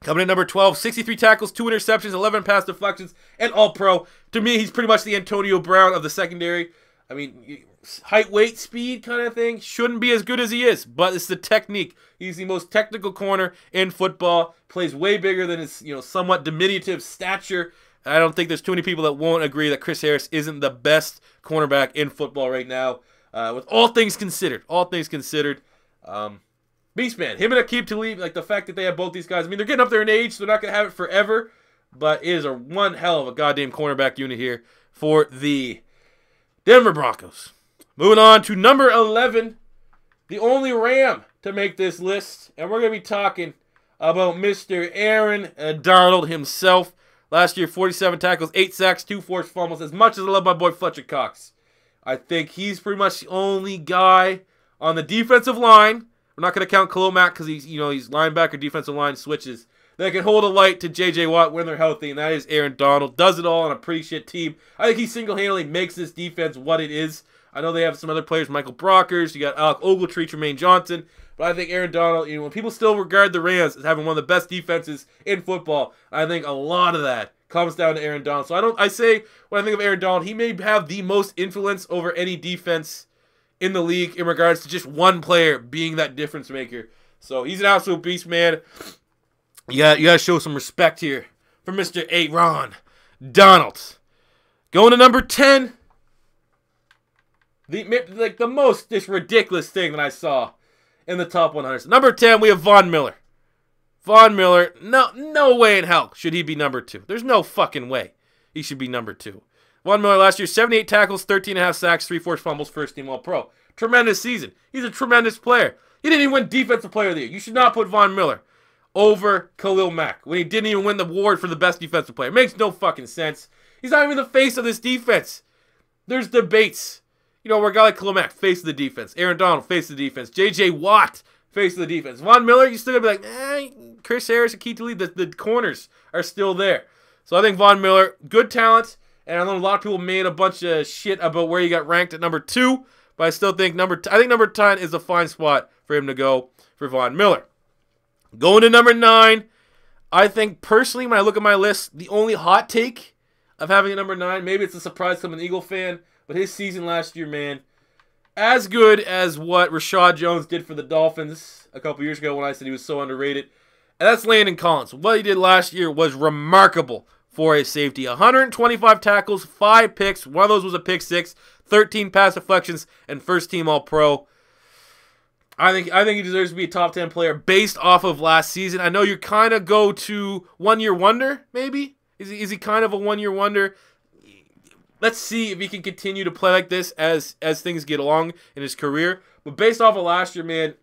Coming in number 12, 63 tackles, 2 interceptions, 11 pass deflections, and all-pro. To me, he's pretty much the Antonio Brown of the secondary. I mean, height, weight, speed kind of thing. Shouldn't be as good as he is, but it's the technique. He's the most technical corner in football. Plays way bigger than his, somewhat diminutive stature. I don't think there's too many people that won't agree that Chris Harris isn't the best cornerback in football right now. With all things considered. Beast man. Him and Aqib Talib, like the fact that they have both these guys. I mean, they're getting up there in age, so they're not going to have it forever. But it is one hell of a goddamn cornerback unit here for the Denver Broncos. Moving on to number 11. The only Ram to make this list. And we're going to be talking about Mr. Aaron Donald himself. Last year, 47 tackles, 8 sacks, 2 forced fumbles. As much as I love my boy Fletcher Cox, I think he's pretty much the only guy on the defensive line. We're not going to count Khalil Mack because he's linebacker, defensive line switches. That can hold a light to J.J. Watt when they're healthy, and that is Aaron Donald. Does it all on a pretty shit team. I think he single-handedly makes this defense what it is. I know they have some other players, Michael Brockers. You got Alec Ogletree, Tremaine Johnson. But I think Aaron Donald, when people still regard the Rams as having one of the best defenses in football, I think a lot of that comes down to Aaron Donald. So I say when I think of Aaron Donald, he may have the most influence over any defense in the league in regards to just one player being that difference maker. So he's an absolute beast, man. You got to show some respect here for Mr. Aaron Donald. Going to number 10. The most just ridiculous thing that I saw in the top 100. Number 10, we have Von Miller. Von Miller, no way in hell should he be number 2. There's no fucking way he should be number 2. Von Miller last year, 78 tackles, 13.5 sacks, 3 forced fumbles, first team All-Pro. Tremendous season. He's a tremendous player. He didn't even win Defensive Player of the Year. You should not put Von Miller over Khalil Mack when he didn't even win the award for the best defensive player. It makes no fucking sense. He's not even the face of this defense. There's debates. Where a guy like Khalil Mack, face of the defense. Aaron Donald, face of the defense. J.J. Watt, face of the defense. Von Miller, you still going to be like, Chris Harris and Keith Lee, the corners are still there. So I think Von Miller, good talent. And I know a lot of people made a bunch of shit about where he got ranked at number 2. But I still think number 10 is a fine spot for him to go for Von Miller. Going to number 9, I think personally when I look at my list, the only hot take of having a number 9, maybe it's a surprise to I'm an Eagle fan, but his season last year, man, as good as what Rashad Jones did for the Dolphins a couple years ago when I said he was so underrated. And that's Landon Collins. What he did last year was remarkable for a safety. 125 tackles, 5 picks. One of those was a pick 6, 13 pass deflections, and first team All-Pro. I think he deserves to be a top 10 player based off of last season. I know you kind of go to one-year wonder, maybe? Is he kind of a one-year wonder? Let's see if he can continue to play like this as things get along in his career. But based off of last year, man,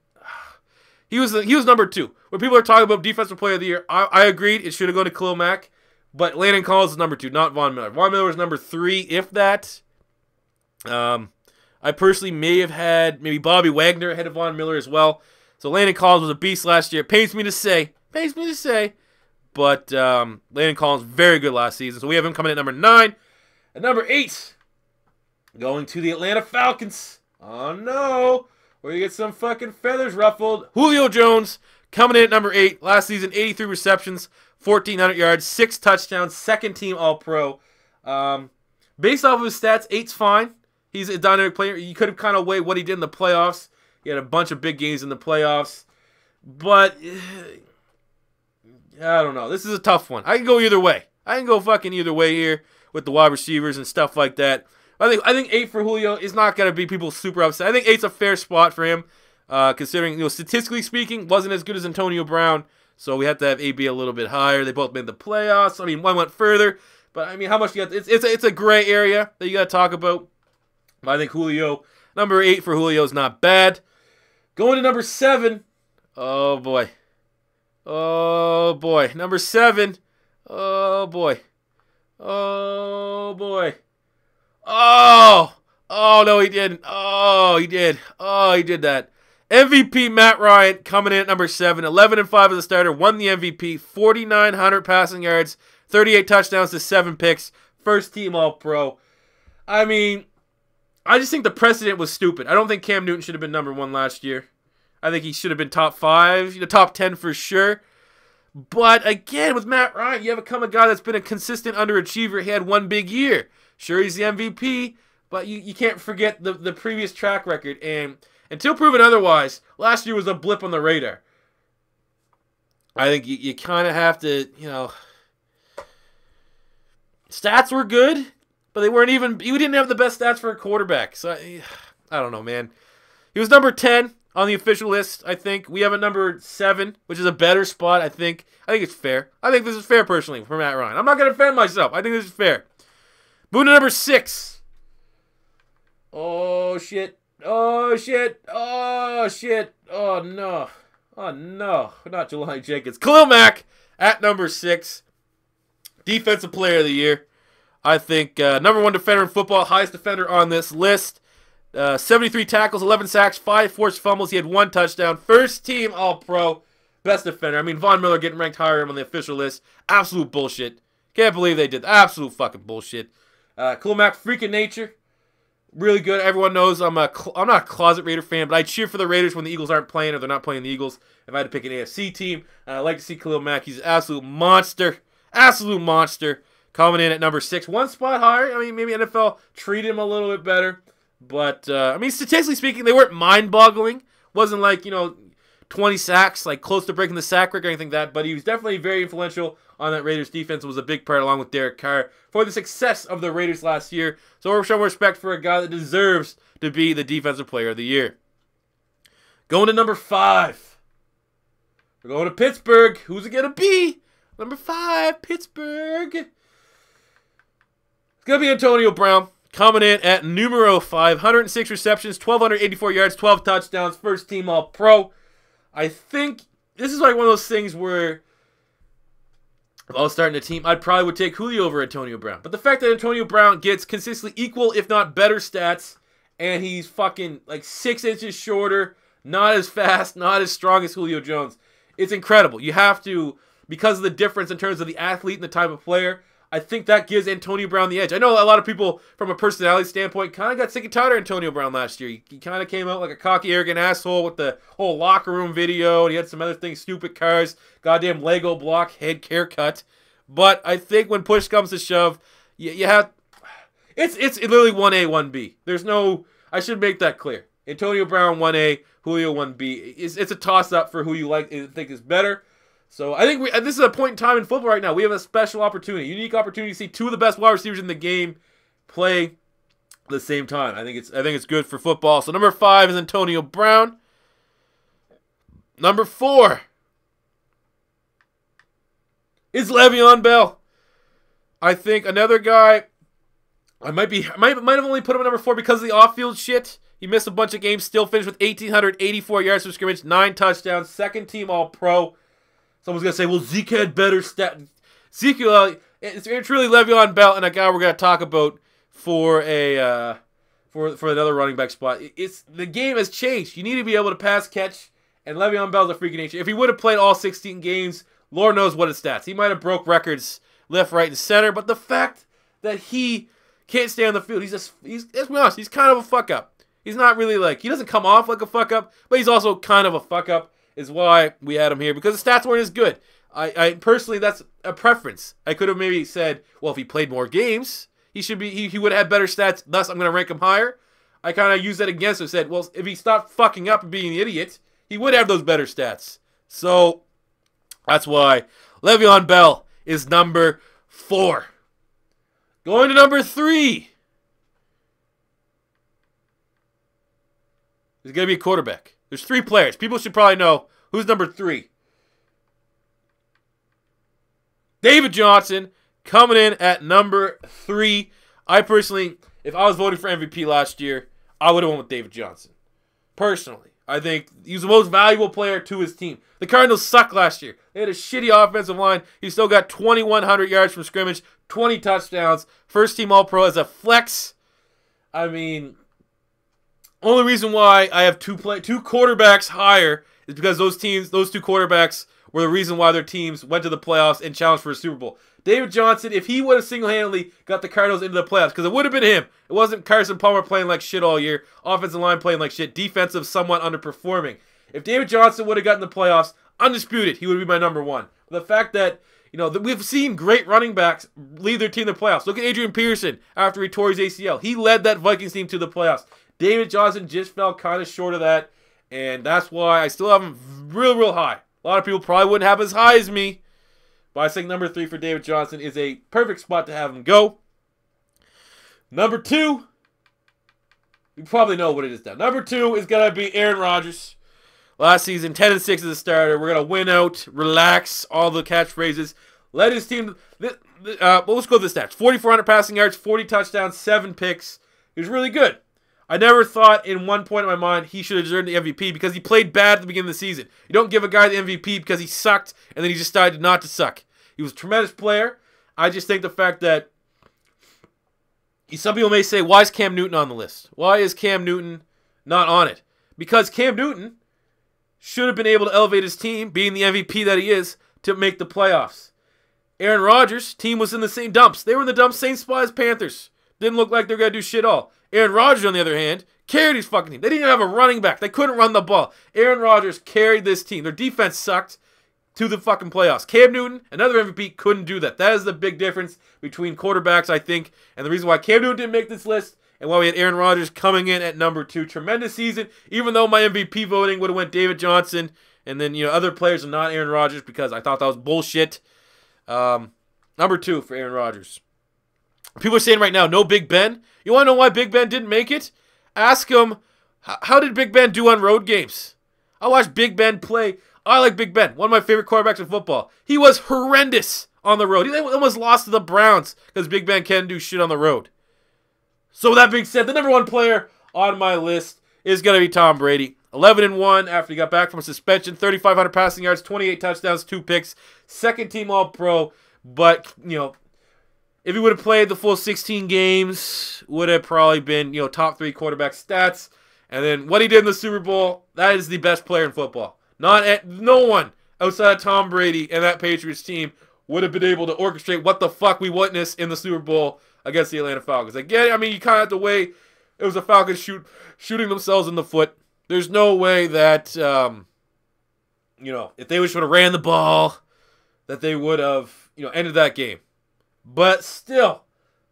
he was number 2. When people are talking about Defensive Player of the Year, I agreed it should have gone to Khalil Mack. But Landon Collins is number 2, not Von Miller. Von Miller was number 3, if that. I personally may have had maybe Bobby Wagner ahead of Von Miller as well. So Landon Collins was a beast last year. Pains me to say. But Landon Collins, very good last season. So we have him coming in at number 9. At number 8, going to the Atlanta Falcons. Oh no. We're going to get some fucking feathers ruffled. Julio Jones coming in at number 8. Last season, 83 receptions, 1,400 yards, 6 touchdowns, second team All-Pro. Based off of his stats, 8's fine. He's a dynamic player. You could have kind of weighed what he did in the playoffs. He had a bunch of big games in the playoffs. But, I don't know. This is a tough one. I can go either way. I can go fucking either way here with the wide receivers and stuff like that. I think 8 for Julio is not going to be people super upset. I think 8's a fair spot for him, considering, statistically speaking, wasn't as good as Antonio Brown. So we have to have AB a little bit higher. They both made the playoffs. I mean, one went further. But, I mean, how much you got? It's a gray area that you got to talk about. But I think Julio, number 8 for Julio is not bad. Going to number 7. Oh, boy. Oh, boy. Number 7. Oh, boy. Oh, boy. Oh! Oh, no, he didn't. Oh, he did. Oh, he did that. MVP Matt Ryan coming in at number 7. 11-5 as a starter. Won the MVP. 4,900 passing yards. 38 touchdowns to 7 picks. First team All-Pro. I mean, I just think the precedent was stupid. I don't think Cam Newton should have been number 1 last year. I think he should have been top 5. Top 10 for sure. But, again, with Matt Ryan, you have become a guy that's been a consistent underachiever. He had one big year. Sure, he's the MVP, but you can't forget the previous track record. And until proven otherwise, last year was a blip on the radar. I think you kind of have to, stats were good, but they weren't even, you didn't have the best stats for a quarterback. So, I don't know, man. He was number 10 on the official list, I think. We have a number 7, which is a better spot, I think. I think it's fair. I think this is fair, personally, for Matt Ryan. I'm not going to defend myself. I think this is fair. Moving to number 6. Oh, shit. Oh, shit. Oh, shit. Oh, no. Oh, no. Not Jelani Jenkins. Khalil Mack at number 6. Defensive Player of the Year. I think number 1 defender in football. Highest defender on this list. 73 tackles, 11 sacks, 5 forced fumbles. He had 1 touchdown. First team All-Pro. Best defender. I mean, Von Miller getting ranked higher on the official list. Absolute bullshit. Can't believe they did that. Absolute fucking bullshit. Khalil Mack, freak of nature. Really good. Everyone knows I'm not a closet Raider fan, but I cheer for the Raiders when the Eagles aren't playing or they're not playing the Eagles. If I had to pick an AFC team, I like to see Khalil Mack. He's an absolute monster. Absolute monster. Coming in at number 6. 1 spot higher. I mean, maybe NFL treated him a little bit better. But, I mean, statistically speaking, they weren't mind-boggling. Wasn't like, 20 sacks, like close to breaking the sack record or anything like that. But he was definitely very influential on that Raiders defense. It was a big part, along with Derek Carr, for the success of the Raiders last year. So we're showing respect for a guy that deserves to be the Defensive Player of the Year. Going to number 5. We're going to Pittsburgh. Who's it going to be? Number 5, Pittsburgh. It's going to be Antonio Brown. Coming in at numero 5. 106 receptions, 1,284 yards, 12 touchdowns. First team All-Pro. I think this is like one of those things where if I was starting a team, I probably would take Julio over Antonio Brown. But the fact that Antonio Brown gets consistently equal, if not better stats, and he's fucking like 6 inches shorter, not as fast, not as strong as Julio Jones, it's incredible. You have to, because of the difference in terms of the athlete and the type of player, I think that gives Antonio Brown the edge. I know a lot of people, from a personality standpoint, kind of got sick and tired of Antonio Brown last year. He kind of came out like a cocky, arrogant asshole with the whole locker room video, and he had some other things, stupid cars, goddamn Lego block, head haircut. But I think when push comes to shove, you have... It's literally 1A, 1B. There's no... I should make that clear. Antonio Brown, 1A, Julio, 1B. It's a toss-up for who you think is better. So I think this is a point in time in football right now. We have a special opportunity, unique opportunity to see 2 of the best wide receivers in the game play at the same time. I think it's good for football. So number 5 is Antonio Brown. Number 4 is Le'Veon Bell. I think another guy. I might have only put him at number 4 because of the off-field shit. He missed a bunch of games. Still finished with 1,884 yards from scrimmage, 9 touchdowns, second team All-Pro. Someone's going to say, well, Zeke had better stats. Zeke, it's really Le'Veon Bell and a guy we're going to talk about for another running back spot. The game has changed. You need to be able to pass catch, and Le'Veon Bell's a freaking nature. If he would have played all 16 games, Lord knows what his stats. He might have broke records left, right, and center, but the fact that he can't stay on the field, let's be honest, he's kind of a fuck-up. He's not really he doesn't come off like a fuck-up, but he's also kind of a fuck-up. Is why we had him here, because the stats weren't as good. I personally, that's a preference. I could have maybe said, well, if he played more games, he would have had better stats, thus I'm going to rank him higher. I kind of used that against him, said, well, if he stopped fucking up and being an idiot, he would have those better stats. So, that's why Le'Veon Bell is number 4. Going to number 3 There's going to be a quarterback. There's 3 players. People should probably know who's number 3. David Johnson coming in at number 3. I personally, if I was voting for MVP last year, I would have went with David Johnson. Personally. I think he was the most valuable player to his team. The Cardinals sucked last year. They had a shitty offensive line. He still got 2,100 yards from scrimmage, 20 touchdowns, first team All-Pro as a flex. I mean, only reason why I have two quarterbacks higher is because those 2 quarterbacks were the reason why their teams went to the playoffs and challenged for a Super Bowl. David Johnson, if he would have single-handedly got the Cardinals into the playoffs, because it would have been him. It wasn't Carson Palmer playing like shit all year, offensive line playing like shit, defensive somewhat underperforming. If David Johnson would have gotten the playoffs, undisputed, he would be my number 1. The fact that, we've seen great running backs lead their team to the playoffs. Look at Adrian Peterson after he tore his ACL. He led that Vikings team to the playoffs. David Johnson just fell kind of short of that, and that's why I still have him real high. A lot of people probably wouldn't have as high as me, but I think number 3 for David Johnson is a perfect spot to have him go. Number 2, you probably know what it is now. Number 2 is going to be Aaron Rodgers. Last season, 10-6 as a starter. We're going to win out, relax, all the catchphrases. Let his team, let's go to the stats. 4,400 passing yards, 40 touchdowns, 7 picks. He was really good. I never thought in one point in my mind he should have earned the MVP because he played bad at the beginning of the season. You don't give a guy the MVP because he sucked and then he just decided not to suck. He was a tremendous player. I just think the fact that some people may say, why is Cam Newton on the list? Why is Cam Newton not on it? Because Cam Newton should have been able to elevate his team, being the MVP that he is, to make the playoffs. Aaron Rodgers' team was in the same dumps. They were in the dumps, same spot as Panthers. Didn't look like they were going to do shit all. Aaron Rodgers, on the other hand, carried his fucking team. They didn't even have a running back. They couldn't run the ball. Aaron Rodgers carried this team. Their defense sucked to the fucking playoffs. Cam Newton, another MVP, couldn't do that. That is the big difference between quarterbacks, I think, and the reason why Cam Newton didn't make this list and why we had Aaron Rodgers coming in at number 2. Tremendous season, even though my MVP voting would have went David Johnson and then, other players and not Aaron Rodgers because I thought that was bullshit. Number 2 for Aaron Rodgers. People are saying right now, no Big Ben. You want to know why Big Ben didn't make it? Ask him, how did Big Ben do on road games? I watched Big Ben play. I like Big Ben, one of my favorite quarterbacks in football. He was horrendous on the road. He almost lost to the Browns because Big Ben can't do shit on the road. So with that being said, the number 1 player on my list is going to be Tom Brady. 11-1 after he got back from a suspension. 3,500 passing yards, 28 touchdowns, 2 picks. Second team All-Pro. But, if he would have played the full 16 games, would have probably been, top 3 quarterback stats. And then what he did in the Super Bowl, that is the best player in football. No one outside of Tom Brady and that Patriots team would have been able to orchestrate what the fuck we witnessed in the Super Bowl against the Atlanta Falcons. Again, you kind of have to weigh, it was the Falcons shooting themselves in the foot. There's no way that, if they would have ran the ball, that they would have, ended that game. But still,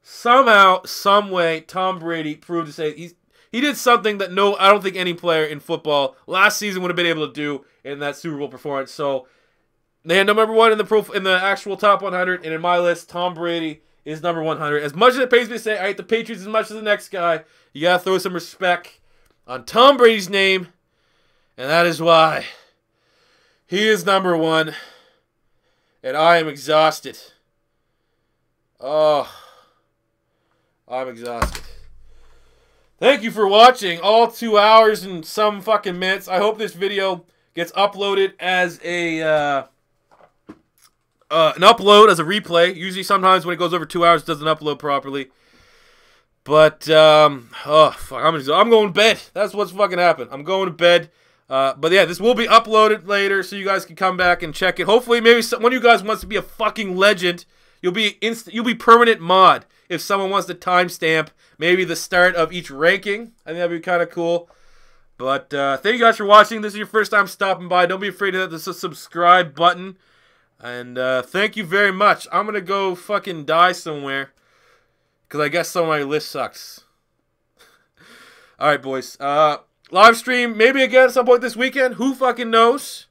somehow, some way, Tom Brady proved to say he did something that I don't think any player in football last season would have been able to do in that Super Bowl performance. So they had number 1 in the actual top 100, and in my list, Tom Brady is number 100. As much as it pays me to say I hate the Patriots as much as the next guy, you gotta throw some respect on Tom Brady's name, and that is why he is number 1, and I am exhausted. Oh, I'm exhausted. Thank you for watching all 2 hours and some fucking minutes. I hope this video gets uploaded as an upload, as a replay. Usually sometimes when it goes over 2 hours, it doesn't upload properly. But, oh, fuck, I'm going to bed. That's what's fucking happened. I'm going to bed. But yeah, this will be uploaded later so you guys can come back and check it. Hopefully, maybe one of you guys wants to be a fucking legend. You'll be permanent mod if someone wants to timestamp maybe the start of each ranking. I think that'd be kind of cool. But thank you guys for watching. This is your first time stopping by. Don't be afraid to hit the subscribe button. And thank you very much. I'm going to go fucking die somewhere because I guess some of my list sucks. All right, boys. Live stream maybe again at some point this weekend. Who fucking knows?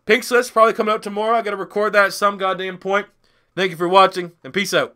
Pink's list probably coming out tomorrow. I got to record that at some goddamn point. Thank you for watching, and peace out.